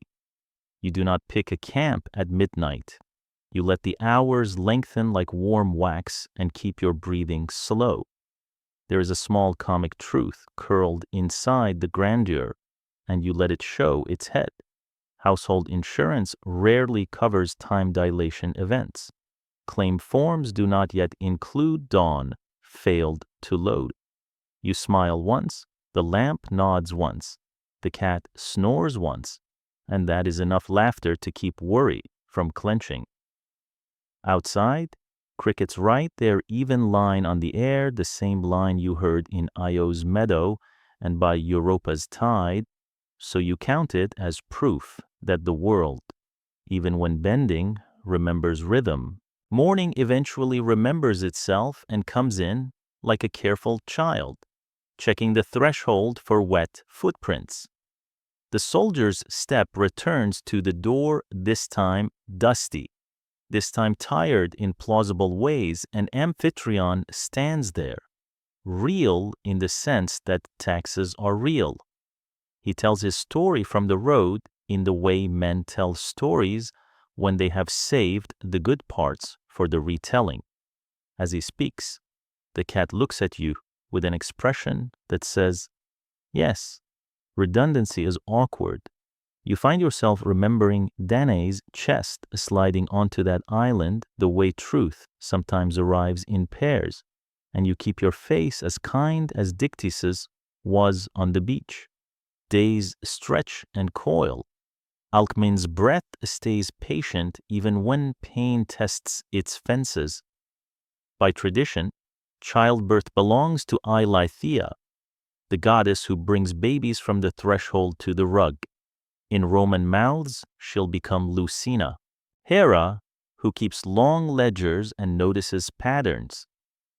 You do not pick a camp at midnight. You let the hours lengthen like warm wax and keep your breathing slow. There is a small comic truth curled inside the grandeur, and you let it show its head. Household insurance rarely covers time dilation events. Claim forms do not yet include dawn, failed to load. You smile once, the lamp nods once, the cat snores once, and that is enough laughter to keep worry from clenching. Outside, crickets write their even line on the air, the same line you heard in Io's meadow, and by Europa's tide, so you count it as proof that the world, even when bending, remembers rhythm. Morning eventually remembers itself and comes in like a careful child, checking the threshold for wet footprints. The soldier's step returns to the door, this time dusty, this time tired in plausible ways, and Amphitryon stands there, real in the sense that taxes are real. He tells his story from the road in the way men tell stories when they have saved the good parts for the retelling. As he speaks, the cat looks at you with an expression that says, yes, redundancy is awkward. You find yourself remembering Danaë's chest sliding onto that island the way truth sometimes arrives in pairs, and you keep your face as kind as Dictys's was on the beach. Days stretch and coil. Alcmene's breath stays patient even when pain tests its fences. By tradition, childbirth belongs to Eileithyia, the goddess who brings babies from the threshold to the rug. In Roman mouths, she'll become Lucina. Hera, who keeps long ledgers and notices patterns,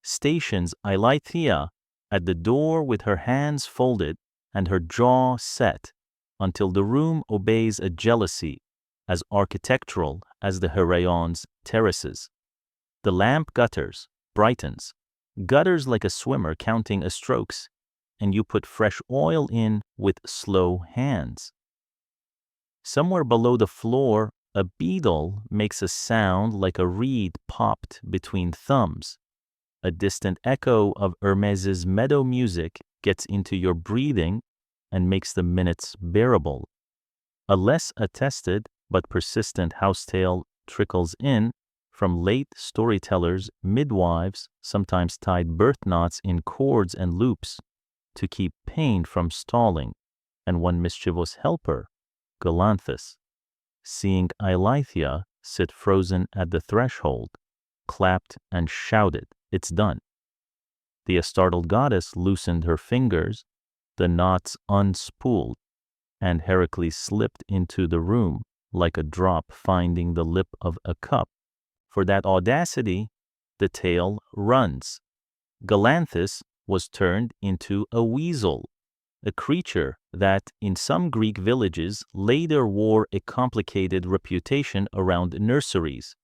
stations Eileithyia at the door with her hands folded and her jaw set until the room obeys a jealousy as architectural as the Heraion's terraces. The lamp brightens, gutters like a swimmer counting a strokes, and you put fresh oil in with slow hands. Somewhere below the floor, a beetle makes a sound like a reed popped between thumbs. A distant echo of Hermes's meadow music gets into your breathing and makes the minutes bearable. A less attested but persistent house tale trickles in from late storytellers, midwives, sometimes tied birth knots in cords and loops to keep pain from stalling, and one mischievous helper, Galanthus, seeing Eileithyia sit frozen at the threshold, clapped and shouted, "It's done." The startled goddess loosened her fingers, the knots unspooled, and Heracles slipped into the room like a drop finding the lip of a cup. For that audacity, the tale runs. Galanthus was turned into a weasel, a creature that in some Greek villages later wore a complicated reputation around nurseries.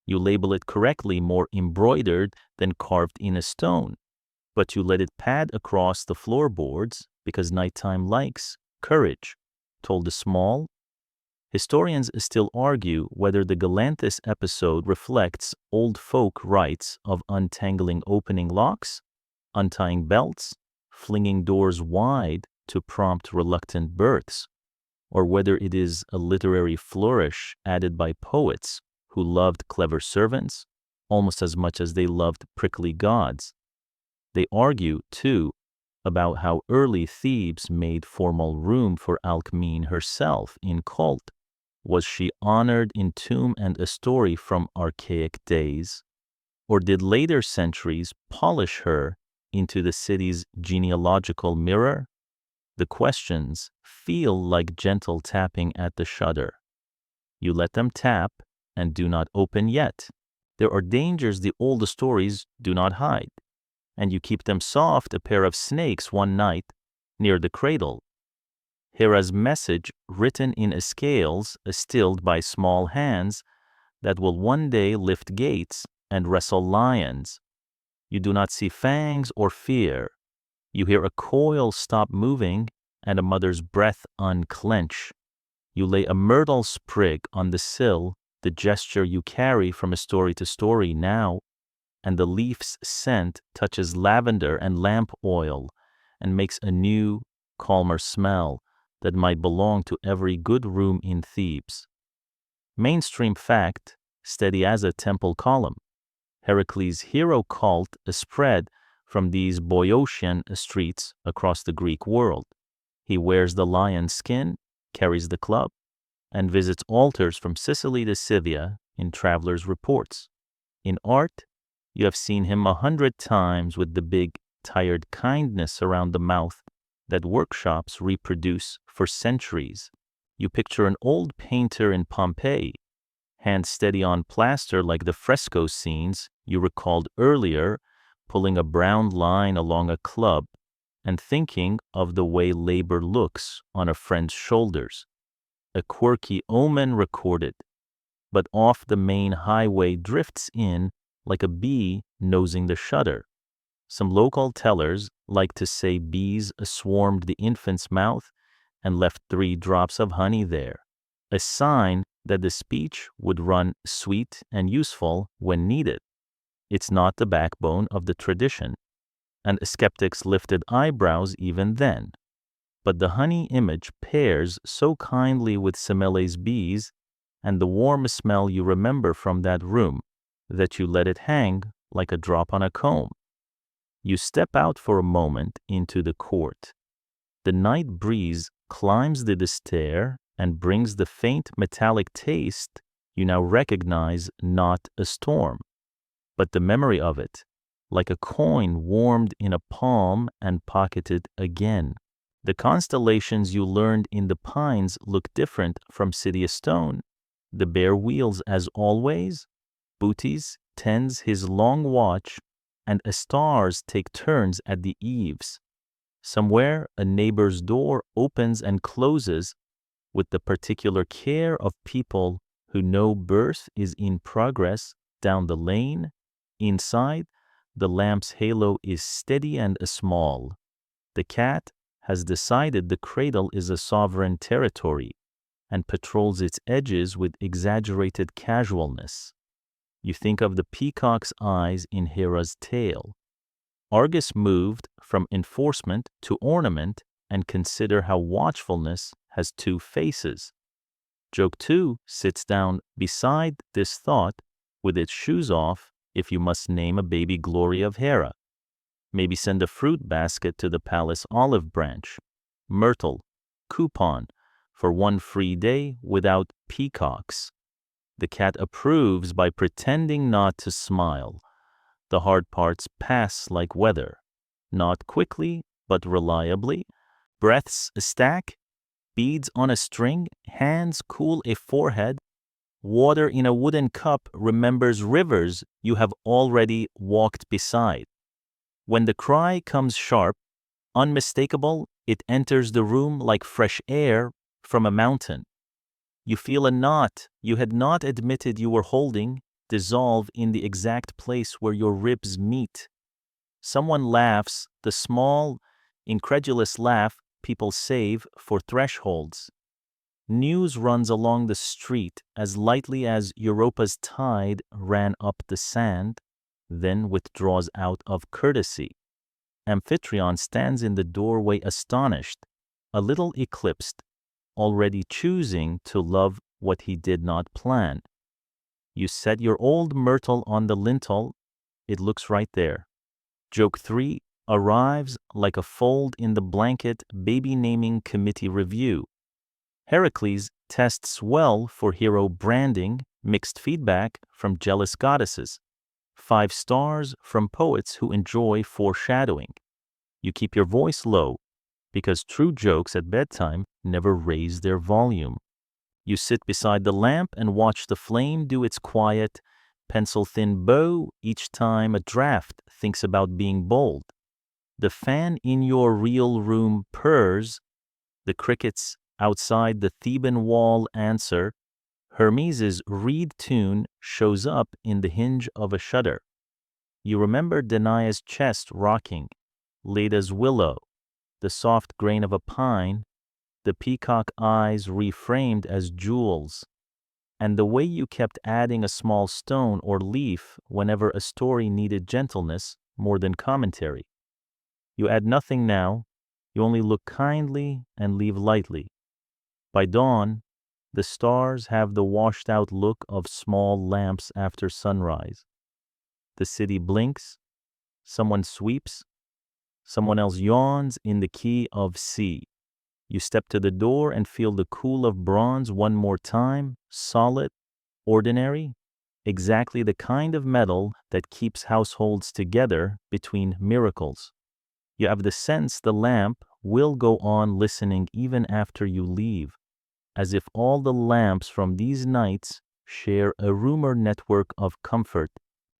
You label it correctly, more embroidered than carved in a stone, but you let it pad across the floorboards because nighttime likes courage, told the small. Historians still argue whether the Galanthus episode reflects old folk rites of untangling opening locks, untying belts, flinging doors wide to prompt reluctant births, or whether it is a literary flourish added by poets who loved clever servants almost as much as they loved prickly gods. They argue, too, about how early Thebes made formal room for Alcmene herself in cult. Was she honored in tomb and a story from archaic days? Or did later centuries polish her into the city's genealogical mirror? The questions feel like gentle tapping at the shutter. You let them tap and do not open yet. There are dangers the old stories do not hide, and you keep them soft, a pair of snakes one night near the cradle. Hera's message written in scales, stilled by small hands that will one day lift gates and wrestle lions. You do not see fangs or fear. You hear a coil stop moving and a mother's breath unclench. You lay a myrtle sprig on the sill, the gesture you carry from story to story now, and the leaf's scent touches lavender and lamp oil and makes a new, calmer smell that might belong to every good room in Thebes. Mainstream fact, steady as a temple column. Heracles' hero cult spread from these Boeotian streets across the Greek world. He wears the lion skin, carries the club, and visits altars from Sicily to Scythia in travelers' reports. In art, you have seen him 100 times with the big, tired kindness around the mouth that workshops reproduce for centuries. You picture an old painter in Pompeii, hand steady on plaster like the fresco scenes you recalled earlier, pulling a brown line along a club and thinking of the way labor looks on a friend's shoulders. A quirky omen recorded, but off the main highway drifts in like a bee nosing the shutter. Some local tellers like to say bees swarmed the infant's mouth and left 3 drops of honey there, a sign that the speech would run sweet and useful when needed. It's not the backbone of the tradition, and skeptics lifted eyebrows even then. But the honey image pairs so kindly with Semele's bees and the warm smell you remember from that room that you let it hang like a drop on a comb. You step out for a moment into the court. The night breeze climbs the stair and brings the faint metallic taste you now recognize, not a storm, but the memory of it, like a coin warmed in a palm and pocketed again. The constellations you learned in the pines look different from City of Stone. The bare wheels as always. Booties tends his long watch, and stars take turns at the eaves. Somewhere a neighbor's door opens and closes with the particular care of people who know birth is in progress down the lane. Inside, the lamp's halo is steady and small. The cat has decided the cradle is a sovereign territory and patrols its edges with exaggerated casualness. You think of the peacock's eyes in Hera's tale. Argus moved from enforcement to ornament, and consider how watchfulness has 2 faces. Joke 2 sits down beside this thought with its shoes off if you must name a baby glory of Hera. Maybe send a fruit basket to the palace olive branch. Myrtle, coupon for 1 free day without peacocks. The cat approves by pretending not to smile. The hard parts pass like weather, not quickly, but reliably. Breaths stack, beads on a string, hands cool a forehead. Water in a wooden cup remembers rivers you have already walked beside. When the cry comes sharp, unmistakable, it enters the room like fresh air from a mountain. You feel a knot you had not admitted you were holding dissolve in the exact place where your ribs meet. Someone laughs, the small, incredulous laugh people save for thresholds. News runs along the street as lightly as Europa's tide ran up the sand, then withdraws out of courtesy. Amphitryon stands in the doorway astonished, a little eclipsed, already choosing to love what he did not plan. You set your old myrtle on the lintel, it looks right there. Joke 3 arrives like a fold in the blanket baby naming committee review. Heracles tests well for hero branding, mixed feedback from jealous goddesses. 5 stars from poets who enjoy foreshadowing. You keep your voice low, because true jokes at bedtime never raise their volume. You sit beside the lamp and watch the flame do its quiet, pencil-thin bow each time a draft thinks about being bold. The fan in your real room purrs. The crickets outside the Theban wall answer. Hermes' reed tune shows up in the hinge of a shutter. You remember Danaë's chest rocking, Leda's willow, the soft grain of a pine, the peacock eyes reframed as jewels, and the way you kept adding a small stone or leaf whenever a story needed gentleness more than commentary. You add nothing now, you only look kindly and leave lightly. By dawn, the stars have the washed-out look of small lamps after sunrise. The city blinks, someone sweeps, someone else yawns in the key of C. You step to the door and feel the cool of bronze one more time, solid, ordinary, exactly the kind of metal that keeps households together between miracles. You have the sense the lamp will go on listening even after you leave, as if all the lamps from these nights share a rumor network of comfort.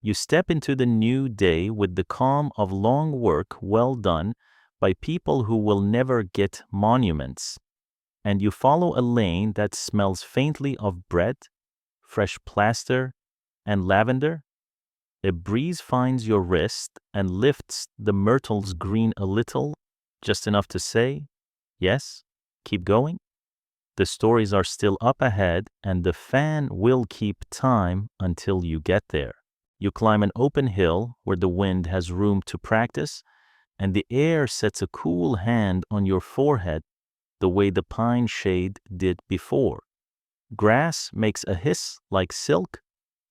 You step into the new day with the calm of long work well done by people who will never get monuments, and you follow a lane that smells faintly of bread, fresh plaster, and lavender. A breeze finds your wrist and lifts the myrtle's green a little, just enough to say, yes, keep going. The stories are still up ahead, and the fan will keep time until you get there. You climb an open hill where the wind has room to practice, and the air sets a cool hand on your forehead the way the pine shade did before. Grass makes a hiss like silk,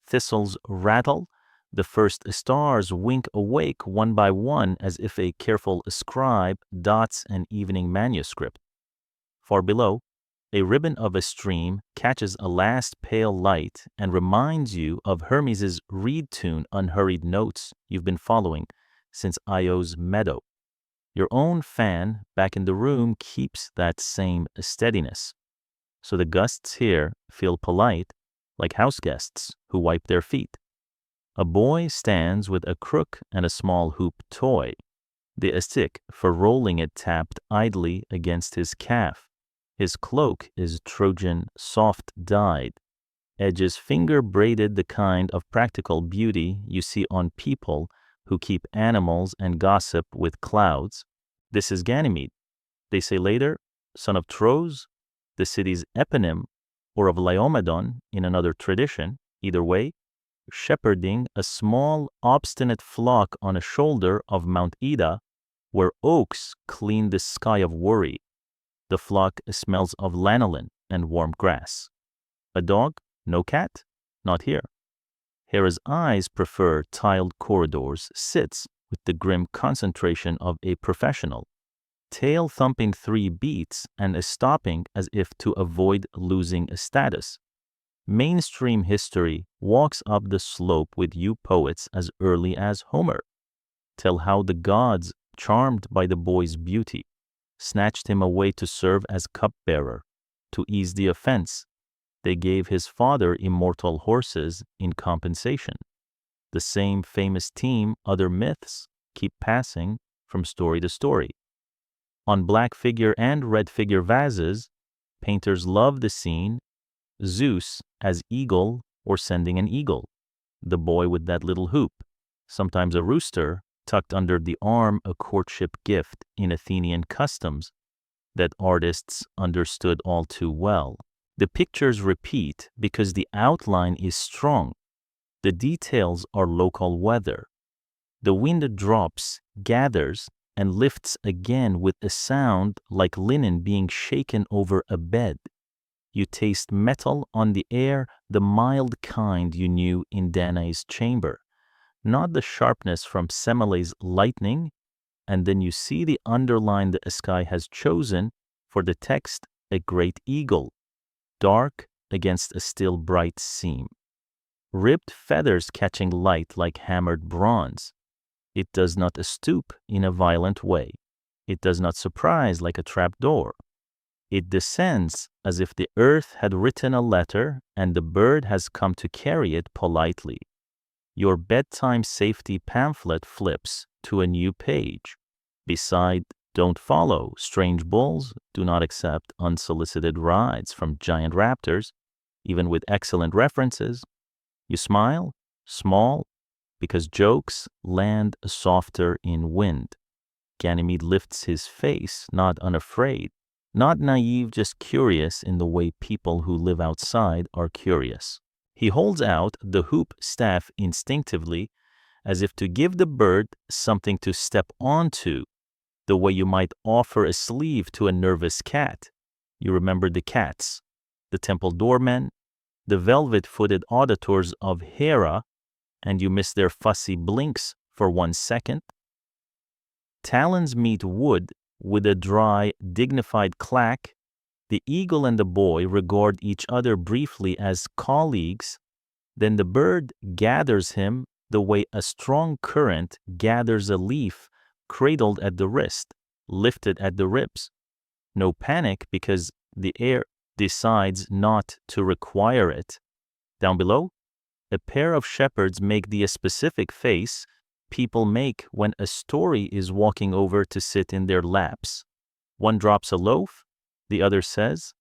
thistles rattle, the first stars wink awake one by one as if a careful scribe dots an evening manuscript. Far below, a ribbon of a stream catches a last pale light and reminds you of Hermes's reed tune unhurried notes you've been following since Io's meadow. Your own fan back in the room keeps that same steadiness. So the gusts here feel polite, like house guests who wipe their feet. A boy stands with a crook and a small hoop toy, the stick for rolling it tapped idly against his calf. His cloak is Trojan soft-dyed, edges finger-braided, the kind of practical beauty you see on people who keep animals and gossip with clouds. This is Ganymede, they say later, son of Tros, the city's eponym, or of Laomedon in another tradition. Either way, shepherding a small, obstinate flock on a shoulder of Mount Ida, where oaks clean the sky of worry. The flock smells of lanolin and warm grass. A dog? No cat? Not here. Hera's eyes prefer tiled corridors, sits with the grim concentration of a professional, tail thumping 3 beats and stopping as if to avoid losing a status. Mainstream history walks up the slope with you poets as early as Homer. Tell how the gods, charmed by the boy's beauty, snatched him away to serve as cupbearer. To ease the offense, they gave his father immortal horses in compensation. The same famous theme other myths keep passing from story to story. On black figure and red figure vases, painters love the scene, Zeus as eagle or sending an eagle, the boy with that little hoop, sometimes a rooster tucked under the arm, a courtship gift in Athenian customs that artists understood all too well. The pictures repeat because the outline is strong. The details are local weather. The wind drops, gathers, and lifts again with a sound like linen being shaken over a bed. You taste metal on the air, the mild kind you knew in Danaë's chamber, not the sharpness from Semele's lightning, and then you see the underline the sky has chosen for the text, a great eagle, dark against a still bright seam. Ribbed feathers catching light like hammered bronze. It does not stoop in a violent way. It does not surprise like a trapdoor. It descends as if the earth had written a letter and the bird has come to carry it politely. Your bedtime safety pamphlet flips to a new page. Beside, don't follow strange bulls, do not accept unsolicited rides from giant raptors, even with excellent references. You smile, small, because jokes land softer in wind. Ganymede lifts his face, not unafraid, not naive, just curious in the way people who live outside are curious. He holds out the hoop staff instinctively, as if to give the bird something to step onto, the way you might offer a sleeve to a nervous cat. You remember the cats, the temple doormen, the velvet-footed auditors of Hera, and you miss their fussy blinks for 1 second. Talons meet wood with a dry, dignified clack. The eagle and the boy regard each other briefly as colleagues. Then the bird gathers him the way a strong current gathers a leaf cradled at the wrist. lifted at the ribs. No panic because the air decides not to require it. Down below, a pair of shepherds make the specific face people make when a story is walking over to sit in their laps. One drops a loaf, the other says,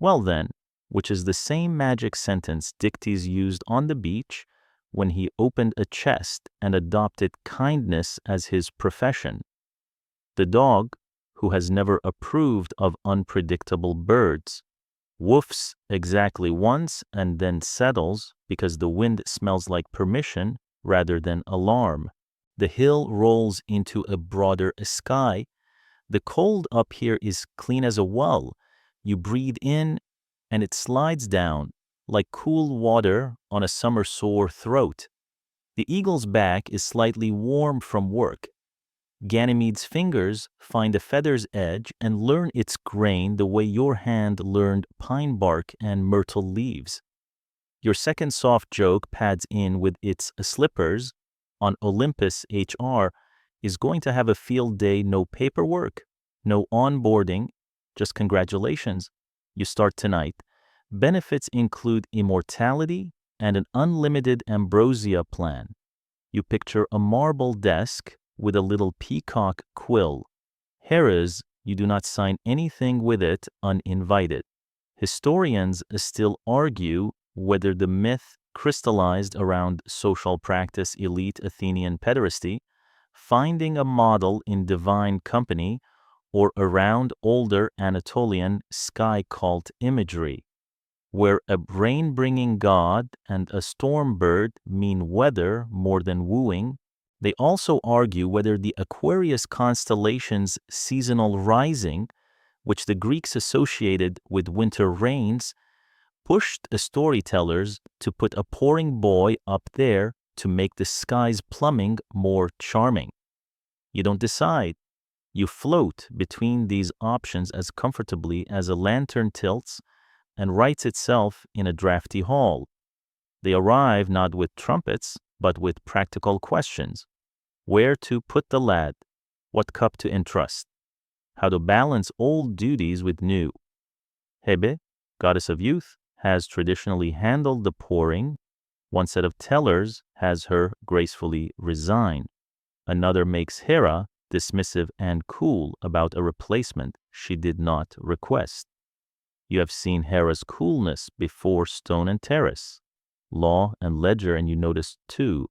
"Well then," which is the same magic sentence Dictys used on the beach when he opened a chest and adopted kindness as his profession. The dog, who has never approved of unpredictable birds, woofs exactly once and then settles because the wind smells like permission rather than alarm. The hill rolls into a broader sky. The cold up here is clean as a well. You breathe in and it slides down like cool water on a summer sore throat. The eagle's back is slightly warm from work. Ganymede's fingers find a feather's edge and learn its grain the way your hand learned pine bark and myrtle leaves. Your second soft joke pads in with its slippers on Olympus HR is going to have a field day, no paperwork, no onboarding, just congratulations. You start tonight. Benefits include immortality and an unlimited ambrosia plan. You picture a marble desk with a little peacock quill. Hera's, you do not sign anything with it uninvited. Historians still argue whether the myth crystallized around social practice elite Athenian pederasty, finding a model in divine company, or around older Anatolian sky cult imagery, where a brain-bringing god and a storm bird mean weather more than wooing. They also argue whether the Aquarius constellation's seasonal rising, which the Greeks associated with winter rains, pushed the storytellers to put a pouring boy up there to make the sky's plumbing more charming. You don't decide. You float between these options as comfortably as a lantern tilts and writes itself in a drafty hall. They arrive not with trumpets, but with practical questions. Where to put the lad, what cup to entrust, how to balance old duties with new. Hebe, goddess of youth, has traditionally handled the pouring. One set of tellers has her gracefully resign. Another makes Hera dismissive and cool about a replacement she did not request. You have seen Hera's coolness before Stone and Terrace, Law and Ledger, and you notice, too,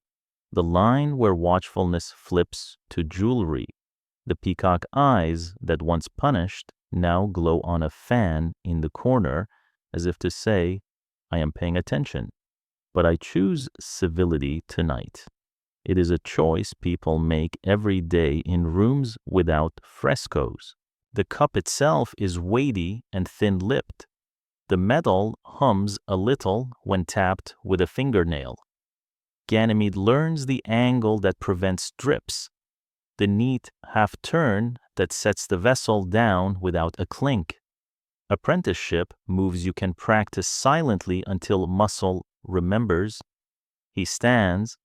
the line where watchfulness flips to jewelry. The peacock eyes that once punished now glow on a fan in the corner, as if to say, I am paying attention, but I choose civility tonight. It is a choice people make every day in rooms without frescoes. The cup itself is weighty and thin-lipped. The metal hums a little when tapped with a fingernail. Ganymede learns the angle that prevents drips, the neat half-turn that sets the vessel down without a clink. Apprenticeship moves you can practice silently until muscle remembers. He stands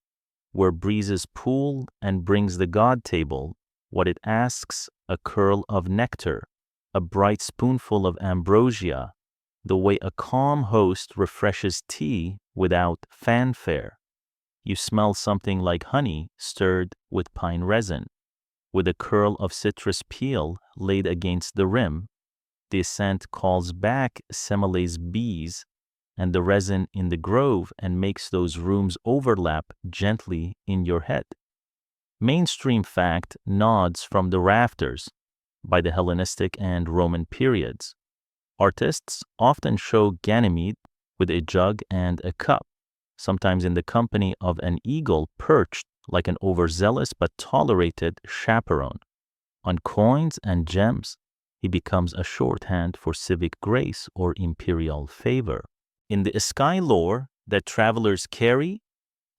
where breezes pool and brings the god table what it asks, a curl of nectar, a bright spoonful of ambrosia, the way a calm host refreshes tea without fanfare. You smell something like honey stirred with pine resin, with a curl of citrus peel laid against the rim. The scent calls back Semele's bees and the resin in the grove and makes those rooms overlap gently in your head. Mainstream fact nods from the rafters by the Hellenistic and Roman periods. Artists often show Ganymede with a jug and a cup, sometimes in the company of an eagle perched like an overzealous but tolerated chaperone. On coins and gems, he becomes a shorthand for civic grace or imperial favor. In the sky lore that travelers carry,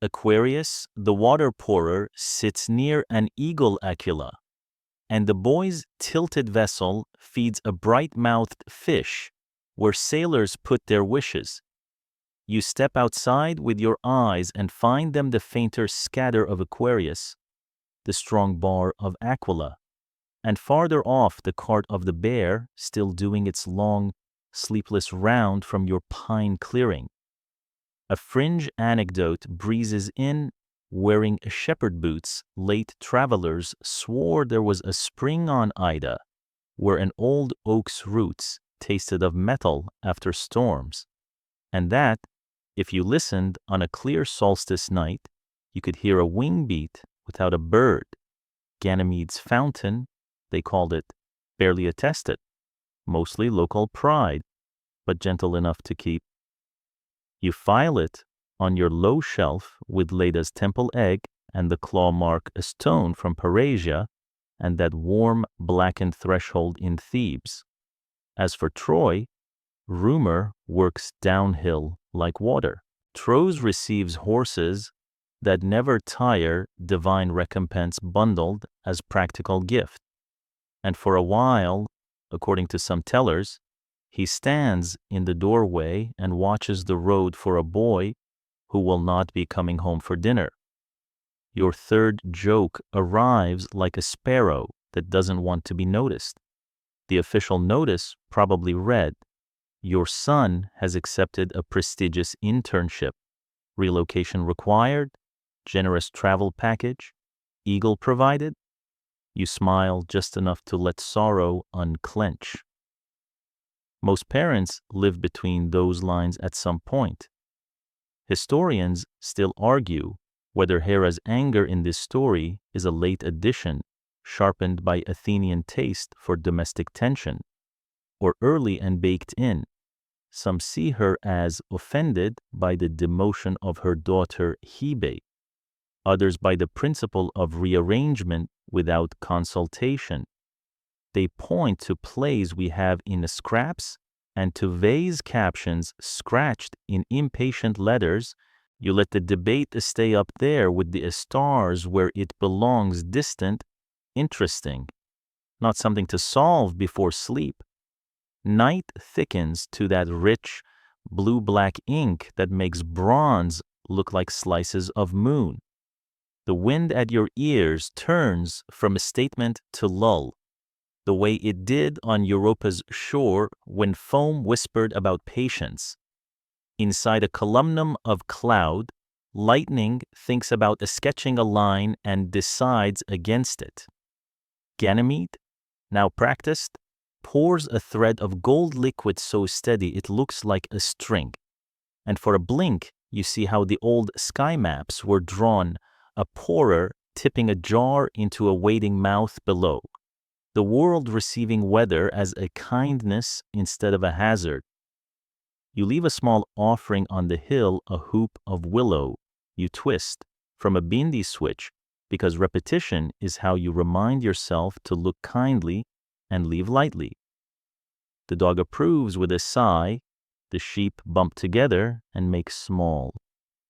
Aquarius, the water pourer, sits near an eagle Aquila, and the boy's tilted vessel feeds a bright-mouthed fish where sailors put their wishes. You step outside with your eyes and find them the fainter scatter of Aquarius, the strong bar of Aquila, and farther off the cart of the bear still doing its long, sleepless round from your pine clearing. A fringe anecdote breezes in. Wearing shepherd boots, late travelers swore there was a spring on Ida, where an old oak's roots tasted of metal after storms, and that, if you listened on a clear solstice night, you could hear a wing beat without a bird. Ganymede's fountain, they called it, barely attested, mostly local pride, but gentle enough to keep. You file it on your low shelf with Leda's temple egg and the claw mark a stone from Parasia and that warm blackened threshold in Thebes. As for Troy, rumor works downhill like water. Troyes receives horses that never tire, divine recompense bundled as practical gift. And for a while, according to some tellers, he stands in the doorway and watches the road for a boy who will not be coming home for dinner. Your third joke arrives like a sparrow that doesn't want to be noticed. The official notice probably read, "Your son has accepted a prestigious internship. Relocation required, generous travel package, eagle provided." You smile just enough to let sorrow unclench. Most parents live between those lines at some point. Historians still argue whether Hera's anger in this story is a late addition sharpened by Athenian taste for domestic tension, or early and baked in. Some see her as offended by the demotion of her daughter Hebe, others by the principle of rearrangement without consultation. They point to plays we have in the scraps and to vase captions scratched in impatient letters. You let the debate stay up there with the stars where it belongs, distant, interesting, not something to solve before sleep. Night thickens to that rich, blue-black ink that makes bronze look like slices of moon. The wind at your ears turns from a statement to lull, the way it did on Europa's shore when foam whispered about patience. Inside a columnum of cloud, lightning thinks about sketching a line and decides against it. Ganymede, now practiced, pours a thread of gold liquid so steady it looks like a string. And for a blink, you see how the old sky maps were drawn, a pourer tipping a jar into a waiting mouth below. The world receiving weather as a kindness instead of a hazard. You leave a small offering on the hill, a hoop of willow. You twist from a bindi switch because repetition is how you remind yourself to look kindly and leave lightly. The dog approves with a sigh. The sheep bump together and make small,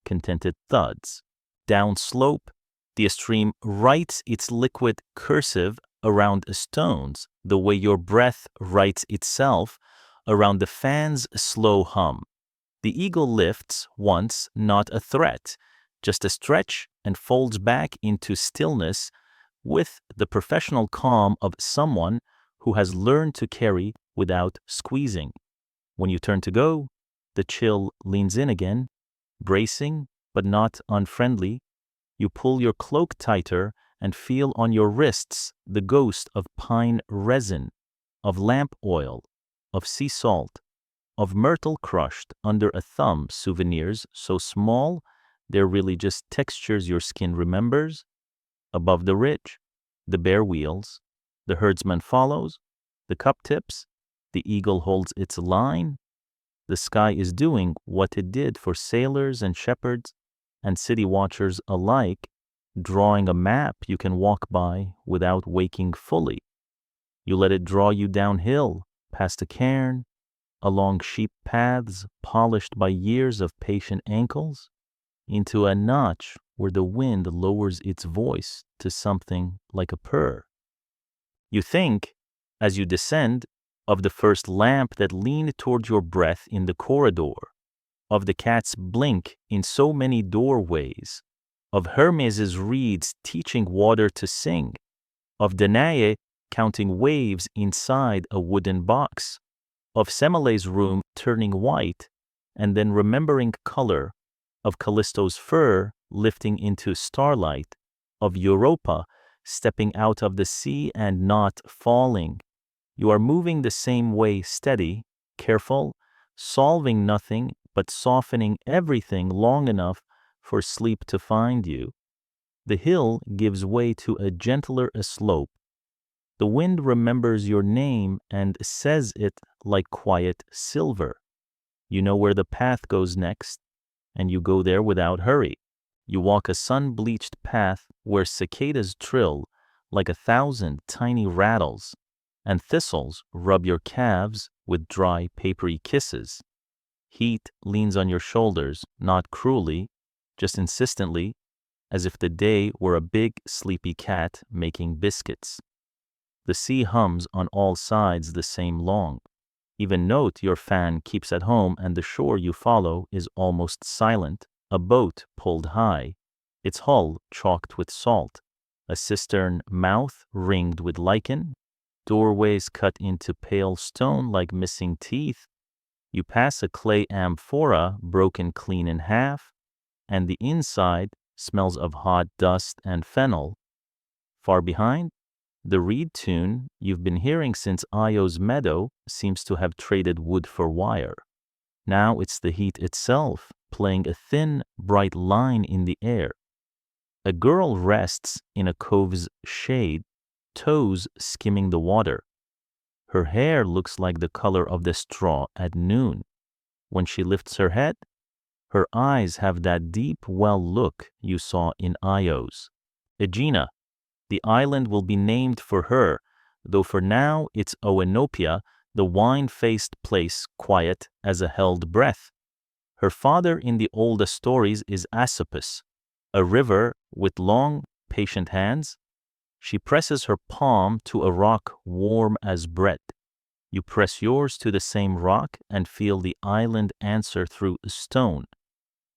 contented thuds. Down slope, the stream writes its liquid cursive around stones, the way your breath writes itself around the fan's slow hum. The eagle lifts once, not a threat, just a stretch, and folds back into stillness with the professional calm of someone who has learned to carry without squeezing. When you turn to go, the chill leans in again, bracing but not unfriendly. You pull your cloak tighter and feel on your wrists the ghost of pine resin, of lamp oil, of sea salt, of myrtle crushed under a thumb, souvenirs so small they're really just textures your skin remembers. Above the ridge, the bear wheels, the herdsman follows, the cup tips, the eagle holds its line. The sky is doing what it did for sailors and shepherds and city watchers alike, drawing a map you can walk by without waking fully. You let it draw you downhill, past a cairn, along sheep paths polished by years of patient ankles, into a notch where the wind lowers its voice to something like a purr. You think, as you descend, of the first lamp that leaned toward your breath in the corridor, of the cat's blink in so many doorways, of Hermes's reeds teaching water to sing, of Danaë counting waves inside a wooden box, of Semele's room turning white, and then remembering color, of Callisto's fur lifting into starlight, of Europa stepping out of the sea and not falling. You are moving the same way, steady, careful, solving nothing but softening everything long enough for sleep to find you. The hill gives way to a gentler slope. The wind remembers your name and says it like quiet silver. You know where the path goes next, and you go there without hurry. You walk a sun-bleached path where cicadas trill like 1,000 tiny rattles, and thistles rub your calves with dry, papery kisses. Heat leans on your shoulders, not cruelly, just insistently, as if the day were a big, sleepy cat making biscuits. The sea hums on all sides the same long. Even note your fan keeps at home and the shore you follow is almost silent, a boat pulled high, its hull chalked with salt, a cistern mouth ringed with lichen, doorways cut into pale stone like missing teeth. You pass a clay amphora broken clean in half, and the inside smells of hot dust and fennel. Far behind, the reed tune you've been hearing since Io's meadow seems to have traded wood for wire. Now it's the heat itself, playing a thin, bright line in the air. A girl rests in a cove's shade, toes skimming the water. Her hair looks like the color of the straw at noon. When she lifts her head, her eyes have that deep well look you saw in Io's. Aegina. The island will be named for her, though for now it's Oenopia, the wine-faced place quiet as a held breath. Her father in the oldest stories is Asopus, a river with long, patient hands. She presses her palm to a rock warm as bread. You press yours to the same rock and feel the island answer through stone.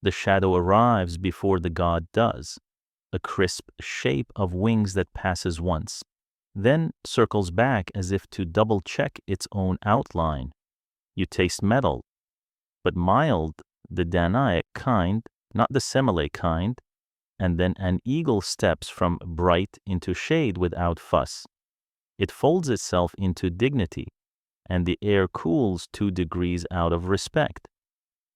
The shadow arrives before the god does. A crisp shape of wings that passes once, then circles back as if to double-check its own outline. You taste metal, but mild, the Danaë kind, not the Semele kind, and then an eagle steps from bright into shade without fuss. It folds itself into dignity, and the air cools 2 degrees out of respect.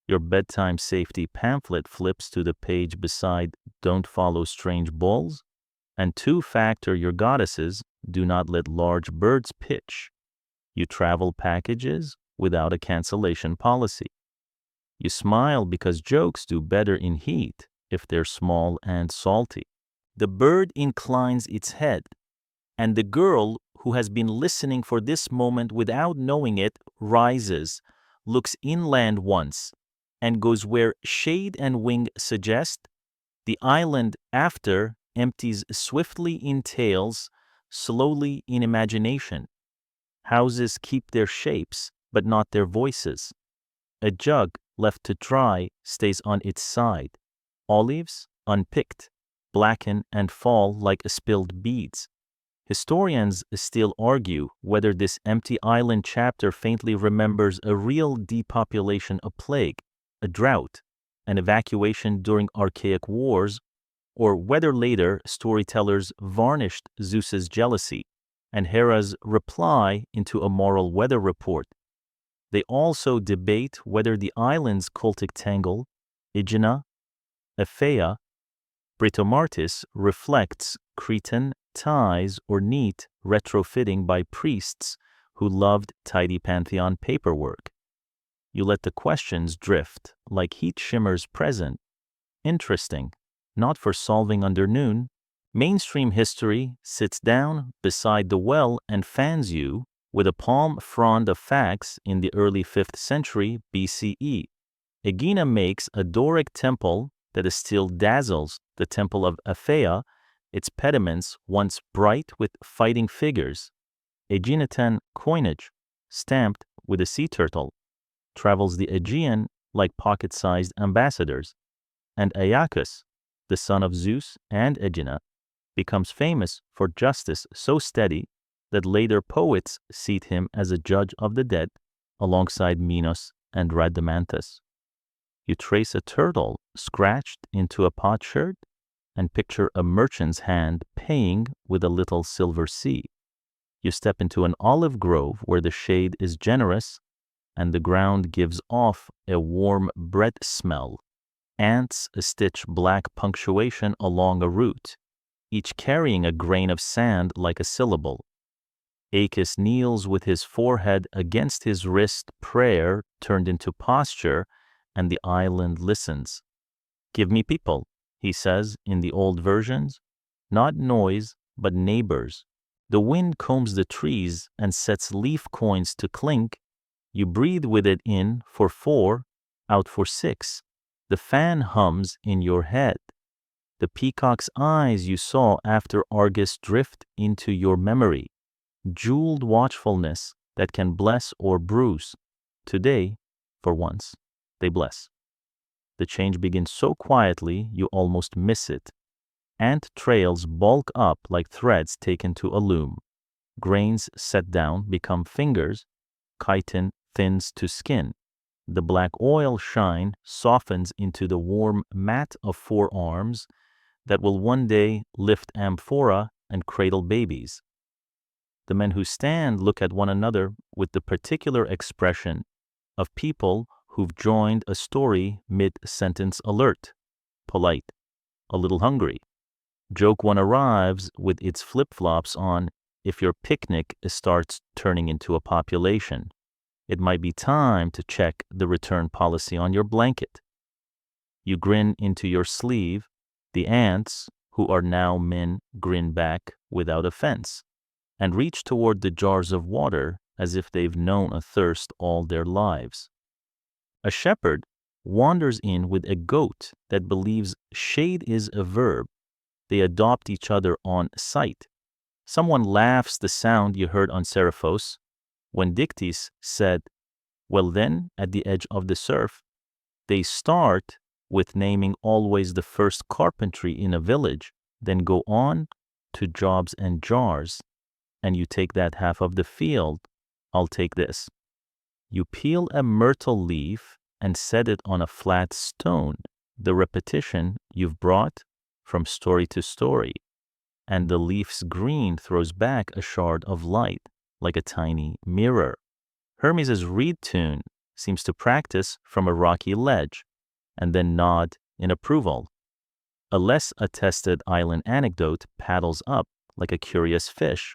Your bedtime safety pamphlet flips to the page beside Don't Follow Strange Bulls, and 2-factor your goddesses do not let large birds pitch. You travel packages without a cancellation policy. You smile because jokes do better in heat if they're small and salty. The bird inclines its head, and the girl who has been listening for this moment without knowing it rises, looks inland once, and goes where shade and wing suggest. The island after empties swiftly in tales, slowly in imagination. Houses keep their shapes, but not their voices. A jug left to dry stays on its side. Olives, unpicked, blacken and fall like spilled beads. Historians still argue whether this empty island chapter faintly remembers a real depopulation, a plague, a drought, an evacuation during archaic wars, or whether later storytellers varnished Zeus's jealousy and Hera's reply into a moral weather report. They also debate whether the island's cultic tangle, Aegina, Aphaea, Britomartis, reflects Cretan ties or neat retrofitting by priests who loved tidy pantheon paperwork. You let the questions drift like heat shimmers present. Interesting, not for solving under noon. Mainstream history sits down beside the well and fans you with a palm frond of facts in the early 5th century BCE. Aegina makes a Doric temple that still dazzles, the temple of Aphaea, its pediments once bright with fighting figures. Aeginetan coinage, stamped with a sea turtle, travels the Aegean like pocket-sized ambassadors, and Aeacus, the son of Zeus and Aegina, becomes famous for justice so steady that later poets seat him as a judge of the dead alongside Minos and Rhadamanthus. You trace a turtle scratched into a potsherd and picture a merchant's hand paying with a little silver sea. You step into an olive grove where the shade is generous and the ground gives off a warm bread smell. Ants stitch black punctuation along a root, each carrying a grain of sand like a syllable. Aeacus kneels with his forehead against his wrist, prayer turned into posture, and the island listens. "Give me people," he says in the old versions, "not noise, but neighbors." The wind combs the trees and sets leaf coins to clink. You breathe with it in for 4, out for 6. The fan hums in your head. The peacock's eyes you saw after Argus drift into your memory. Jeweled watchfulness that can bless or bruise. Today, for once, they bless. The change begins so quietly you almost miss it. Ant trails bulk up like threads taken to a loom. Grains set down become fingers. Chitin thins to skin. The black oil shine softens into the warm mat of forearms that will one day lift amphora and cradle babies. The men who stand look at one another with the particular expression of people who've joined a story mid-sentence alert, polite, a little hungry. Joke one arrives with its flip-flops on if your picnic starts turning into a population. It might be time to check the return policy on your blanket. You grin into your sleeve. The ants, who are now men, grin back without offense and reach toward the jars of water as if they've known a thirst all their lives. A shepherd wanders in with a goat that believes shade is a verb. They adopt each other on sight. Someone laughs the sound you heard on Seriphos when Dictys said, "Well then, at the edge of the surf." They start with naming always the first carpentry in a village, then go on to jobs and jars. And you take that half of the field, I'll take this. You peel a myrtle leaf and set it on a flat stone, the repetition you've brought from story to story, and the leaf's green throws back a shard of light like a tiny mirror. Hermes' reed tune seems to practice from a rocky ledge and then nod in approval. A less attested island anecdote paddles up like a curious fish.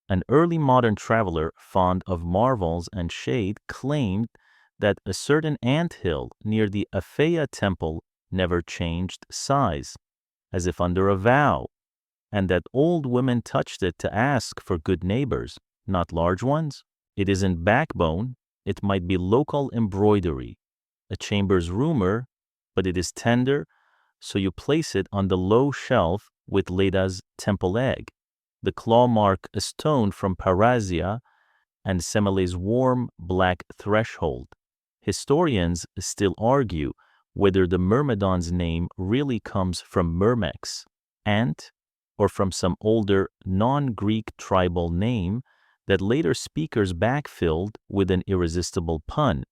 An early modern traveler fond of marvels and shade claimed that a certain anthill near the Aphaea temple never changed size, as if under a vow, and that old women touched it to ask for good neighbors, not large ones. It isn't backbone, it might be local embroidery, a chamber's rumor, but it is tender, so you place it on the low shelf with Leda's temple egg. The claw mark a stone from Parasia, and Semele's warm black threshold. Historians still argue whether the Myrmidon's name really comes from Myrmex, ant, or from some older non-Greek tribal name that later speakers backfilled with an irresistible pun.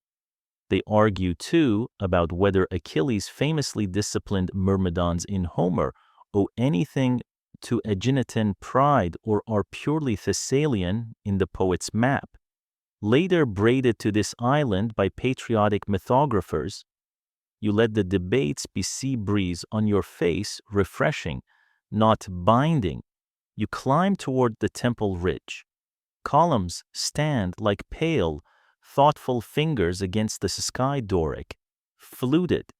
They argue, too, about whether Achilles' famously disciplined Myrmidons in Homer owe anything to Aeginetan pride or are purely Thessalian in the poet's map. Later braided to this island by patriotic mythographers, you let the debates be sea breeze on your face, refreshing, not binding. You climb toward the temple ridge. Columns stand like pale, thoughtful fingers against the sky Doric, fluted,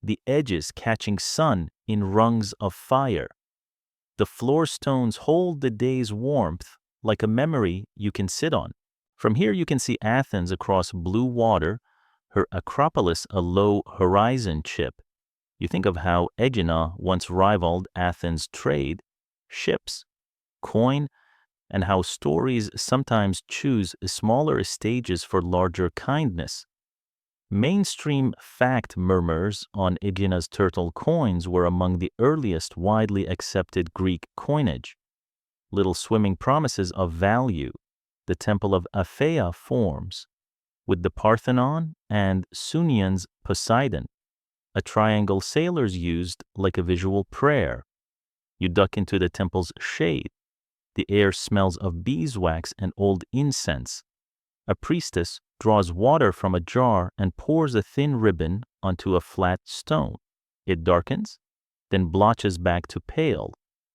the edges catching sun in rungs of fire. The floor stones hold the day's warmth like a memory you can sit on. From here you can see Athens across blue water, her Acropolis a low horizon chip. You think of how Aegina once rivaled Athens' trade, ships, coin, and how stories sometimes choose smaller stages for larger kindness. Mainstream fact murmurs on Aegina's turtle coins were among the earliest widely accepted Greek coinage. little swimming promises of value. The temple of Aphaea forms, with the Parthenon and Sunian's Poseidon, a triangle sailors used like a visual prayer. You duck into the temple's shade. The air smells of beeswax and old incense. A priestess draws water from a jar and pours a thin ribbon onto a flat stone. It darkens, then blotches back to pale,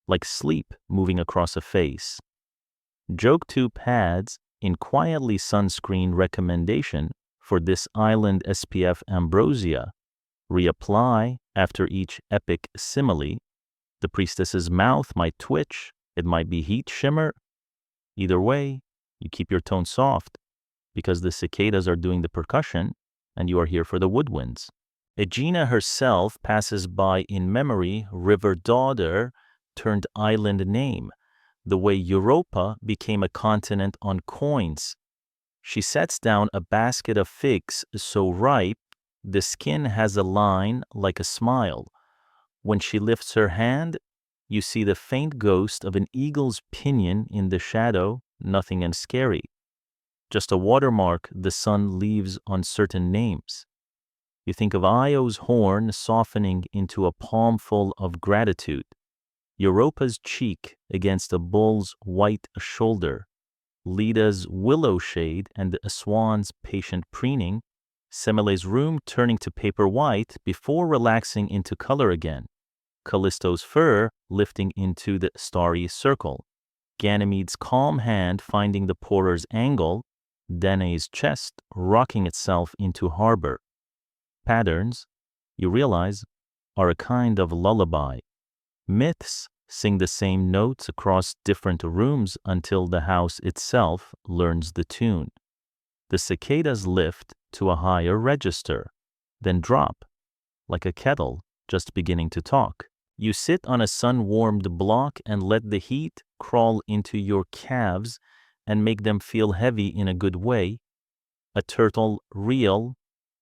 like sleep moving across a face. Joke 2 pads in quietly sunscreen recommendation for this island SPF ambrosia. Reapply after each epic simile. The priestess's mouth might twitch, it might be heat shimmer. Either way, you keep your tone soft because the cicadas are doing the percussion and you are here for the woodwinds. Aegina herself passes by in memory, river daughter turned island name, the way Europa became a continent on coins. She sets down a basket of figs so ripe, the skin has a line like a smile. When she lifts her hand, you see the faint ghost of an eagle's pinion in the shadow, nothing and scary. Just a watermark the sun leaves on certain names. You think of Io's horn softening into a palmful of gratitude, Europa's cheek against a bull's white shoulder, Leda's willow shade and a swan's patient preening, Semile's room turning to paper white before relaxing into color again, Callisto's fur lifting into the starry circle, Ganymede's calm hand finding the pourer's angle, Danaë's chest rocking itself into harbor. Patterns, you realize, are a kind of lullaby. Myths sing the same notes across different rooms until the house itself learns the tune. The cicadas lift to a higher register, then drop, like a kettle just beginning to talk. You sit on a sun-warmed block and let the heat crawl into your calves and make them feel heavy in a good way. A turtle real,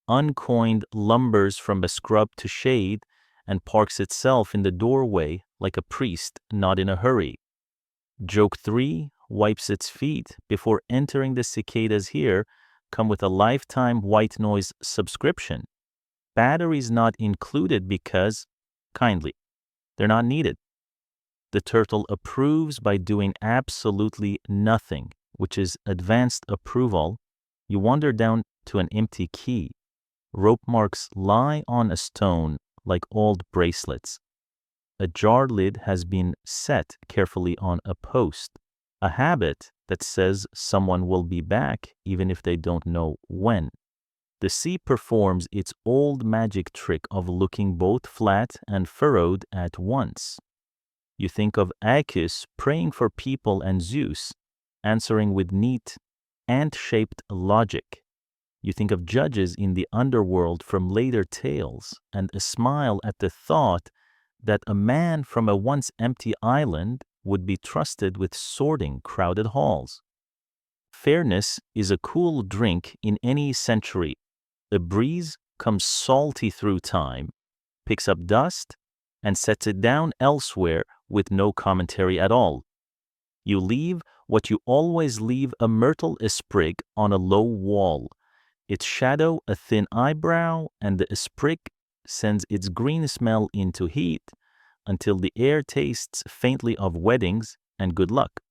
uncoined lumbers from a scrub to shade and parks itself in the doorway like a priest not in a hurry. Joke 3 wipes its feet before entering the cicadas here come with a lifetime white noise subscription. Batteries not included because, kindly, they're not needed. The turtle approves by doing absolutely nothing, which is advanced approval. You wander down to an empty key. Rope marks lie on a stone like old bracelets. A jar lid has been set carefully on a post, a habit that says someone will be back even if they don't know when. The sea performs its old magic trick of looking both flat and furrowed at once. You think of Aeacus praying for people and Zeus, answering with neat, ant-shaped logic. You think of judges in the underworld from later tales and a smile at the thought that a man from a once empty island would be trusted with sorting crowded halls. Fairness is a cool drink in any century. A breeze comes salty through time, picks up dust, and sets it down elsewhere with no commentary at all. You leave what you always leave, a myrtle sprig on a low wall, its shadow a thin eyebrow, and the sprig sends its green smell into heat until the air tastes faintly of weddings and good luck.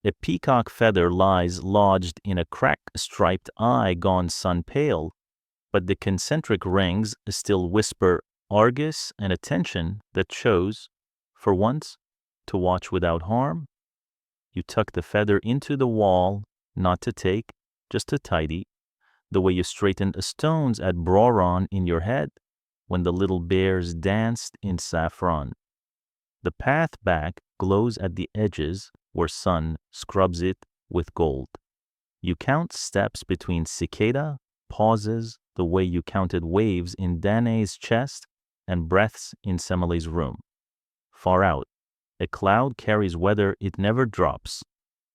A peacock feather lies lodged in a crack-striped eye gone sun-pale, but the concentric rings still whisper Argus and attention that chose, for once, to watch without harm. You tuck the feather into the wall, not to take, just to tidy, the way you straightened stones at Broron in your head when the little bears danced in saffron. The path back glows at the edges where sun scrubs it with gold. You count steps between cicada, pauses the way you counted waves in Danaë's chest and breaths in Semile's room. Far out, a cloud carries weather it never drops.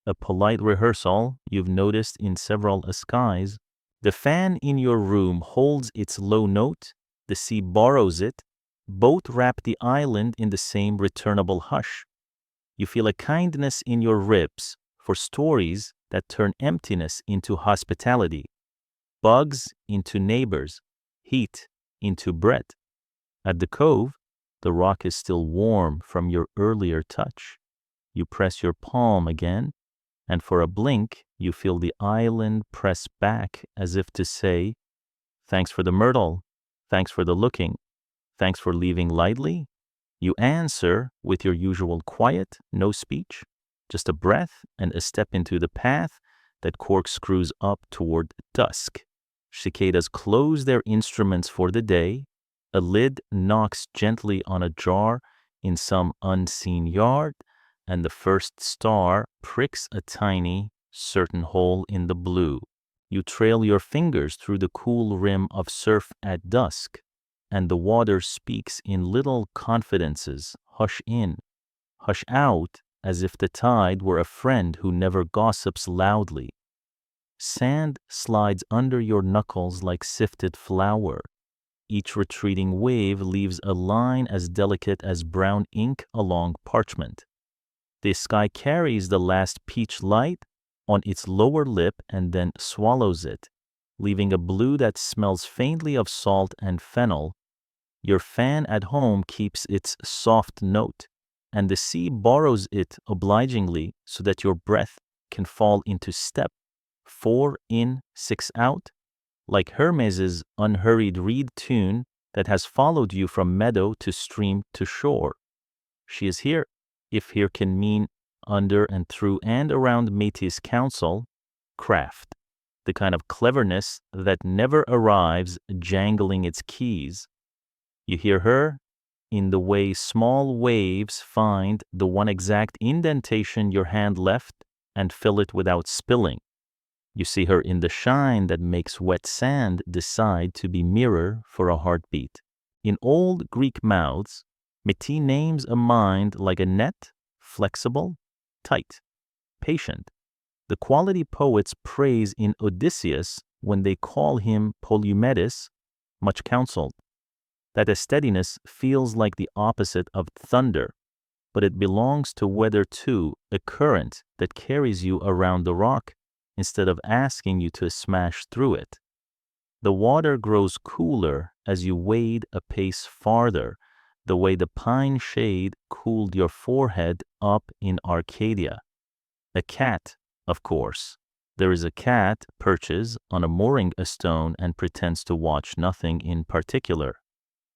A polite rehearsal you've noticed in several skies. The fan in your room holds its low note, the sea borrows it, both wrap the island in the same returnable hush. You feel a kindness in your ribs for stories that turn emptiness into hospitality, bugs into neighbors, heat into bread. At the cove, the rock is still warm from your earlier touch. You press your palm again, and for a blink, you feel the island press back as if to say, "Thanks for the myrtle. Thanks for the looking. Thanks for leaving lightly." You answer with your usual quiet, no speech, just a breath and a step into the path that corkscrews up toward dusk. Cicadas close their instruments for the day. A lid knocks gently on a jar in some unseen yard, and the first star pricks a tiny, certain hole in the blue. You trail your fingers through the cool rim of surf at dusk, and the water speaks in little confidences, hush in, hush out, as if the tide were a friend who never gossips loudly. Sand slides under your knuckles like sifted flour. Each retreating wave leaves a line as delicate as brown ink along parchment. The sky carries the last peach light on its lower lip and then swallows it, leaving a blue that smells faintly of salt and fennel. Your fan at home keeps its soft note, and the sea borrows it obligingly so that your breath can fall into step, 4 in, 6 out, like Hermes's unhurried reed tune that has followed you from meadow to stream to shore. She is here, if here can mean under and through and around Métis' counsel, craft, the kind of cleverness that never arrives jangling its keys. You hear her in the way small waves find the one exact indentation your hand left and fill it without spilling. You see her in the shine that makes wet sand decide to be mirror for a heartbeat. In old Greek mouths, Métis names a mind like a net, flexible, tight, patient. The quality poets praise in Odysseus when they call him Polymedes, much counseled. That a steadiness feels like the opposite of thunder, but it belongs to weather too, a current that carries you around the rock instead of asking you to smash through it. The water grows cooler as you wade a pace farther, the way the pine shade cooled your forehead up in Arcadia. A cat, of course. There is a cat perches on a mooring a stone and pretends to watch nothing in particular,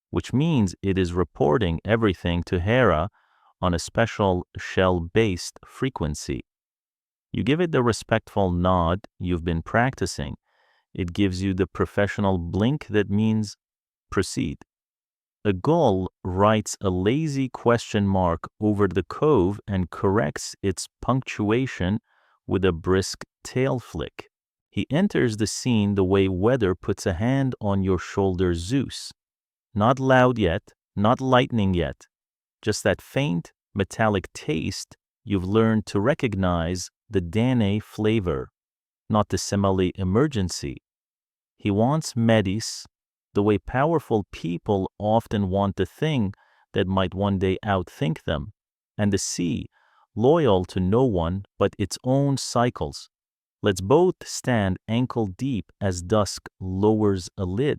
which means it is reporting everything to Hera on a special shell-based frequency. You give it the respectful nod you've been practicing. It gives you the professional blink that means proceed. A gull writes a lazy question mark over the cove and corrects its punctuation with a brisk tail flick. He enters the scene the way weather puts a hand on your shoulder, Zeus. Not loud yet, not lightning yet, just that faint, metallic taste you've learned to recognize, the Danaë flavor, not the Semele emergency. He wants Métis, the way powerful people often want the thing that might one day outthink them, and the sea, loyal to no one but its own cycles. Let's both stand ankle deep as dusk lowers a lid.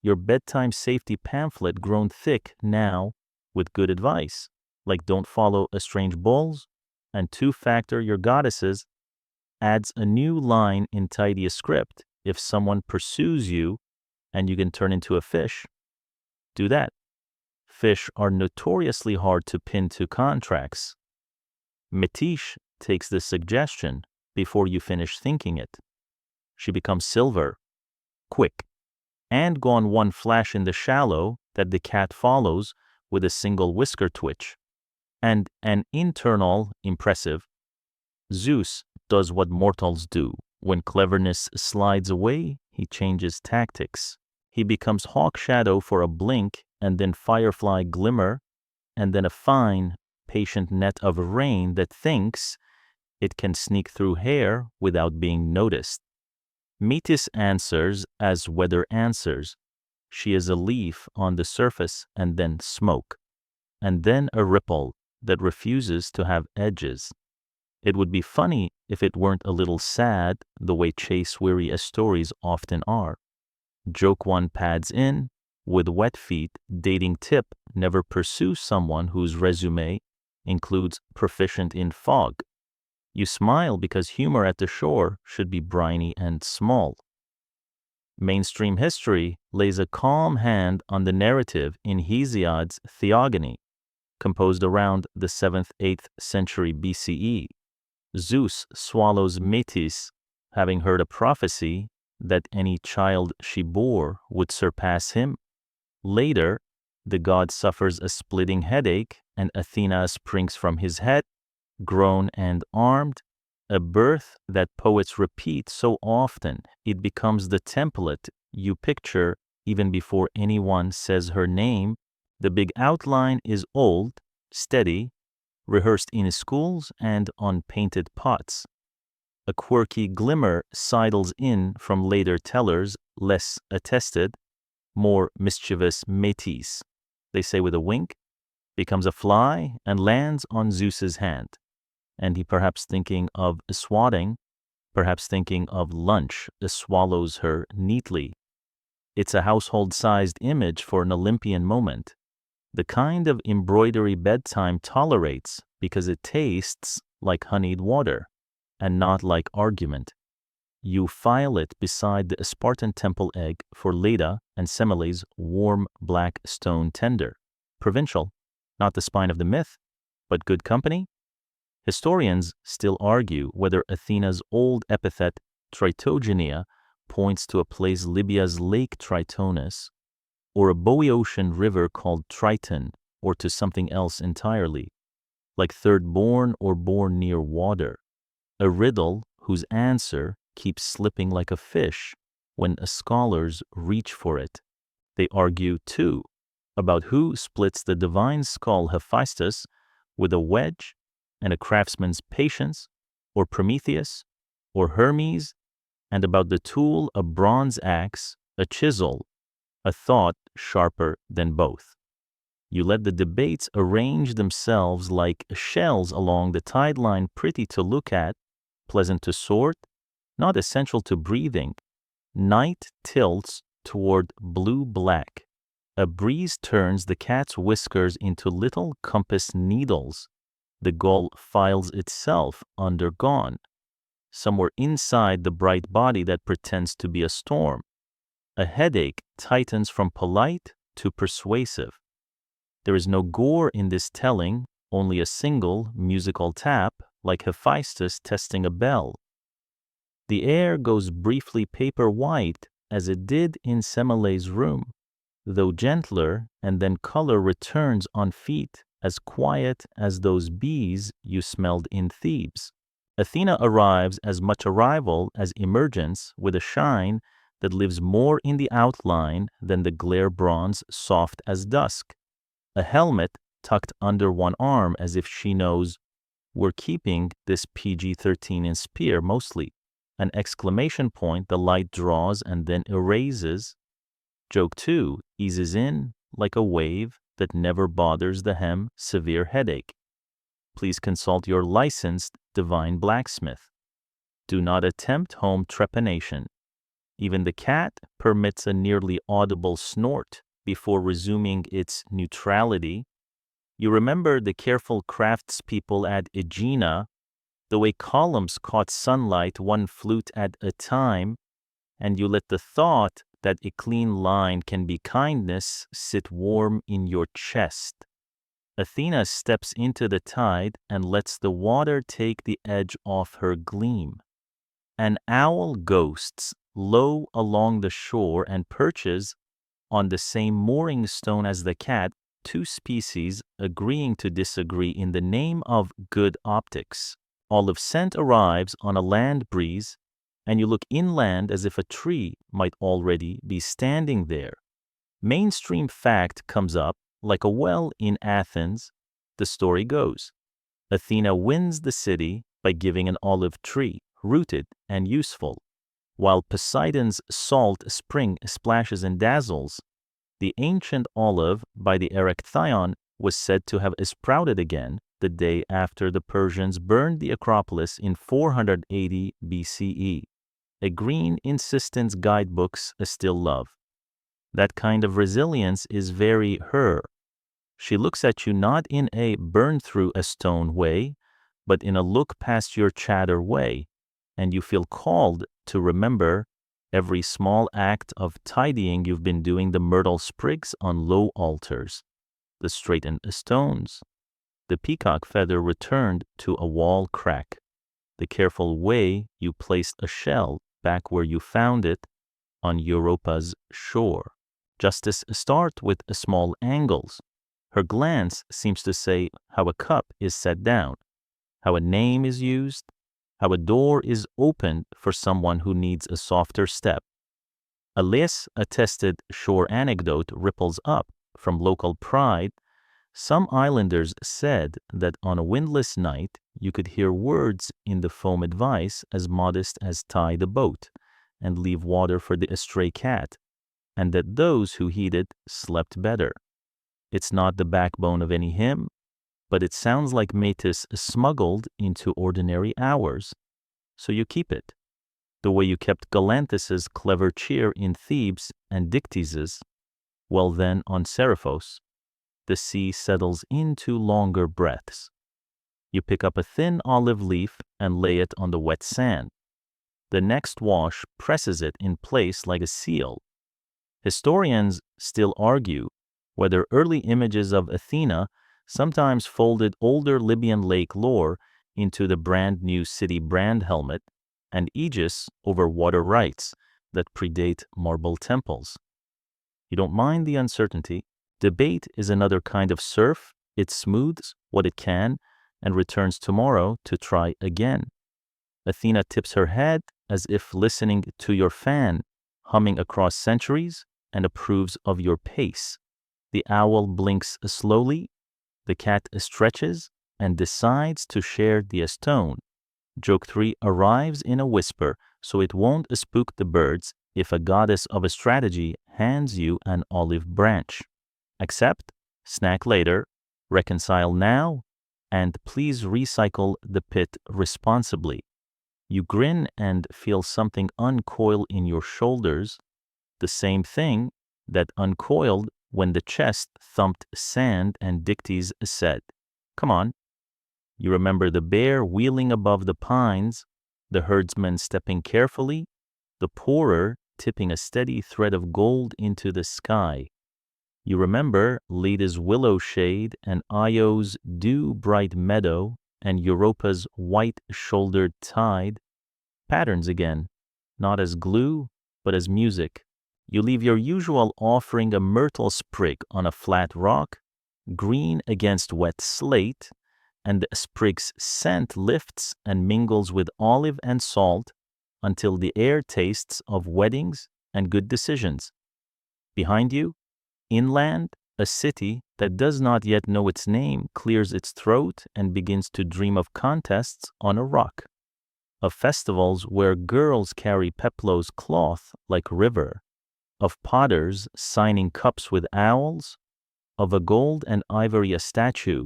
Your bedtime safety pamphlet grown thick now with good advice, like don't follow a strange bulls, and two-factor your goddesses, adds a new line in tidy script. If someone pursues you and you can turn into a fish, do that. Fish are notoriously hard to pin to contracts. Métis takes the suggestion before you finish thinking it. She becomes silver, quick, and gone one flash in the shallow that the cat follows with a single whisker twitch, and an internal impressive. Zeus does what mortals do. When cleverness slides away, he changes tactics. He becomes hawk shadow for a blink, and then firefly glimmer, and then a fine, patient net of rain that thinks it can sneak through hair without being noticed. Métis answers as weather answers. She is a leaf on the surface and then smoke, and then a ripple, that refuses to have edges. It would be funny if it weren't a little sad, the way chase-weary stories often are. Joke one pads in, with wet feet, dating tip: never pursue someone whose resume includes proficient in fog. You smile because humor at the shore should be briny and small. Mainstream history lays a calm hand on the narrative in Hesiod's Theogony, composed around the 7th-8th century BCE. Zeus swallows Metis, having heard a prophecy that any child she bore would surpass him. Later, the god suffers a splitting headache, and Athena springs from his head, grown and armed, a birth that poets repeat so often it becomes the template you picture even before anyone says her name. The big outline is old, steady, rehearsed in schools and on painted pots. A quirky glimmer sidles in from later tellers, less attested, more mischievous Metis, they say with a wink, becomes a fly and lands on Zeus's hand. And he, perhaps thinking of swatting, perhaps thinking of lunch, swallows her neatly. It's a household-sized image for an Olympian moment, the kind of embroidery Bedtime tolerates because it tastes like honeyed water and not like argument. You file it beside the Spartan temple egg for Leda and Semele's warm black stone tender. Provincial, not the spine of the myth, but good company. Historians still argue whether Athena's old epithet Tritogenia points to a place Libya's Lake Tritonus, or a Boeotian river called Triton, or to something else entirely, like third-born or born near water, a riddle whose answer keeps slipping like a fish when scholars reach for it. They argue, too, about who splits the divine skull Hephaestus with a wedge and a craftsman's patience, or Prometheus, or Hermes, and about the tool a bronze axe, a chisel, a thought sharper than both. You let the debates arrange themselves like shells along the tide line, pretty to look at, pleasant to sort, not essential to breathing. Night tilts toward blue-black. A breeze turns the cat's whiskers into little compass needles. The gull files itself undergone, somewhere inside the bright body that pretends to be a storm. A headache tightens from polite to persuasive. There is no gore in this telling, only a single musical tap, like Hephaestus testing a bell. The air goes briefly paper white, as it did in Semele's room, though gentler, and then color returns on feet, as quiet as those bees you smelled in Thebes. Athena arrives as much arrival as emergence, with a shine that lives more in the outline than the glare bronze soft as dusk. A helmet tucked under one arm as if she knows, we're keeping this PG-13 in spear mostly. An exclamation point the light draws and then erases. Joke 2 eases in like a wave that never bothers the hem severe headache. Please consult your licensed divine blacksmith. Do not attempt home trepanation. Even the cat permits a nearly audible snort before resuming its neutrality. You remember the careful craftspeople at Aegina, the way columns caught sunlight one flute at a time, and you let the thought that a clean line can be kindness sit warm in your chest. Athena steps into the tide and lets the water take the edge off her gleam. An owl ghosts low along the shore and perches on the same mooring stone as the cat, two species agreeing to disagree in the name of good optics. Olive scent arrives on a land breeze, and you look inland as if a tree might already be standing there. Mainstream fact comes up like a well in Athens. The story goes, Athena wins the city by giving an olive tree, rooted and useful. While Poseidon's salt spring splashes and dazzles, the ancient olive by the Erecthyon was said to have sprouted again, the day after the Persians burned the Acropolis in 480 BCE. A green insistence guidebooks still love. That kind of resilience is very her. She looks at you not in a burn-through-a-stone way, but in a look-past-your-chatter way, and you feel called to remember every small act of tidying you've been doing, the myrtle sprigs on low altars, the straightened stones, the peacock feather returned to a wall crack, the careful way you placed a shell back where you found it on Europa's shore. Justice start with small angles. Her glance seems to say how a cup is set down, how a name is used, how a door is opened for someone who needs a softer step. A less-attested shore anecdote ripples up from local pride. Some islanders said that on a windless night you could hear words in the foam advice as modest as tie the boat and leave water for the stray cat, and that those who heeded slept better. It's not the backbone of any hymn, but it sounds like metis smuggled into ordinary hours, so you keep it, the way you kept Galanthus's clever cheer in Thebes and Dictys's. Well then, on Seriphos, the sea settles into longer breaths. You pick up a thin olive leaf and lay it on the wet sand. The next wash presses it in place like a seal. Historians still argue whether early images of Athena sometimes folded older Libyan lake lore into the brand-new city brand helmet and aegis over water rights that predate marble temples. You don't mind the uncertainty. Debate is another kind of surf. It smooths what it can and returns tomorrow to try again. Athena tips her head as if listening to your fan humming across centuries and approves of your pace. The owl blinks slowly, the cat stretches and decides to share the stone. Joke 3 arrives in a whisper, so it won't spook the birds if a goddess of a strategy hands you an olive branch. Accept, snack later, reconcile now, and please recycle the pit responsibly. You grin and feel something uncoil in your shoulders, the same thing that uncoiled when the chest thumped sand and Dictys said, "Come on." You remember the bear wheeling above the pines, the herdsman stepping carefully, the pourer tipping a steady thread of gold into the sky. You remember Leda's willow shade and Io's dew-bright meadow and Europa's white-shouldered tide. Patterns again, not as glue, but as music. You leave your usual offering, a myrtle sprig on a flat rock, green against wet slate, and the sprig's scent lifts and mingles with olive and salt until the air tastes of weddings and good decisions. Behind you, inland, a city that does not yet know its name clears its throat and begins to dream of contests on a rock, of festivals where girls carry peplos cloth like river, of potters signing cups with owls, of a gold and ivory statue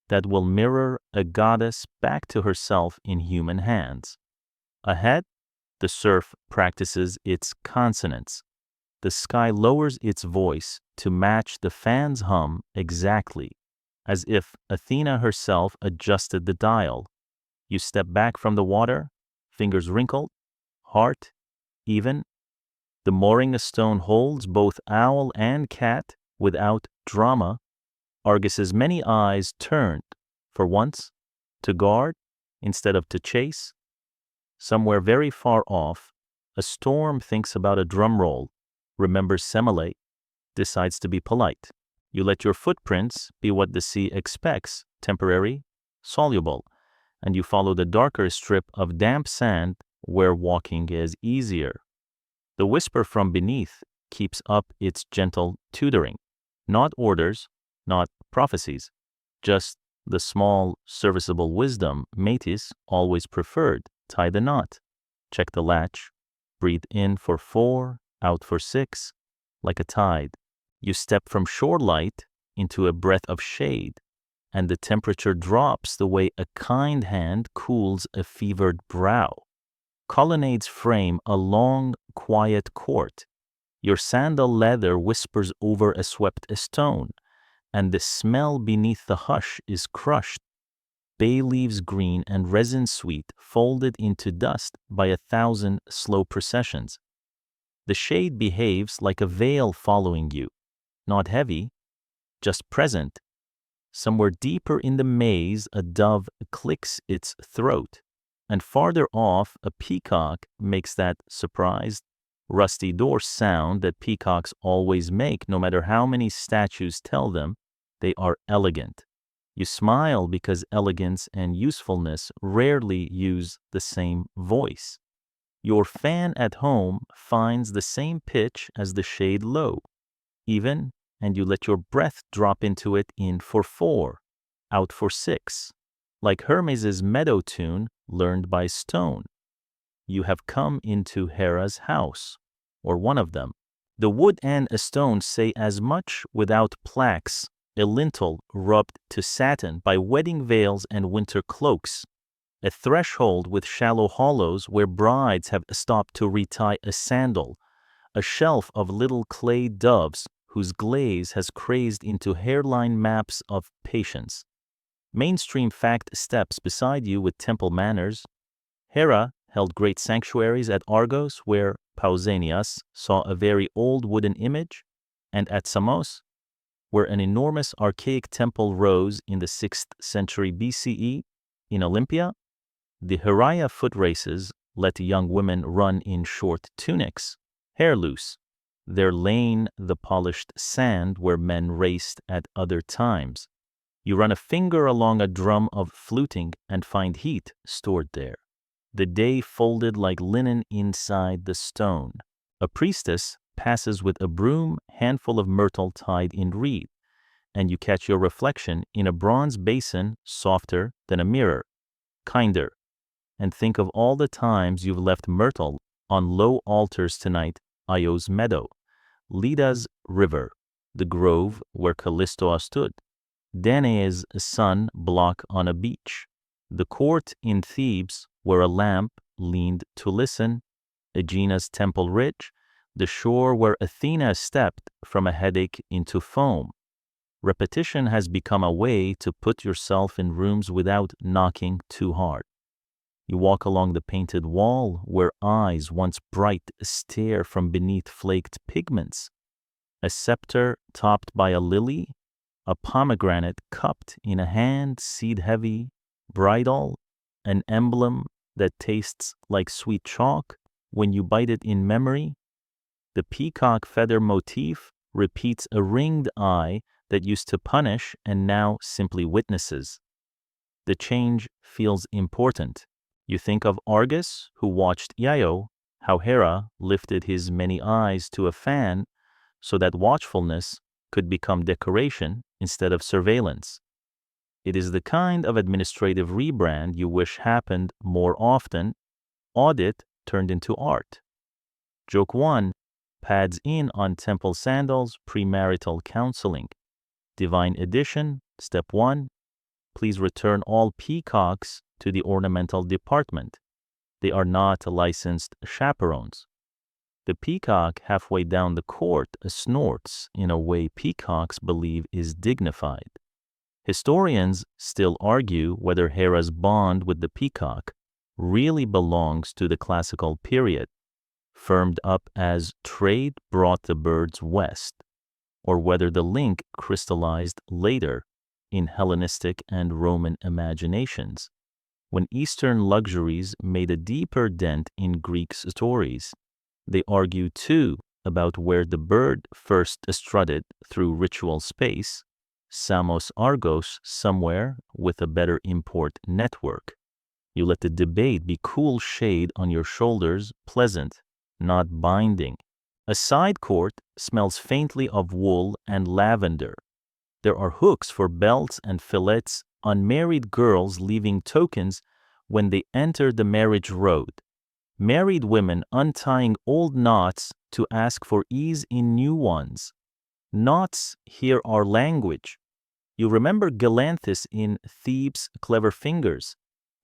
that will mirror a goddess back to herself in human hands. Ahead, the surf practices its consonants. The sky lowers its voice to match the fan's hum exactly, as if Athena herself adjusted the dial. You step back from the water, fingers wrinkled, heart even. The mooring stone holds both owl and cat without drama. Argus's many eyes turned, for once, to guard instead of to chase. Somewhere very far off, a storm thinks about a drum roll, remembers Semele, decides to be polite. You let your footprints be what the sea expects, temporary, soluble, and you follow the darker strip of damp sand where walking is easier. The whisper from beneath keeps up its gentle tutoring, not orders, not prophecies, just the small, serviceable wisdom Metis always preferred. Tie the knot, check the latch, breathe in for 4, out for 6, like a tide. You step from shore light into a breath of shade, and the temperature drops the way a kind hand cools a fevered brow. Colonnades frame a long, quiet court. Your sandal leather whispers over a swept stone, and the smell beneath the hush is crushed. Bay leaves green and resin sweet folded into dust by 1,000 slow processions. The shade behaves like a veil following you, not heavy, just present. Somewhere deeper in the maze, a dove clicks its throat, and farther off, a peacock makes that surprised, rusty door sound that peacocks always make, no matter how many statues tell them they are elegant. You smile because elegance and usefulness rarely use the same voice. Your fan at home finds the same pitch as the shade low, even, and you let your breath drop into it in for 4, out for 6, like Hermes's meadow tune learned by stone. You have come into Hera's house, or one of them. The wood and a stone say as much without plaques, a lintel rubbed to satin by wedding veils and winter cloaks, a threshold with shallow hollows where brides have stopped to retie a sandal, a shelf of little clay doves whose glaze has crazed into hairline maps of patience. Mainstream fact steps beside you with temple manners. Hera held great sanctuaries at Argos where Pausanias saw a very old wooden image, and at Samos, where an enormous archaic temple rose in the 6th century BCE. In Olympia, the Heraia foot races let young women run in short tunics, hair loose, their lane the polished sand where men raced at other times. You run a finger along a drum of fluting and find heat stored there. The day folded like linen inside the stone. A priestess passes with a broom, handful of myrtle tied in reed, and you catch your reflection in a bronze basin softer than a mirror, kinder, and think of all the times you've left myrtle on low altars tonight, Io's meadow, Leda's river, the grove where Callisto stood, Danaë's sun block on a beach, the court in Thebes where a lamp leaned to listen, Aegena's temple ridge, the shore where Athena stepped from a headache into foam. Repetition has become a way to put yourself in rooms without knocking too hard. You walk along the painted wall where eyes once bright stare from beneath flaked pigments. A scepter topped by a lily, a pomegranate cupped in a hand seed-heavy, bridal, an emblem that tastes like sweet chalk when you bite it in memory. The peacock feather motif repeats a ringed eye that used to punish and now simply witnesses. The change feels important. You think of Argus, who watched Io, how Hera lifted his many eyes to a fan so that watchfulness could become decoration instead of surveillance. It is the kind of administrative rebrand you wish happened more often. Audit turned into art. Joke 1 pads in on temple sandals premarital counseling. Divine Edition, Step 1, please return all peacocks to the ornamental department. They are not licensed chaperones. The peacock halfway down the court snorts in a way peacocks believe is dignified. Historians still argue whether Hera's bond with the peacock really belongs to the classical period, firmed up as trade brought the birds west, or whether the link crystallized later in Hellenistic and Roman imaginations, when Eastern luxuries made a deeper dent in Greek stories. They argue too about where the bird first strutted through ritual space, Samos Argos somewhere with a better import network. You let the debate be cool shade on your shoulders, pleasant, not binding. A side court smells faintly of wool and lavender. There are hooks for belts and fillets, unmarried girls leaving tokens when they enter the marriage road. Married women untying old knots to ask for ease in new ones. Knots here are language. You remember Galanthus in Thebes' clever fingers,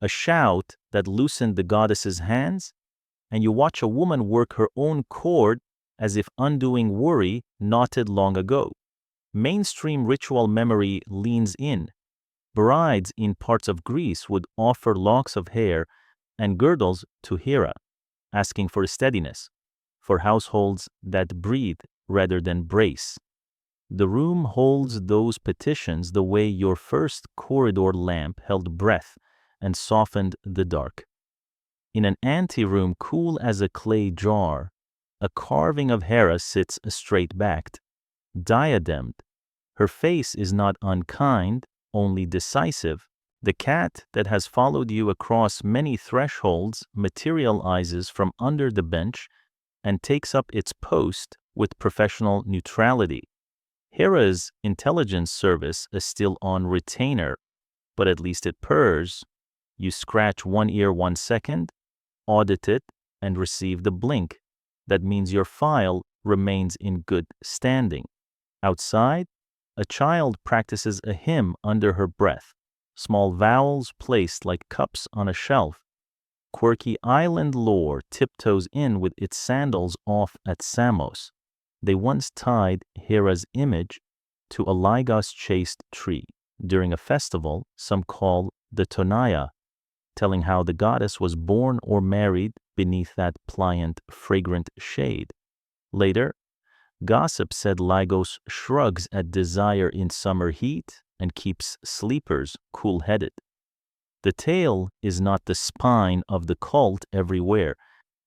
a shout that loosened the goddess's hands, and you watch a woman work her own cord as if undoing worry knotted long ago. Mainstream ritual memory leans in. Brides in parts of Greece would offer locks of hair and girdles to Hera, asking for steadiness, for households that breathe rather than brace. The room holds those petitions the way your first corridor lamp held breath and softened the dark. In an anteroom cool as a clay jar, a carving of Hera sits straight-backed, diademed. Her face is not unkind, only decisive. The cat that has followed you across many thresholds materializes from under the bench and takes up its post with professional neutrality. Hera's intelligence service is still on retainer, but at least it purrs. You scratch one ear 1 second, audit it, and receive the blink. That means your file remains in good standing. Outside, a child practices a hymn under her breath, small vowels placed like cups on a shelf. Quirky island lore tiptoes in with its sandals off at Samos. They once tied Hera's image to a Lygos-chased tree during a festival some call the Tonaya, telling how the goddess was born or married beneath that pliant, fragrant shade. Later, gossip said Lygos shrugs at desire in summer heat and keeps sleepers cool-headed. The tale is not the spine of the cult everywhere.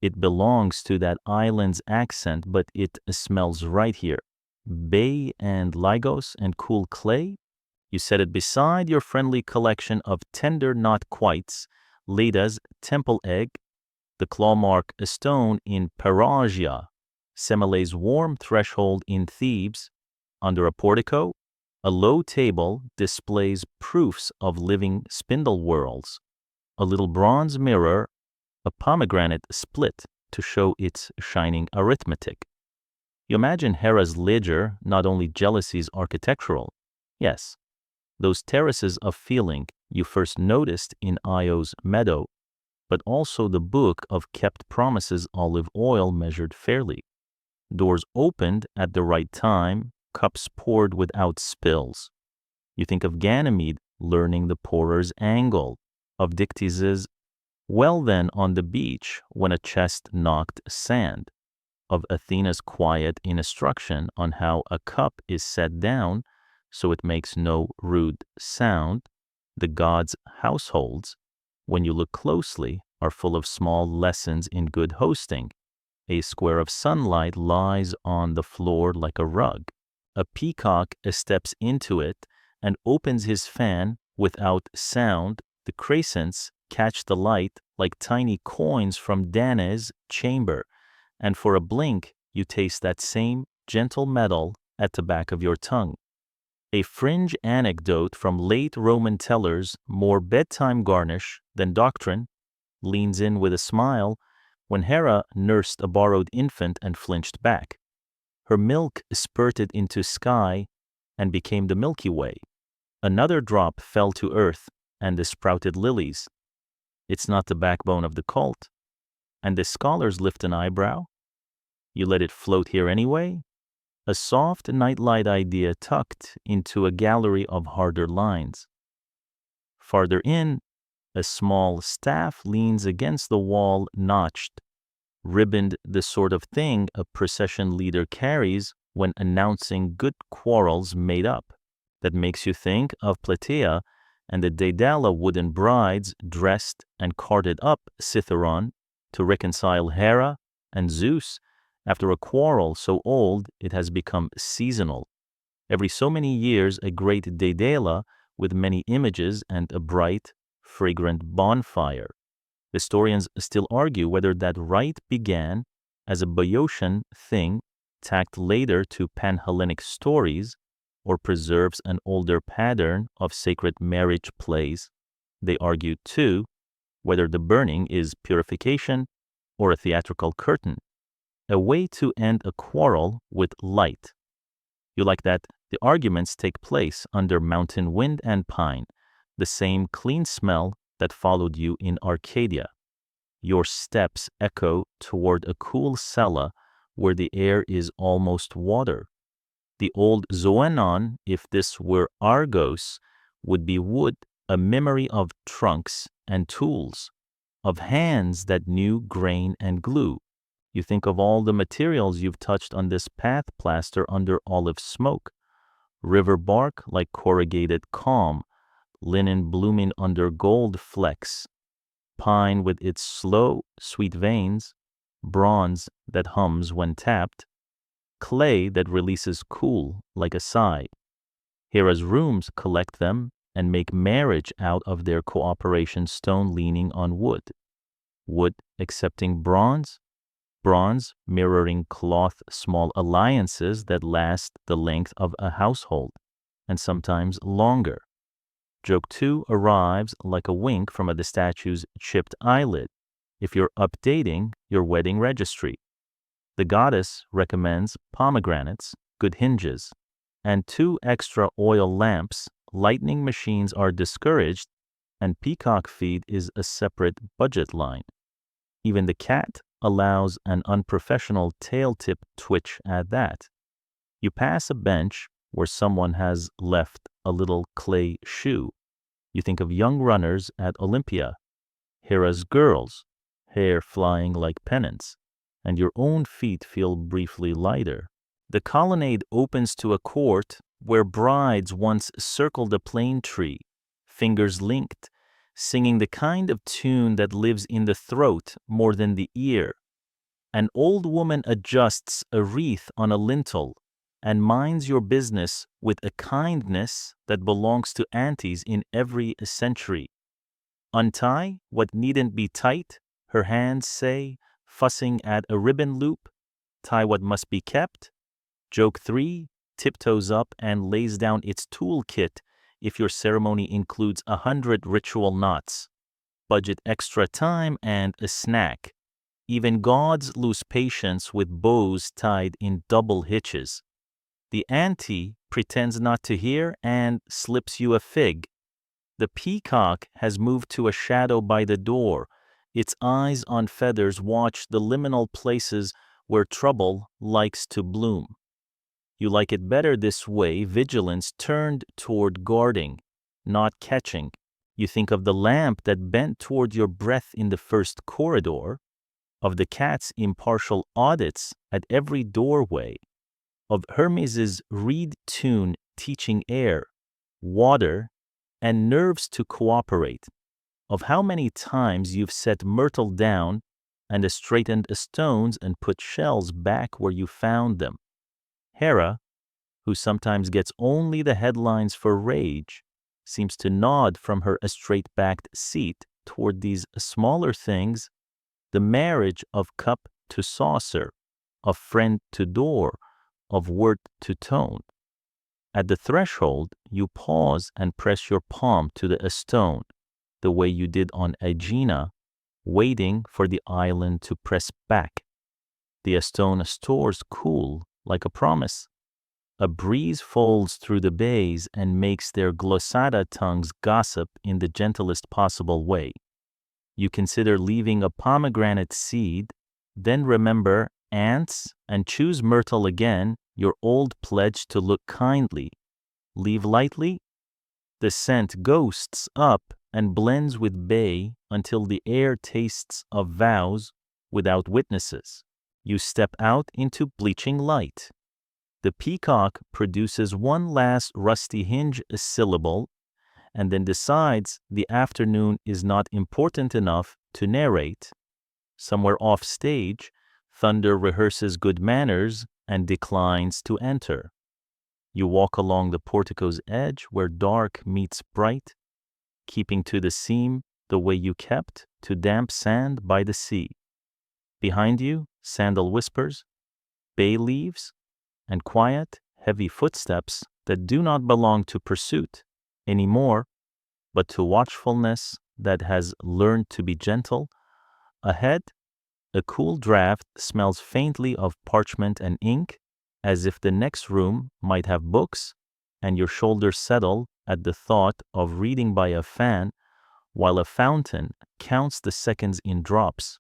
It belongs to that island's accent, but it smells right here. Bay and Lygos and cool clay? You set it beside your friendly collection of tender not-quites, Leda's temple egg, the clawmark stone in Perugia, Semele's warm threshold in Thebes. Under a portico, a low table displays proofs of living spindle whorls, a little bronze mirror, a pomegranate split to show its shining arithmetic. You imagine Hera's ledger not only jealousy's architectural, yes, those terraces of feeling you first noticed in Io's meadow, but also the book of kept promises, olive oil measured fairly, doors opened at the right time, cups poured without spills. You think of Ganymede learning the pourer's angle, of Dictys's well then on the beach when a chest knocked sand, of Athena's quiet instruction on how a cup is set down so it makes no rude sound. The gods' households, when you look closely, are full of small lessons in good hosting. A square of sunlight lies on the floor like a rug. A peacock steps into it and opens his fan without sound. The crescents catch the light like tiny coins from Danaë's chamber, and for a blink you taste that same gentle metal at the back of your tongue. A fringe anecdote from late Roman tellers, more bedtime garnish than doctrine, leans in with a smile when Hera nursed a borrowed infant and flinched back. Her milk spurted into sky and became the Milky Way. Another drop fell to earth and the sprouted lilies. It's not the backbone of the cult. And the scholars lift an eyebrow. You let it float here anyway? A soft nightlight idea tucked into a gallery of harder lines. Farther in, a small staff leans against the wall, notched, ribboned, the sort of thing a procession leader carries when announcing good quarrels made up. That makes you think of Plataea and the Daedala wooden brides dressed and carted up Cithaeron to reconcile Hera and Zeus after a quarrel so old it has become seasonal. Every so many years, a great Daedala with many images and a bright, fragrant bonfire. Historians still argue whether that rite began as a Boeotian thing tacked later to Pan-Hellenic stories or preserves an older pattern of sacred marriage plays. They argue, too, whether the burning is purification or a theatrical curtain, a way to end a quarrel with light. You like that The arguments take place under mountain wind and pine, the same clean smell that followed you in Arcadia. Your steps echo toward a cool cella where the air is almost water. The old Zoenon, if this were Argos, would be wood, a memory of trunks and tools, of hands that knew grain and glue. You think of all the materials you've touched on this path plaster under olive smoke. River bark like corrugated calm, linen blooming under gold flecks, pine with its slow, sweet veins, bronze that hums when tapped, clay that releases cool like a sigh. Hera's rooms collect them and make marriage out of their cooperation, stone leaning on wood, wood accepting bronze, bronze mirroring cloth, small alliances that last the length of a household, and sometimes longer. Joke 2 arrives like a wink from the statue's chipped eyelid if you're updating your wedding registry. The goddess recommends pomegranates, good hinges, and 2 extra oil lamps. Lightning machines are discouraged, and peacock feed is a separate budget line. Even the cat allows an unprofessional tail tip twitch at that. You pass a bench where someone has left a little clay shoe. You think of young runners at Olympia, Hera's girls, hair flying like pennants, and your own feet feel briefly lighter. The colonnade opens to a court where brides once circled a plane tree, fingers linked, singing the kind of tune that lives in the throat more than the ear. An old woman adjusts a wreath on a lintel and minds your business with a kindness that belongs to aunties in every century. Untie what needn't be tight, her hands say, fussing at a ribbon loop. Tie what must be kept. Joke 3 tiptoes up and lays down its toolkit if your ceremony includes 100 ritual knots. Budget extra time and a snack. Even gods lose patience with bows tied in double hitches. The auntie pretends not to hear and slips you a fig. The peacock has moved to a shadow by the door. Its eyes on feathers watch the liminal places where trouble likes to bloom. You like it better this way, vigilance turned toward guarding, not catching. You think of the lamp that bent toward your breath in the first corridor, of the cat's impartial audits at every doorway, of Hermes's reed tune teaching air, water, and nerves to cooperate, of how many times you've set myrtle down and straightened stones and put shells back where you found them. Hera, who sometimes gets only the headlines for rage, seems to nod from her straight-backed seat toward these smaller things, the marriage of cup to saucer, of friend to door, of word to tone. At the threshold, you pause and press your palm to the stone, the way you did on Aegina, waiting for the island to press back. The stone stores cool like a promise. A breeze folds through the bays and makes their glossada tongues gossip in the gentlest possible way. You consider leaving a pomegranate seed, then remember ants and choose myrtle again, your old pledge to look kindly. Leave lightly? The scent ghosts up and blends with bay until the air tastes of vows without witnesses. You step out into bleaching light. The peacock produces one last rusty hinge syllable and then decides the afternoon is not important enough to narrate. Somewhere off stage, thunder rehearses good manners and declines to enter. You walk along the portico's edge where dark meets bright, keeping to the seam the way you kept to damp sand by the sea. Behind you, sandal whispers, bay leaves, and quiet, heavy footsteps that do not belong to pursuit anymore, but to watchfulness that has learned to be gentle. Ahead, a cool draft smells faintly of parchment and ink, as if the next room might have books, and your shoulders settle at the thought of reading by a fan while a fountain counts the seconds in drops.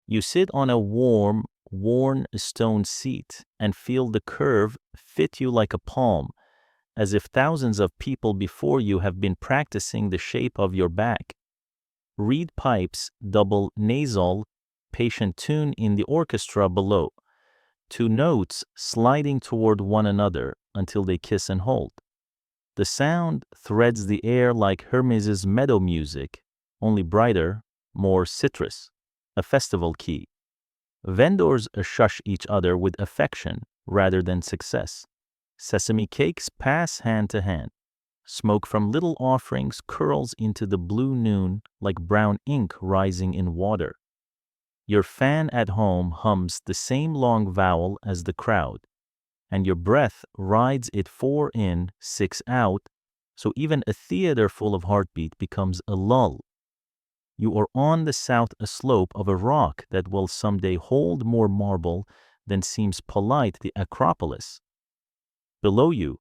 You sit on a warm, worn stone seat and feel the curve fit you like a palm, as if thousands of people before you have been practicing the shape of your back. Reed pipes double nasal, patient tune in the orchestra below, two notes sliding toward one another until they kiss and hold. The sound threads the air like Hermes's meadow music, only brighter, more citrus, a festival key. Vendors shush each other with affection rather than success. Sesame cakes pass hand to hand. Smoke from little offerings curls into the blue noon like brown ink rising in water. Your fan at home hums the same long vowel as the crowd, and your breath rides it 4 in, 6 out, so even a theater full of heartbeat becomes a lull. You are on the south slope of a rock that will someday hold more marble than seems polite the Acropolis. Below you,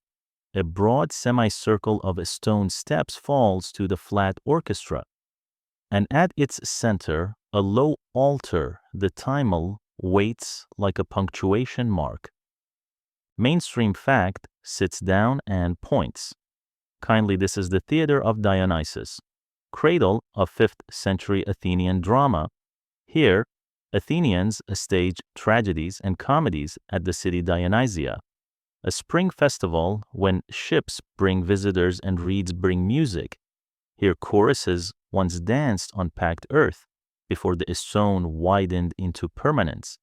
a broad semicircle of stone steps falls to the flat orchestra, and at its center, a low altar, the thymel, waits like a punctuation mark. Mainstream fact sits down and points. Kindly, this is the theater of Dionysus, cradle of 5th century Athenian drama. Here, Athenians stage tragedies and comedies at the city Dionysia, a spring festival when ships bring visitors and reeds bring music. Here choruses once danced on packed earth before the stone widened into permanence.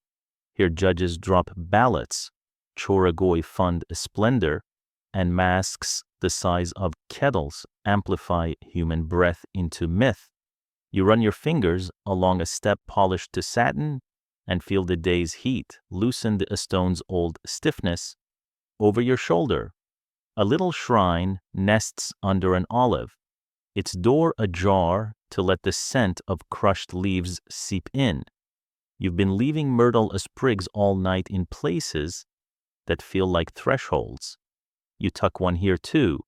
Here judges drop ballots, choragoi fund splendor, and masks the size of kettles amplify human breath into myth. You run your fingers along a step polished to satin and feel the day's heat loosen the stone's old stiffness. Over your shoulder, a little shrine nests under an olive, its door ajar to let the scent of crushed leaves seep in. You've been leaving myrtle sprigs all night in places that feel like thresholds. You tuck one here too,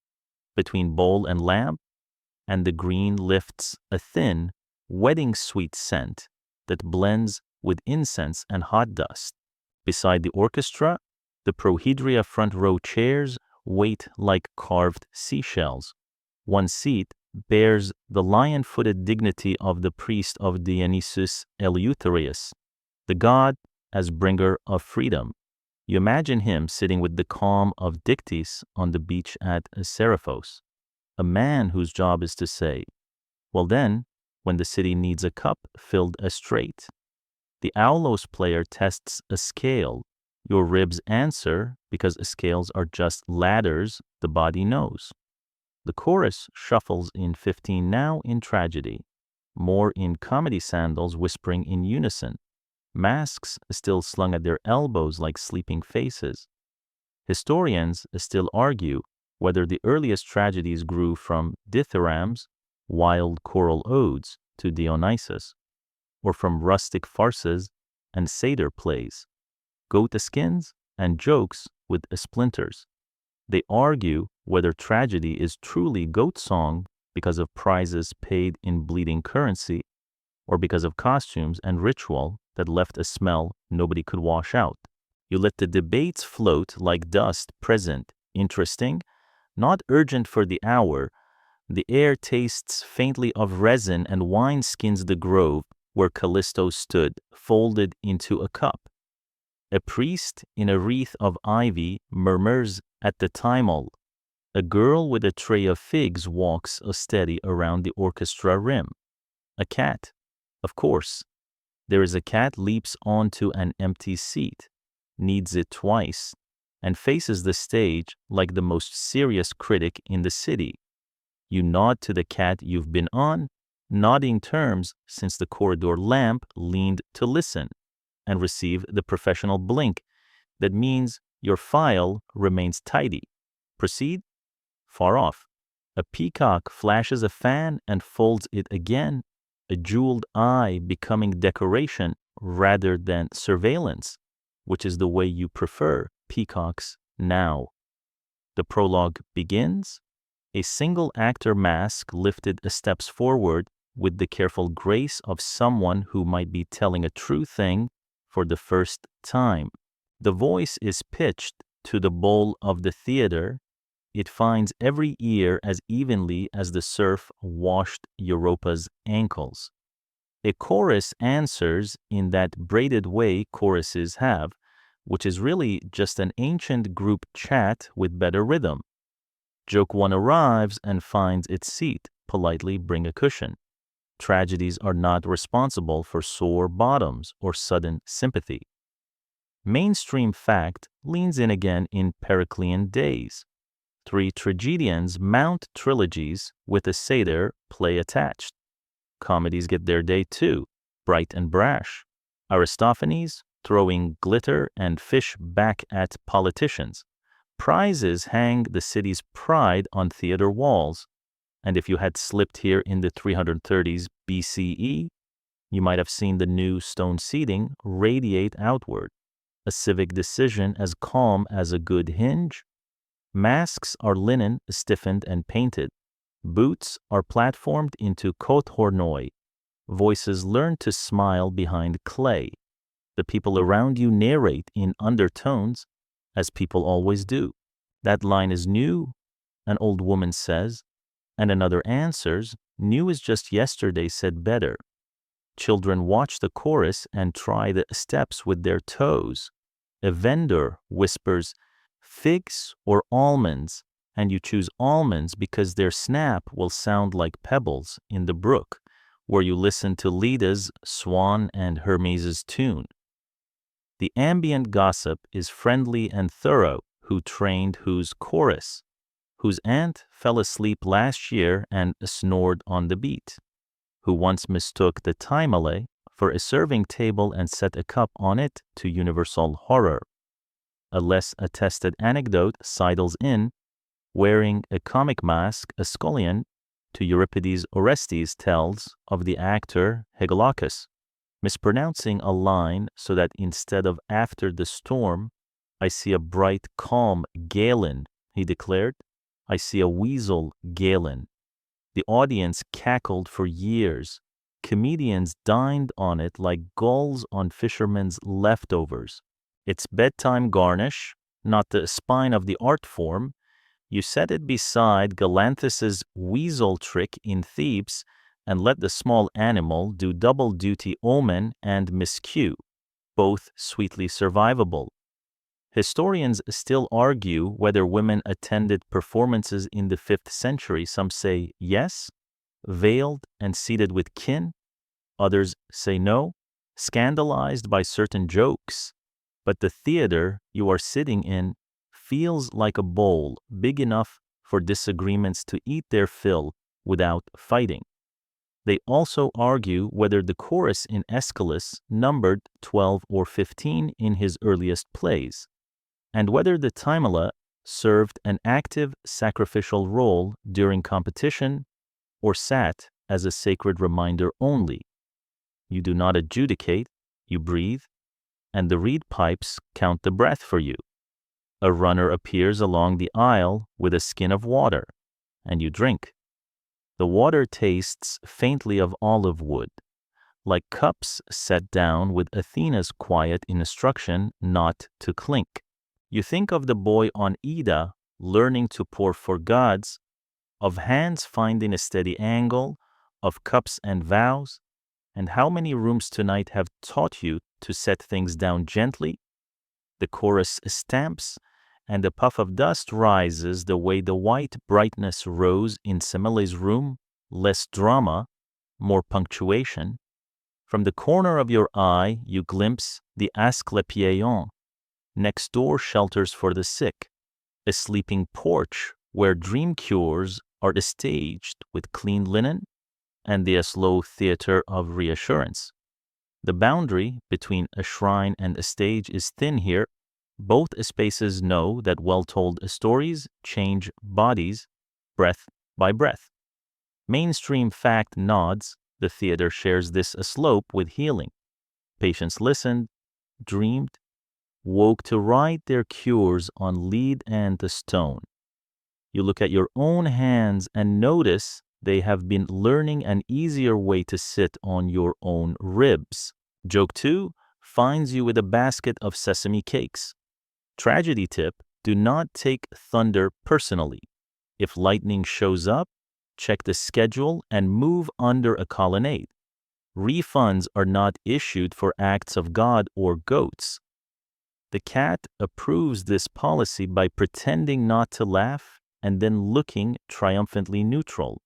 between bowl and lamp, and the green lifts a thin, wedding sweet scent that blends with incense and hot dust. Beside the orchestra, the prohedria front row chairs wait like carved seashells. One seat bears the lion-footed dignity of the priest of Dionysus Eleutherius, the god as bringer of freedom. You imagine him sitting with the calm of Dictys on the beach at Seriphos, a man whose job is to say, well then, when the city needs a cup filled straight. The aulos player tests a scale. Your ribs answer because scales are just ladders the body knows. The chorus shuffles in 15 now in tragedy, more in comedy sandals whispering in unison, masks still slung at their elbows like sleeping faces. Historians still argue whether the earliest tragedies grew from dithyrambs, wild choral odes to Dionysus, or from rustic farces and satyr plays, goat skins and jokes with splinters. They argue whether tragedy is truly goat song because of prizes paid in bleeding currency, or because of costumes and ritual that left a smell nobody could wash out. You let the debates float like dust present, interesting, not urgent for the hour. The air tastes faintly of resin and wine skins the grove where Callisto stood, folded into a cup. A priest in a wreath of ivy murmurs at the thymel. A girl with a tray of figs walks steady around the orchestra rim. A cat, of course. There is a cat leaps onto an empty seat, kneads it twice, and faces the stage like the most serious critic in the city. You nod to the cat you've been on, nodding terms since the corridor lamp leaned to listen, and receive the professional blink that means your file remains tidy. Proceed? Far off. A peacock flashes a fan and folds it again, a jeweled eye becoming decoration rather than surveillance, which is the way you prefer peacocks now. The prologue begins. A single actor mask lifted steps forward with the careful grace of someone who might be telling a true thing for the first time. The voice is pitched to the bowl of the theater. It finds every ear as evenly as the surf washed Europa's ankles. A chorus answers in that braided way choruses have, which is really just an ancient group chat with better rhythm. Joke one arrives and finds its seat. Politely bring a cushion. Tragedies are not responsible for sore bottoms or sudden sympathy. Mainstream fact leans in again in Periclean days. 3 tragedians mount trilogies with a satyr play attached. Comedies get their day too, bright and brash. Aristophanes throwing glitter and fish back at politicians. Prizes hang the city's pride on theater walls. And if you had slipped here in the 330s BCE, you might have seen the new stone seating radiate outward. A civic decision as calm as a good hinge. Masks are linen, stiffened and painted. Boots are platformed into cote hornoi. Voices learn to smile behind clay. The people around you narrate in undertones, as people always do. That line is new, an old woman says, and another answers, new is just yesterday said better. Children watch the chorus and try the steps with their toes. A vendor whispers, figs or almonds, and you choose almonds because their snap will sound like pebbles in the brook, where you listen to Leda's Swan and Hermes' tune. The ambient gossip is friendly and thorough. Who trained whose chorus? Whose aunt fell asleep last year and snored on the beat? Who once mistook the timale for a serving table and set a cup on it to universal horror? A less attested anecdote sidles in, wearing a comic mask, Ascolian, to Euripides' Orestes tells of the actor Hegelacus, mispronouncing a line so that instead of after the storm, I see a bright, calm Galen, he declared. I see a weasel Galen. The audience cackled for years. Comedians dined on it like gulls on fishermen's leftovers. It's bedtime garnish, not the spine of the art form. You set it beside Galanthus's weasel trick in Thebes and let the small animal do double duty omen and miscue, both sweetly survivable. Historians still argue whether women attended performances in the 5th century. Some say yes, veiled and seated with kin. Others say no, scandalized by certain jokes. But the theater you are sitting in feels like a bowl big enough for disagreements to eat their fill without fighting. They also argue whether the chorus in Aeschylus numbered 12 or 15 in his earliest plays, and whether the timala served an active sacrificial role during competition or sat as a sacred reminder only. You do not adjudicate, you breathe, and the reed pipes count the breath for you. A runner appears along the aisle with a skin of water, and you drink. The water tastes faintly of olive wood, like cups set down with Athena's quiet instruction not to clink. You think of the boy on Ida learning to pour for gods, of hands finding a steady angle, of cups and vows, and how many rooms tonight have taught you to set things down gently? The chorus stamps, and a puff of dust rises the way the white brightness rose in Semile's room, less drama, more punctuation. From the corner of your eye you glimpse the Asclepieion, next door shelters for the sick, a sleeping porch where dream cures are staged with clean linen, and the slow theater of reassurance. The boundary between a shrine and a stage is thin here. Both spaces know that well-told stories change bodies, breath by breath. Mainstream fact nods. The theater shares this slope with healing. Patients listened, dreamed, woke to write their cures on lead and the stone. You look at your own hands and notice they have been learning an easier way to sit on your own ribs. Joke 2 finds you with a basket of sesame cakes. Tragedy tip: do not take thunder personally. If lightning shows up, check the schedule and move under a colonnade. Refunds are not issued for acts of God or goats. The cat approves this policy by pretending not to laugh and then looking triumphantly neutral.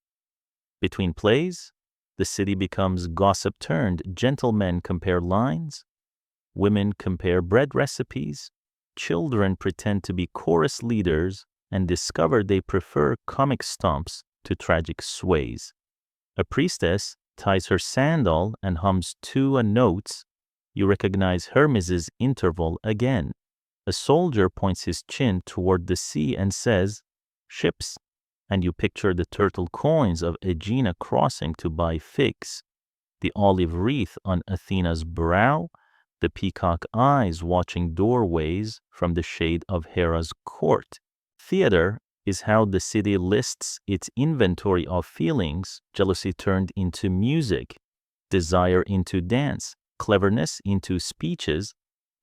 Between plays, the city becomes gossip-turned. Gentlemen compare lines, women compare bread recipes, children pretend to be chorus leaders and discover they prefer comic stomps to tragic sways. A priestess ties her sandal and hums two notes. You recognize Hermes's interval again. A soldier points his chin toward the sea and says, "Ships," and you picture the turtle coins of Aegina crossing to buy figs, the olive wreath on Athena's brow, the peacock eyes watching doorways from the shade of Hera's court. Theater is how the city lists its inventory of feelings: jealousy turned into music, desire into dance, cleverness into speeches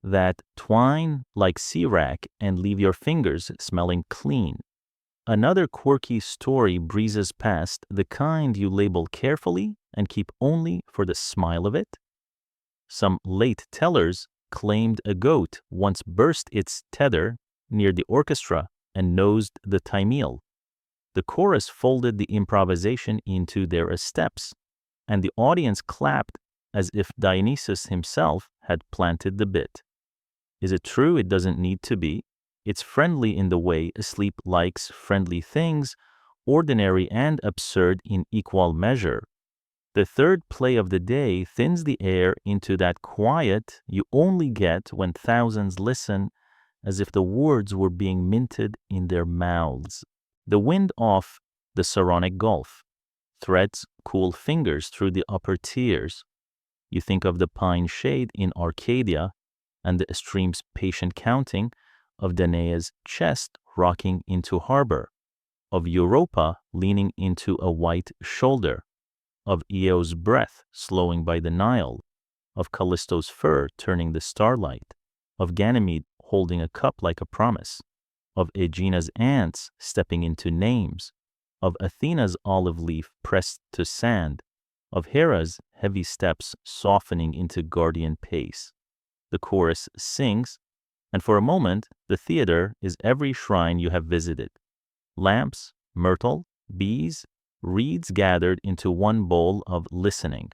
that twine like Sirach and leave your fingers smelling clean. Another quirky story breezes past, the kind you label carefully and keep only for the smile of it. Some late tellers claimed a goat once burst its tether near the orchestra and nosed the Timeel. The chorus folded the improvisation into their steps, and the audience clapped as if Dionysus himself had planted the bit. Is it true? It doesn't need to be. It's friendly in the way sleep likes friendly things, ordinary and absurd in equal measure. The third play of the day thins the air into that quiet you only get when thousands listen, as if the words were being minted in their mouths. The wind off the Saronic Gulf threads cool fingers through the upper tiers. You think of the pine shade in Arcadia and the stream's patient counting, of Danaë's chest rocking into harbor, of Europa leaning into a white shoulder, of Eo's breath slowing by the Nile, of Callisto's fur turning the starlight, of Ganymede holding a cup like a promise, of Aegina's ants stepping into names, of Athena's olive leaf pressed to sand, of Hera's heavy steps softening into guardian pace. The chorus sings, and for a moment the theater is every shrine you have visited. Lamps, myrtle, bees, reeds gathered into one bowl of listening.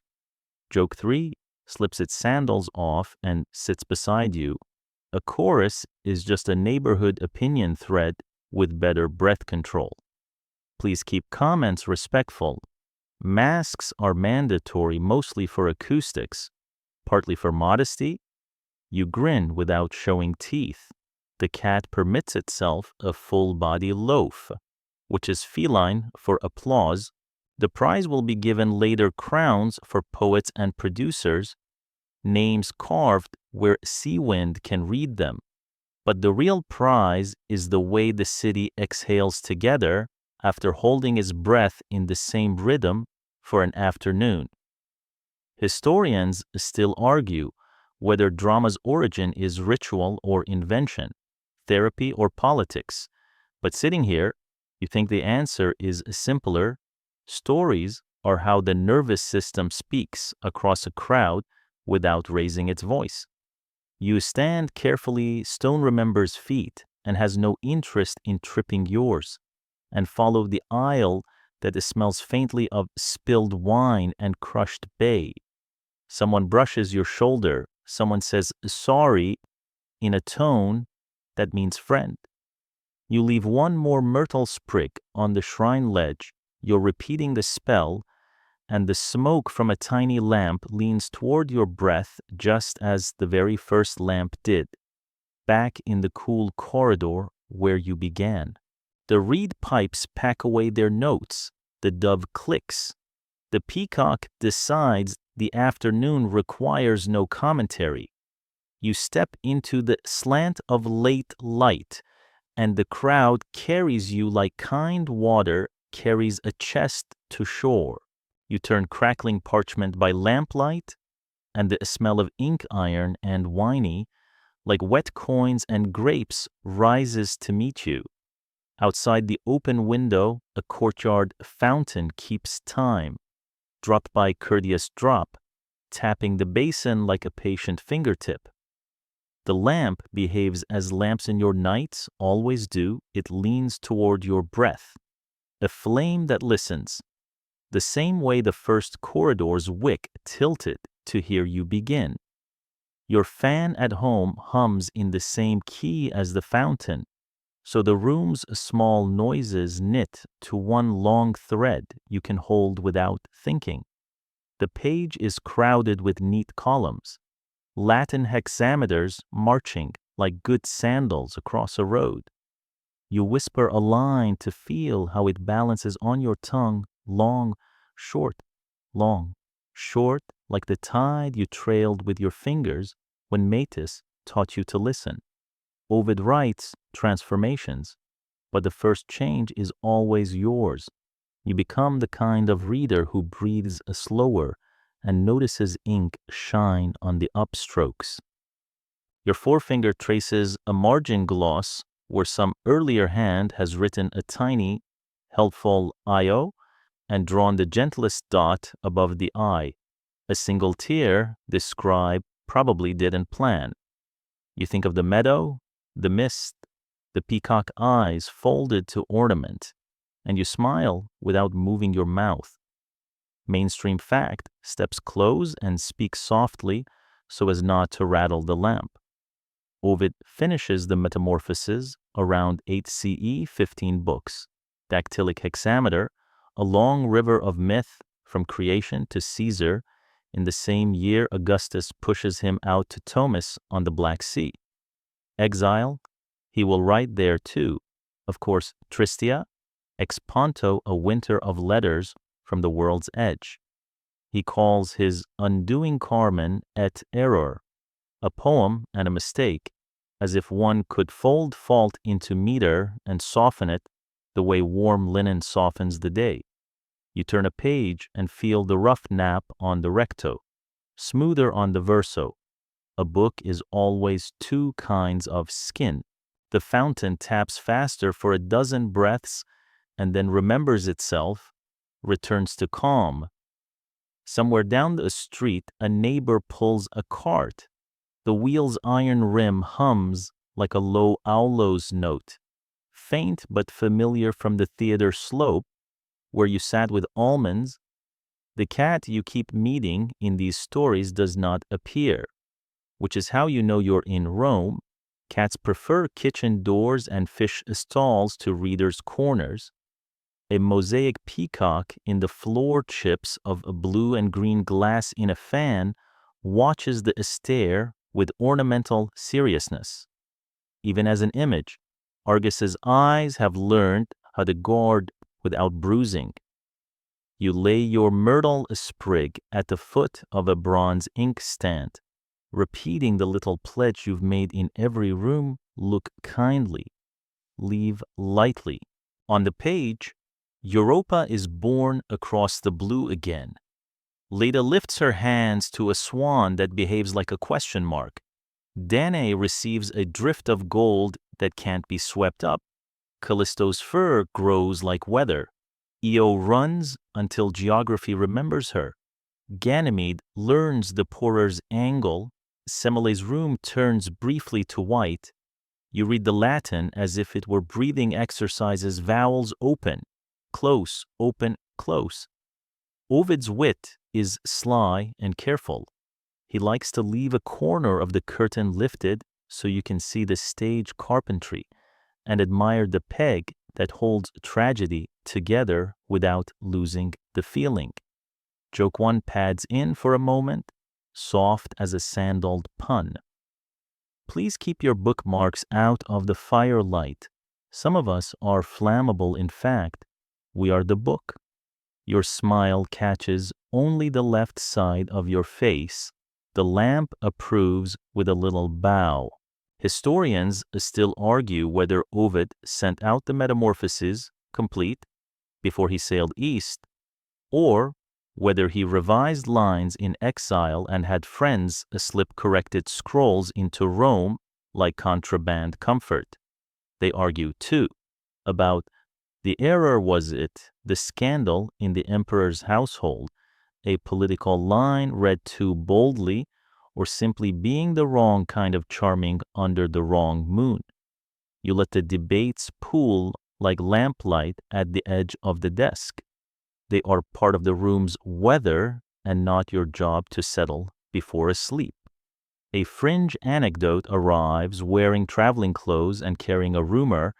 Joke 3 slips its sandals off and sits beside you. A chorus is just a neighborhood opinion thread with better breath control. Please keep comments respectful. Masks are mandatory mostly for acoustics, partly for modesty. You grin without showing teeth. The cat permits itself a full-body loaf, which is feline for applause. The prize will be given later: crowns for poets and producers, names carved where sea wind can read them. But the real prize is the way the city exhales together after holding its breath in the same rhythm for an afternoon. Historians still argue whether drama's origin is ritual or invention, therapy or politics. But sitting here, you think the answer is simpler. Stories are how the nervous system speaks across a crowd without raising its voice. You stand carefully, stone remembers feet and has no interest in tripping yours, and follow the aisle that smells faintly of spilled wine and crushed bay. Someone brushes your shoulder. Someone says sorry in a tone that means friend. You leave one more myrtle sprig on the shrine ledge. You're repeating the spell, and the smoke from a tiny lamp leans toward your breath just as the very first lamp did, back in the cool corridor where you began. The reed pipes pack away their notes. The dove clicks. The peacock decides the afternoon requires no commentary. You step into the slant of late light, and the crowd carries you like kind water carries a chest to shore. You turn crackling parchment by lamplight, and the smell of ink iron and winey, like wet coins and grapes, rises to meet you. Outside the open window, a courtyard fountain keeps time, drop by courteous drop, tapping the basin like a patient fingertip. The lamp behaves as lamps in your nights always do. It leans toward your breath, a flame that listens, the same way the first corridor's wick tilted to hear you begin. Your fan at home hums in the same key as the fountain, so the room's small noises knit to one long thread you can hold without thinking. The page is crowded with neat columns, Latin hexameters marching like good sandals across a road. You whisper a line to feel how it balances on your tongue, long, short, like the tide you trailed with your fingers when Metis taught you to listen. Ovid writes transformations, but the first change is always yours. You become the kind of reader who breathes slower and notices ink shine on the upstrokes. Your forefinger traces a margin gloss where some earlier hand has written a tiny, helpful IO and drawn the gentlest dot above the I. A single tear this scribe probably didn't plan. You think of the meadow, the mist, the peacock eyes folded to ornament, and you smile without moving your mouth. Mainstream fact steps close and speaks softly so as not to rattle the lamp. Ovid finishes the metamorphoses around 8 CE, 15 books. Dactylic hexameter, a long river of myth from creation to Caesar, in the same year Augustus pushes him out to Tomis on the Black Sea. Exile, he will write there too. Of course, Tristia, ex ponto, a winter of letters from the world's edge. He calls his Undoing Carmen et Error, a poem and a mistake, as if one could fold fault into meter and soften it the way warm linen softens the day. You turn a page and feel the rough nap on the recto, smoother on the verso. A book is always two kinds of skin. The fountain taps faster for a dozen breaths and then remembers itself, returns to calm. Somewhere down the street, a neighbor pulls a cart. The wheel's iron rim hums like a low aulos note, faint but familiar from the theater slope where you sat with almonds. The cat you keep meeting in these stories does not appear, which is how you know you're in Rome. Cats prefer kitchen doors and fish stalls to readers' corners. A mosaic peacock in the floor chips of a blue and green glass in a fan watches the stair with ornamental seriousness. Even as an image, Argus's eyes have learned how to guard without bruising. You lay your myrtle sprig at the foot of a bronze inkstand, repeating the little pledge you've made in every room: look kindly, leave lightly. On the page, Europa is born across the blue again. Leda lifts her hands to a swan that behaves like a question mark. Danaë receives a drift of gold that can't be swept up. Callisto's fur grows like weather. Io runs until geography remembers her. Ganymede learns the pourer's angle. Semile's room turns briefly to white. You read the Latin as if it were breathing exercises, vowels open, close, open, close. Ovid's wit is sly and careful. He likes to leave a corner of the curtain lifted so you can see the stage carpentry and admire the peg that holds tragedy together without losing the feeling. Joke one pads in for a moment, soft as a sandaled pun. Please keep your bookmarks out of the firelight. Some of us are flammable. In fact, we are the book. Your smile catches only the left side of your face. The lamp approves with a little bow. Historians still argue whether Ovid sent out the metamorphoses complete before he sailed east, or whether he revised lines in exile and had friends slip corrected scrolls into Rome like contraband comfort. They argue, too, about the error. Was it the scandal in the emperor's household, a political line read too boldly, or simply being the wrong kind of charming under the wrong moon? You let the debates pool like lamplight at the edge of the desk. They are part of the room's weather and not your job to settle before asleep. A fringe anecdote arrives wearing traveling clothes and carrying a rumor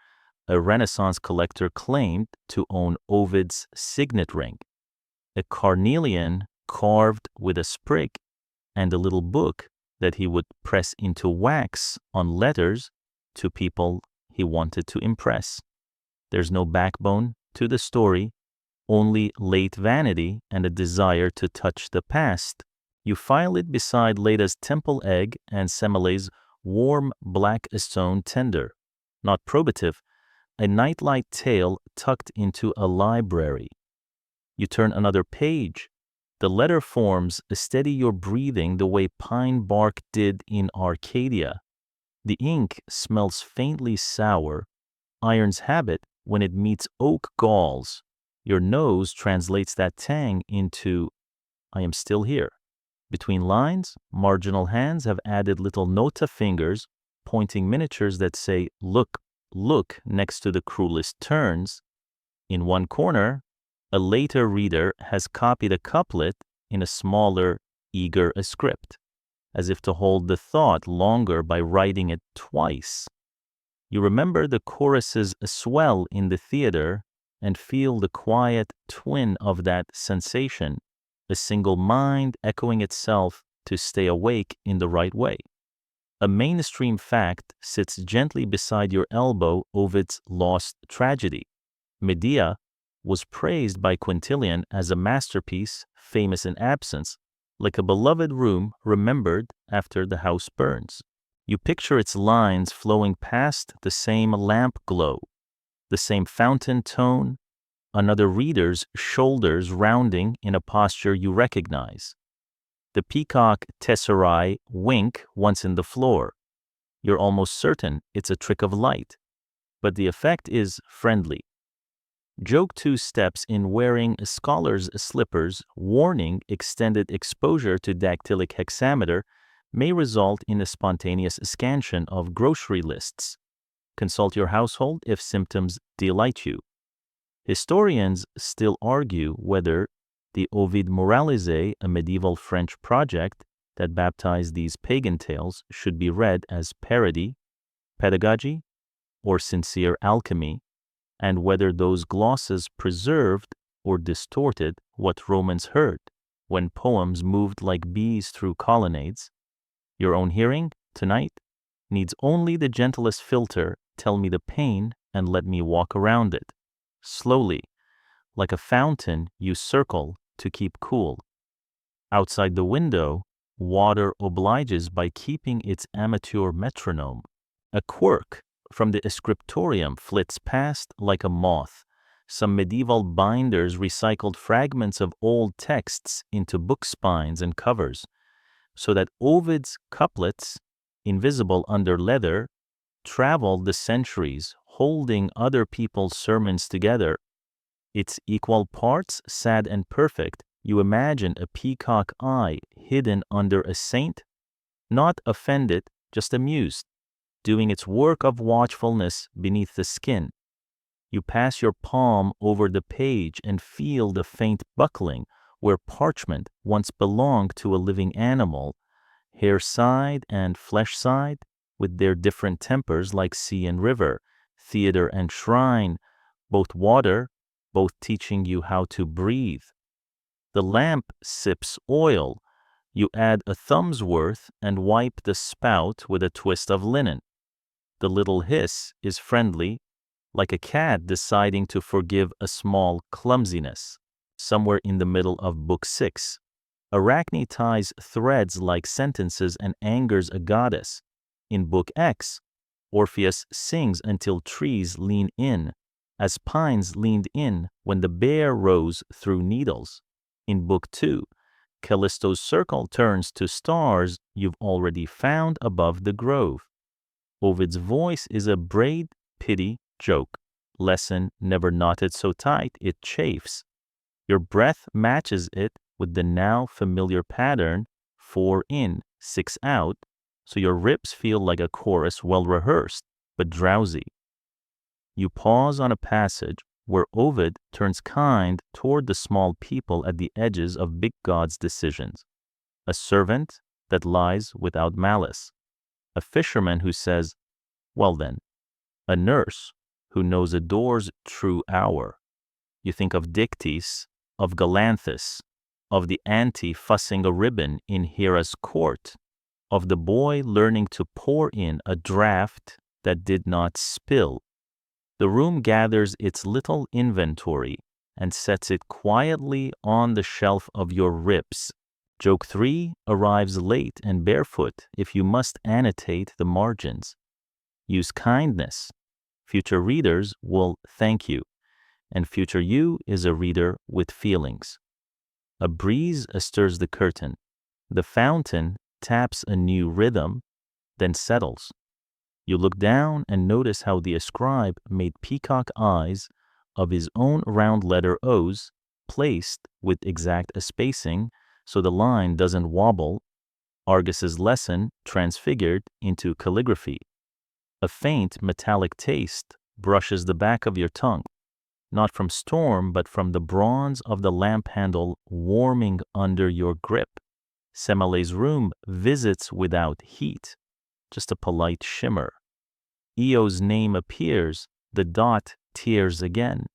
a Renaissance collector claimed to own Ovid's signet ring, a carnelian carved with a sprig, and a little book that he would press into wax on letters to people he wanted to impress. There's no backbone to the story, only late vanity and a desire to touch the past. You file it beside Leda's temple egg and Semele's warm black stone tender. Not probative, a nightlight tale tucked into a library. You turn another page. The letter forms steady your breathing the way pine bark did in Arcadia. The ink smells faintly sour, iron's habit when it meets oak galls. Your nose translates that tang into, I am still here. Between lines, marginal hands have added little nota fingers, pointing miniatures that say, look, look, next to the cruelest turns. In one corner, a later reader has copied a couplet in a smaller, eager script, as if to hold the thought longer by writing it twice. You remember the chorus's swell in the theater and feel the quiet twin of that sensation, a single mind echoing itself to stay awake in the right way. A mainstream fact sits gently beside your elbow, Ovid's lost tragedy. Medea was praised by Quintilian as a masterpiece, famous in absence, like a beloved room remembered after the house burns. You picture its lines flowing past the same lamp glow, the same fountain tone, another reader's shoulders rounding in a posture you recognize. The peacock tesserae wink once in the floor. You're almost certain it's a trick of light, but the effect is friendly. Joke 2 steps in wearing a scholar's slippers, warning extended exposure to dactylic hexameter may result in a spontaneous scansion of grocery lists. Consult your household if symptoms delight you. Historians still argue whether the Ovid Moralisé, a medieval French project that baptized these pagan tales, should be read as parody, pedagogy, or sincere alchemy, and whether those glosses preserved or distorted what Romans heard when poems moved like bees through colonnades. Your own hearing, tonight, needs only the gentlest filter. Tell me the pain and let me walk around it. Slowly, like a fountain you circle to keep cool. Outside the window, water obliges by keeping its amateur metronome. A quirk from the scriptorium flits past like a moth. Some medieval binders recycled fragments of old texts into book spines and covers, so that Ovid's couplets, invisible under leather, traveled the centuries, holding other people's sermons together. It's equal parts sad and perfect. You imagine a peacock eye hidden under a saint, not offended, just amused, doing its work of watchfulness beneath the skin. You pass your palm over the page and feel the faint buckling where parchment once belonged to a living animal, hair side and flesh side, with their different tempers like sea and river, theater and shrine, both water, both teaching you how to breathe. The lamp sips oil. You add a thumb's worth and wipe the spout with a twist of linen. The little hiss is friendly, like a cat deciding to forgive a small clumsiness. Somewhere in the middle of Book 6, Arachne ties threads like sentences and angers a goddess. In Book X, Orpheus sings until trees lean in, as pines leaned in when the bear rose through needles. In Book 2, Callisto's circle turns to stars you've already found above the grove. Ovid's voice is a braid, pity, joke. Lesson never knotted so tight it chafes. Your breath matches it with the now familiar pattern, 4 in, 6 out, so your ribs feel like a chorus well rehearsed, but drowsy. You pause on a passage where Ovid turns kind toward the small people at the edges of big God's decisions. A servant that lies without malice. A fisherman who says, well then. A nurse who knows a door's true hour. You think of Dictys, of Galanthus, of the auntie fussing a ribbon in Hera's court, of the boy learning to pour in a draught that did not spill. The room gathers its little inventory and sets it quietly on the shelf of your ribs. Joke 3 arrives late and barefoot if you must annotate the margins. Use kindness. Future readers will thank you, and future you is a reader with feelings. A breeze stirs the curtain. The fountain taps a new rhythm, then settles. You look down and notice how the scribe made peacock eyes of his own round letter O's, placed with exact spacing so the line doesn't wobble. Argus's lesson transfigured into calligraphy. A faint metallic taste brushes the back of your tongue, not from storm but from the bronze of the lamp handle warming under your grip. Semele's room visits without heat, just a polite shimmer. Eo's name appears, the dot tears again.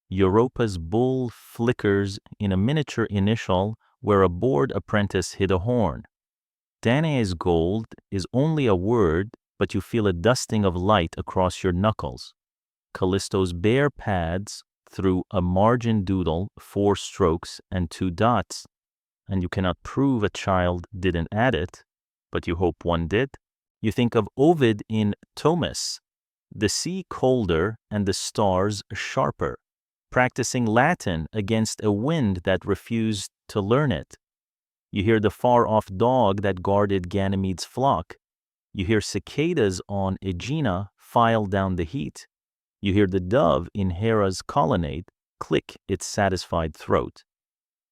Europa's bull flickers in a miniature initial where a bored apprentice hid a horn. Danaë's gold is only a word, but you feel a dusting of light across your knuckles. Callisto's bare pads through a margin doodle, 4 strokes and 2 dots, and you cannot prove a child didn't add it, but you hope one did. You think of Ovid in Thomas, the sea colder and the stars sharper, practicing Latin against a wind that refused to learn it. You hear the far-off dog that guarded Ganymede's flock. You hear cicadas on Aegina file down the heat. You hear the dove in Hera's colonnade click its satisfied throat.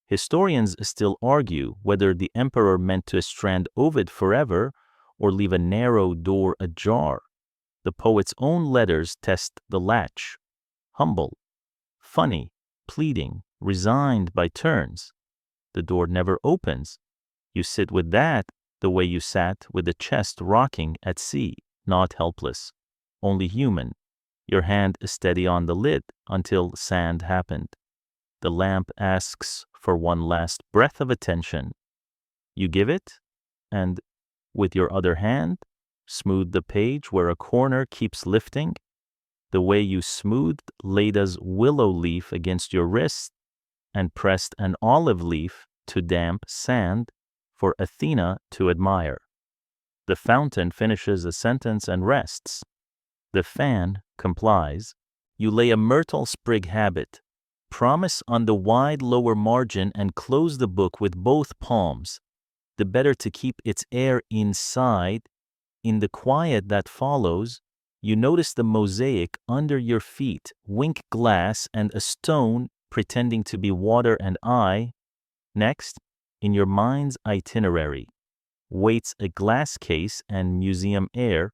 Historians still argue whether the emperor meant to strand Ovid forever or leave a narrow door ajar. The poet's own letters test the latch. Humble, funny, pleading, resigned by turns. The door never opens. You sit with that the way you sat with the chest rocking at sea, not helpless, only human, your hand steady on the lid until sand happened. The lamp asks for one last breath of attention. You give it, and with your other hand, smooth the page where a corner keeps lifting, the way you smoothed Leda's willow leaf against your wrist and pressed an olive leaf to damp sand for Athena to admire. The fountain finishes a sentence and rests. The fan complies. You lay a myrtle sprig habit, promise on the wide lower margin and close the book with both palms, the better to keep its air inside. In the quiet that follows, you notice the mosaic under your feet, wink glass and a stone pretending to be water and eye. Next, in your mind's itinerary, waits a glass case and museum air,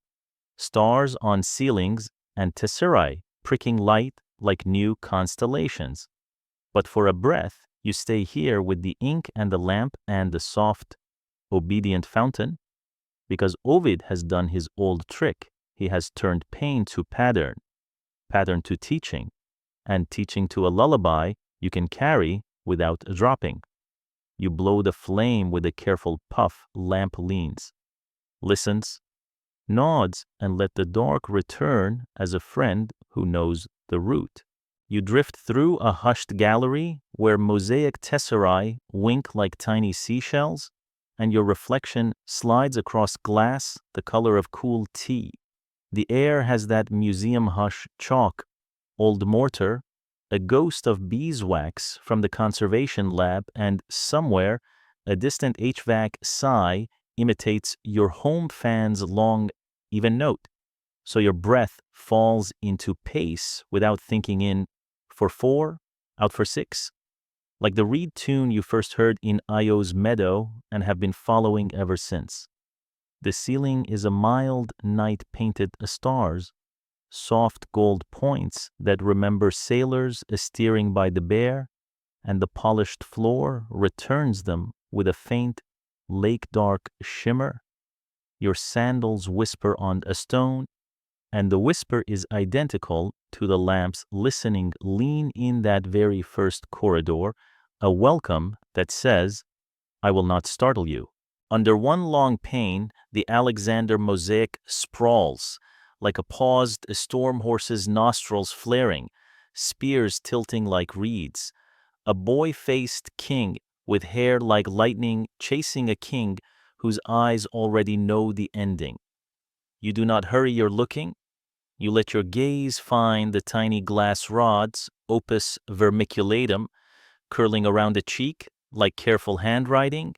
stars on ceilings and tesserae pricking light like new constellations. But for a breath, you stay here with the ink and the lamp and the soft, obedient fountain, because Ovid has done his old trick. He has turned pain to pattern, pattern to teaching, and teaching to a lullaby you can carry without dropping. You blow the flame with a careful puff. Lamp leans, listens, nods, and let the dark return as a friend who knows the route. You drift through a hushed gallery where mosaic tesserae wink like tiny seashells, and your reflection slides across glass the color of cool tea. The air has that museum hush chalk, old mortar, a ghost of beeswax from the conservation lab, and somewhere a distant HVAC sigh imitates your home fan's long, even note. So your breath falls into pace without thinking in for 4, out for 6, like the reed tune you first heard in Io's meadow and have been following ever since. The ceiling is a mild night painted stars, soft gold points that remember sailors steering by the bear, and the polished floor returns them with a faint lake-dark shimmer. Your sandals whisper on a stone, and the whisper is identical to the lamp's listening lean in that very first corridor, a welcome that says, "I will not startle you." Under one long pane, the Alexander mosaic sprawls, like a paused storm horse's nostrils flaring, spears tilting like reeds. A boy-faced king with hair like lightning chasing a king whose eyes already know the ending. You do not hurry your looking. You let your gaze find the tiny glass rods, opus vermiculatum, curling around a cheek like careful handwriting,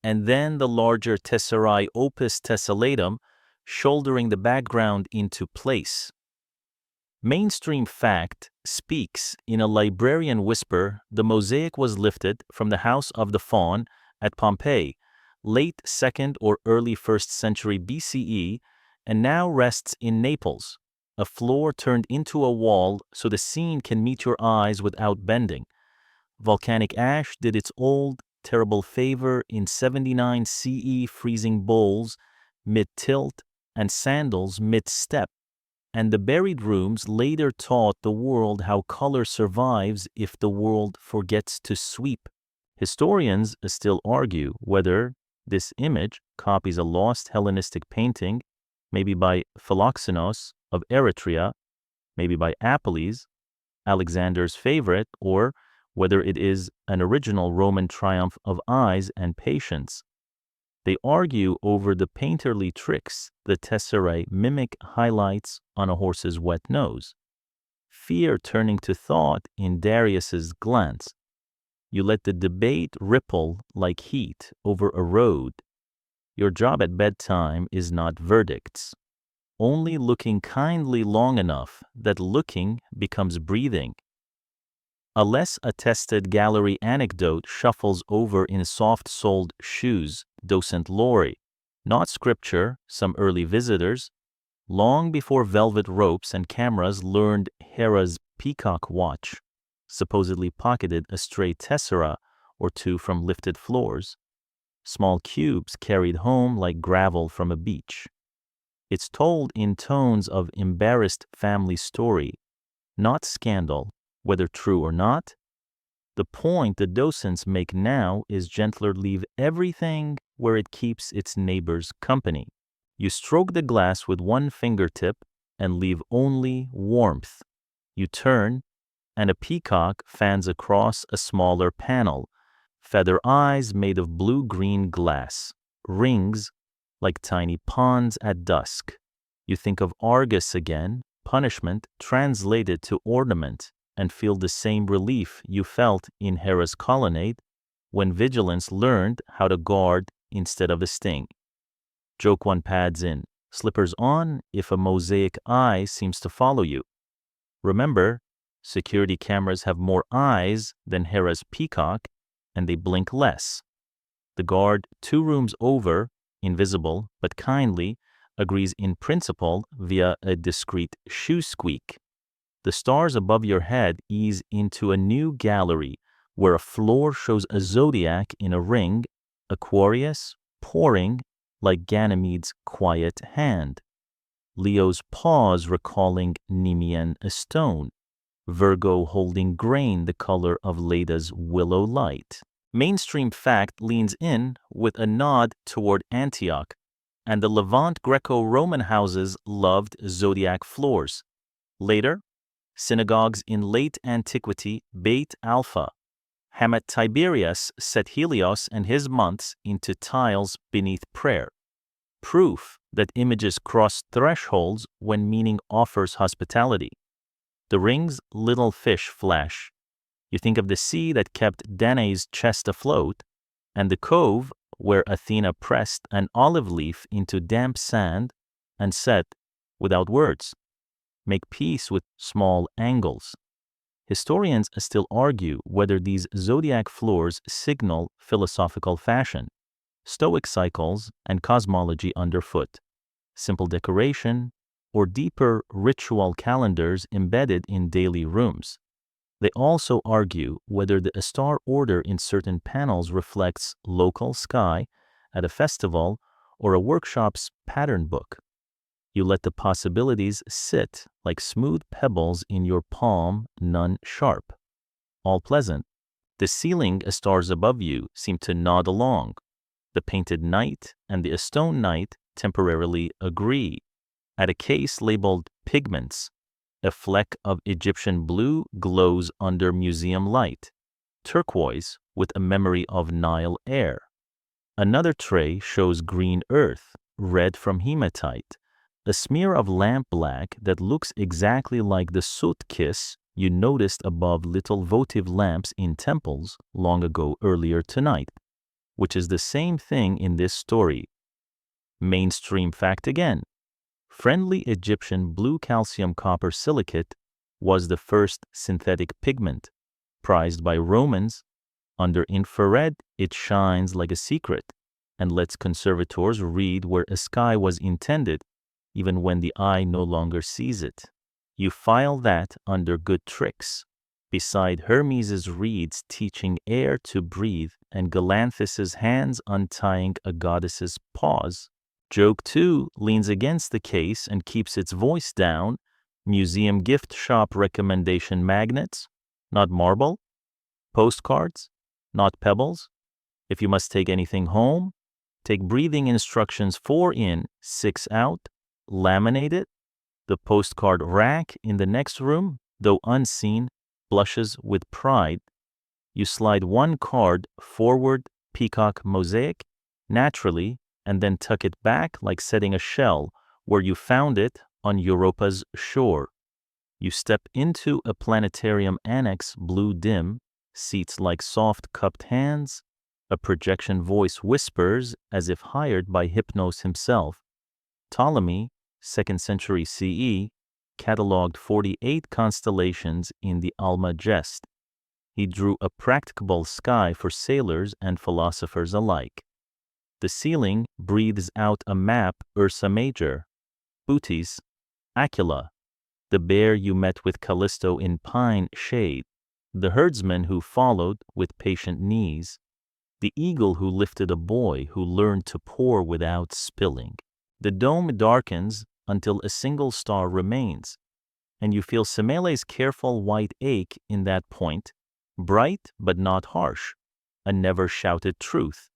and then the larger tesserae opus tessellatum, shouldering the background into place. Mainstream fact speaks in a librarian whisper. The mosaic was lifted from the House of the Faun at Pompeii, late 2nd or early 1st century BCE, and now rests in Naples, a floor turned into a wall so the scene can meet your eyes without bending. Volcanic ash did its old, terrible favor in 79 CE, freezing bowls mid-tilt and sandals mid-step, and the buried rooms later taught the world how color survives if the world forgets to sweep. Historians still argue whether this image copies a lost Hellenistic painting, maybe by Philoxenos of Eretria, maybe by Apelles, Alexander's favorite, or whether it is an original Roman triumph of eyes and patience. They argue over the painterly tricks the tesserae mimic highlights on a horse's wet nose, fear turning to thought in Darius's glance. You let the debate ripple like heat over a road. Your job at bedtime is not verdicts, only looking kindly long enough that looking becomes breathing. A less attested gallery anecdote shuffles over in soft-soled shoes, docent Lori, not scripture, some early visitors, long before velvet ropes and cameras learned Hera's peacock watch, supposedly pocketed a stray tessera or two from lifted floors, small cubes carried home like gravel from a beach. It's told in tones of embarrassed family story, not scandal, whether true or not. The point the docents make now is gentler: leave everything where it keeps its neighbors company. You stroke the glass with one fingertip and leave only warmth. You turn, and a peacock fans across a smaller panel, feather eyes made of blue-green glass, rings like tiny ponds at dusk. You think of Argus again, punishment translated to ornament, and feel the same relief you felt in Hera's colonnade when vigilance learned how to guard instead of a sting. Joke one pads in, slippers on if a mosaic eye seems to follow you. Remember, security cameras have more eyes than Hera's peacock, and they blink less. The guard 2 rooms over, invisible but kindly, agrees in principle via a discreet shoe squeak. The stars above your head ease into a new gallery where a floor shows a zodiac in a ring, Aquarius pouring like Ganymede's quiet hand, Leo's paws recalling Nemean stone, Virgo holding grain the color of Leda's willow light. Mainstream fact leans in with a nod toward Antioch, and the Levant Greco-Roman houses loved zodiac floors. Later, Synagogues in late antiquity, Beit Alpha. Hamet Tiberius set Helios and his months into tiles beneath prayer. Proof that images cross thresholds when meaning offers hospitality. The Ring's little fish flash. You think of the sea that kept Danaë's chest afloat, and the cove where Athena pressed an olive leaf into damp sand and said, without words, make peace with small angles. Historians still argue whether these zodiac floors signal philosophical fashion, Stoic cycles, and cosmology underfoot, simple decoration, or deeper ritual calendars embedded in daily rooms. They also argue whether the star order in certain panels reflects local sky at a festival or a workshop's pattern book. You let the possibilities sit like smooth pebbles in your palm, none sharp. All pleasant. The ceiling stars above you seem to nod along. The painted knight and the stone knight temporarily agree. At a case labeled pigments, a fleck of Egyptian blue glows under museum light, turquoise with a memory of Nile air. Another tray shows green earth, red from hematite, a smear of lamp black that looks exactly like the soot kiss you noticed above little votive lamps in temples long ago earlier tonight, which is the same thing in this story. Mainstream fact again. Friendly Egyptian blue calcium copper silicate was the first synthetic pigment, prized by Romans. Under infrared, it shines like a secret and lets conservators read where a sky was intended, even when the eye no longer sees it. You file that under good tricks, beside Hermes's reeds teaching air to breathe and Galanthis's hands untying a goddess's paws. Joke 2 leans against the case and keeps its voice down. Museum gift shop recommendation magnets, not marble. Postcards, not pebbles. If you must take anything home, take breathing instructions 4 in, 6 out, laminate it. The postcard rack in the next room, though unseen, blushes with pride. You slide one card forward, peacock mosaic, naturally, and then tuck it back like setting a shell where you found it on Europa's shore. You step into a planetarium annex blue dim, seats like soft cupped hands. A projection voice whispers as if hired by Hypnos himself. Ptolemy, 2nd century CE, cataloged 48 constellations in the Almagest. He drew a practicable sky for sailors and philosophers alike. The ceiling breathes out a map Ursa Major, Bootes, Aquila, the bear you met with Callisto in pine shade, the herdsman who followed with patient knees, the eagle who lifted a boy who learned to pour without spilling. The dome darkens until a single star remains, and you feel Semele's careful white ache in that point, bright but not harsh, a never-shouted truth.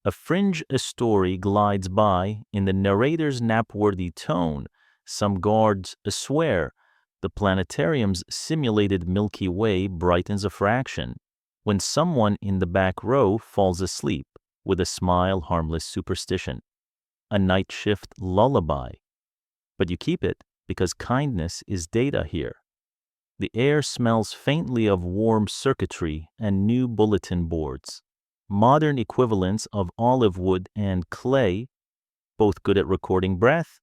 A fringe story glides by in the narrator's nap-worthy tone. Some guards swear the planetarium's simulated Milky Way brightens a fraction when someone in the back row falls asleep with a smile harmless superstition. A night shift lullaby. But you keep it because kindness is data here. The air smells faintly of warm circuitry and new bulletin boards. Modern equivalents of olive wood and clay, both good at recording breath.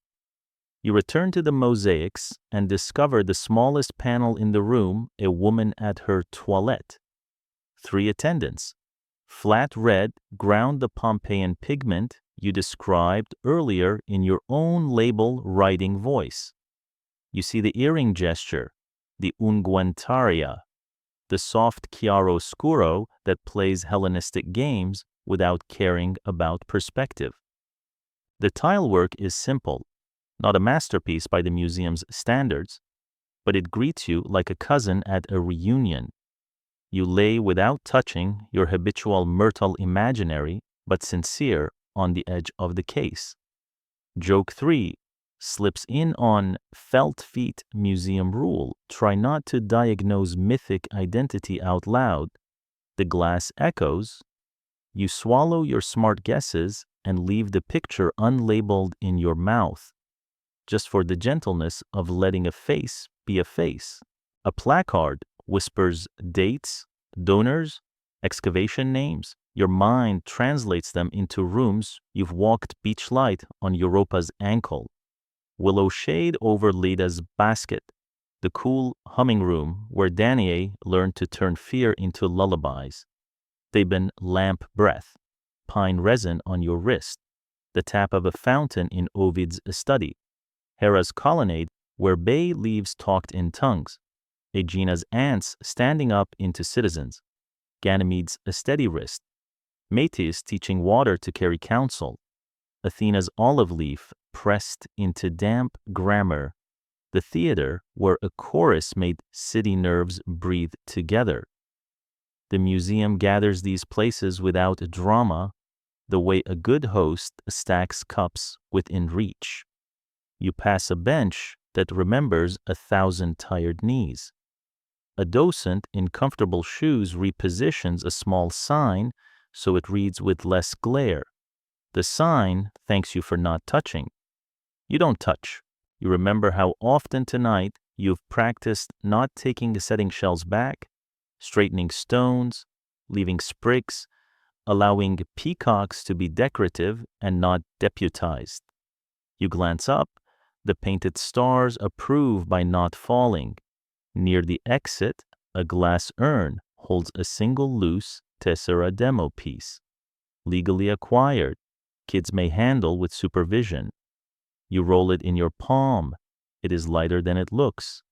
You return to the mosaics and discover the smallest panel in the room, a woman at her toilette. 3 attendants. Flat red ground the Pompeian pigment you described earlier in your own label writing voice. You see the earring gesture, the unguentaria, the soft chiaroscuro that plays Hellenistic games without caring about perspective. The tile work is simple, not a masterpiece by the museum's standards, but it greets you like a cousin at a reunion. You lay without touching your habitual myrtle imaginary, but sincere, on the edge of the case. Joke 3. slips in on felt feet museum rule. Try not to diagnose mythic identity out loud. The glass echoes. You swallow your smart guesses and leave the picture unlabeled in your mouth, just for the gentleness of letting a face be a face. A placard whispers dates, donors, excavation names. Your mind translates them into rooms you've walked beach light on Europa's ankle. Willow shade over Leda's basket. The cool humming room where Danaë learned to turn fear into lullabies. Theban lamp breath. Pine resin on your wrist. The tap of a fountain in Ovid's study. Hera's colonnade where bay leaves talked in tongues. Aegena's ants standing up into citizens. Ganymede's a steady wrist. Metis teaching water to carry counsel. Athena's olive leaf pressed into damp grammar. The theater where a chorus made city nerves breathe together. The museum gathers these places without drama, the way a good host stacks cups within reach. You pass a bench that remembers 1,000 tired knees. A docent in comfortable shoes repositions a small sign so it reads with less glare. The sign thanks you for not touching. You don't touch. You remember how often tonight you've practiced not taking the setting shells back, straightening stones, leaving sprigs, allowing peacocks to be decorative and not deputized. You glance up. The painted stars approve by not falling. Near the exit, a glass urn holds a single loose tessera demo piece. Legally acquired, kids may handle with supervision. You roll it in your palm. It is lighter than it looks,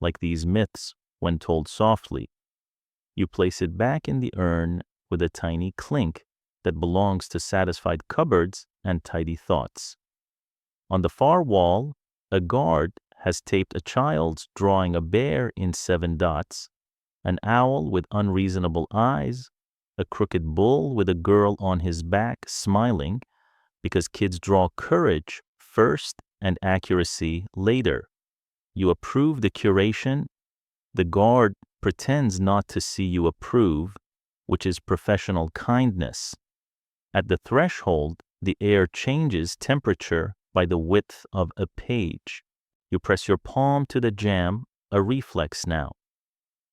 like these myths when told softly. You place it back in the urn with a tiny clink that belongs to satisfied cupboards and tidy thoughts. On the far wall, a guard has taped a child's drawing a bear in 7 dots, an owl with unreasonable eyes, a crooked bull with a girl on his back smiling, because kids draw courage first and accuracy later. You approve the curation. The guard pretends not to see you approve, which is professional kindness. At the threshold, the air changes temperature by the width of a page. You press your palm to the jamb, a reflex now.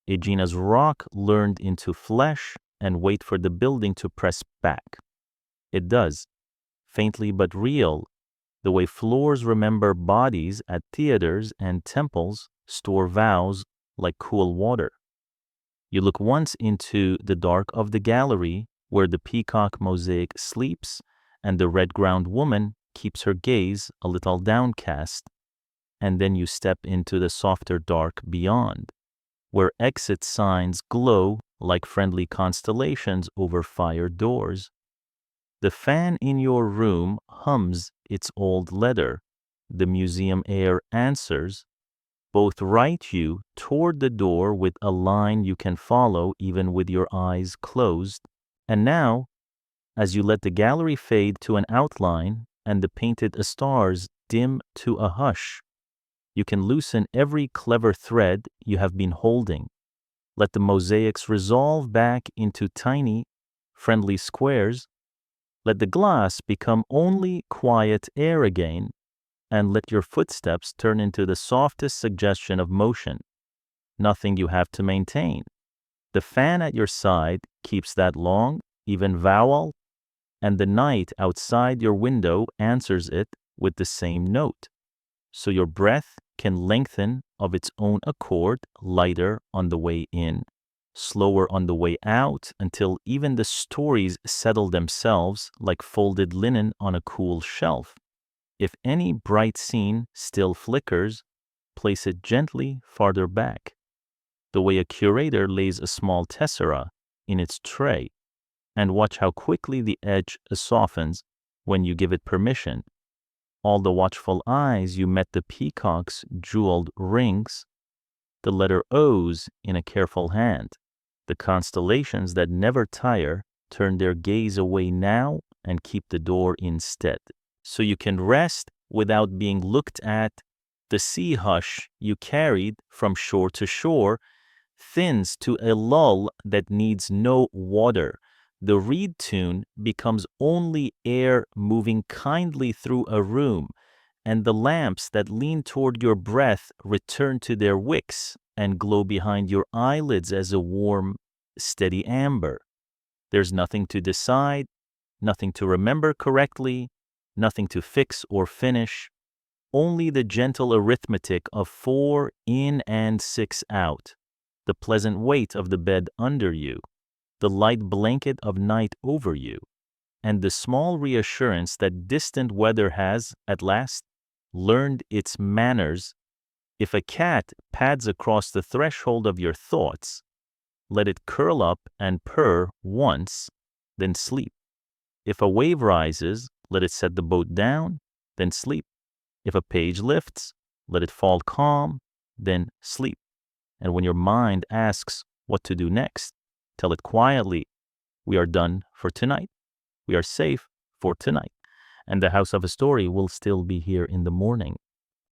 Aegena's rock learned into flesh and wait for the building to press back. It does, faintly but real, the way floors remember bodies at theaters and temples store vows like cool water. You look once into the dark of the gallery where the peacock mosaic sleeps and the red-ground woman keeps her gaze a little downcast, and then you step into the softer dark beyond, where exit signs glow like friendly constellations over fire doors. The fan in your room hums its old letter. The museum air answers. Both write you toward the door with a line you can follow even with your eyes closed. And now, as you let the gallery fade to an outline and the painted stars dim to a hush, you can loosen every clever thread you have been holding. Let the mosaics resolve back into tiny, friendly squares. Let the glass become only quiet air again, and let your footsteps turn into the softest suggestion of motion. Nothing you have to maintain. The fan at your side keeps that long, even vowel, and the night outside your window answers it with the same note. So your breath can lengthen of its own accord, lighter on the way in, slower on the way out, until even the stories settle themselves like folded linen on a cool shelf. If any bright scene still flickers, place it gently farther back, the way a curator lays a small tessera in its tray, and watch how quickly the edge softens when you give it permission. All the watchful eyes you met the peacock's jeweled rings, the letter O's in a careful hand. The constellations that never tire turn their gaze away now and keep the door instead. So you can rest without being looked at. The sea hush you carried from shore to shore thins to a lull that needs no water. The reed tune becomes only air moving kindly through a room, and the lamps that lean toward your breath return to their wicks and glow behind your eyelids as a warm, steady amber. There's nothing to decide, nothing to remember correctly, nothing to fix or finish, only the gentle arithmetic of 4 in and 6 out, the pleasant weight of the bed under you, the light blanket of night over you, and the small reassurance that distant weather has, at last, learned its manners. If a cat pads across the threshold of your thoughts, let it curl up and purr once, then sleep. If a wave rises, let it set the boat down, then sleep. If a page lifts, let it fall calm, then sleep. And when your mind asks what to do next, tell it quietly, we are done for tonight. We are safe for tonight. And the House of a Story will still be here in the morning.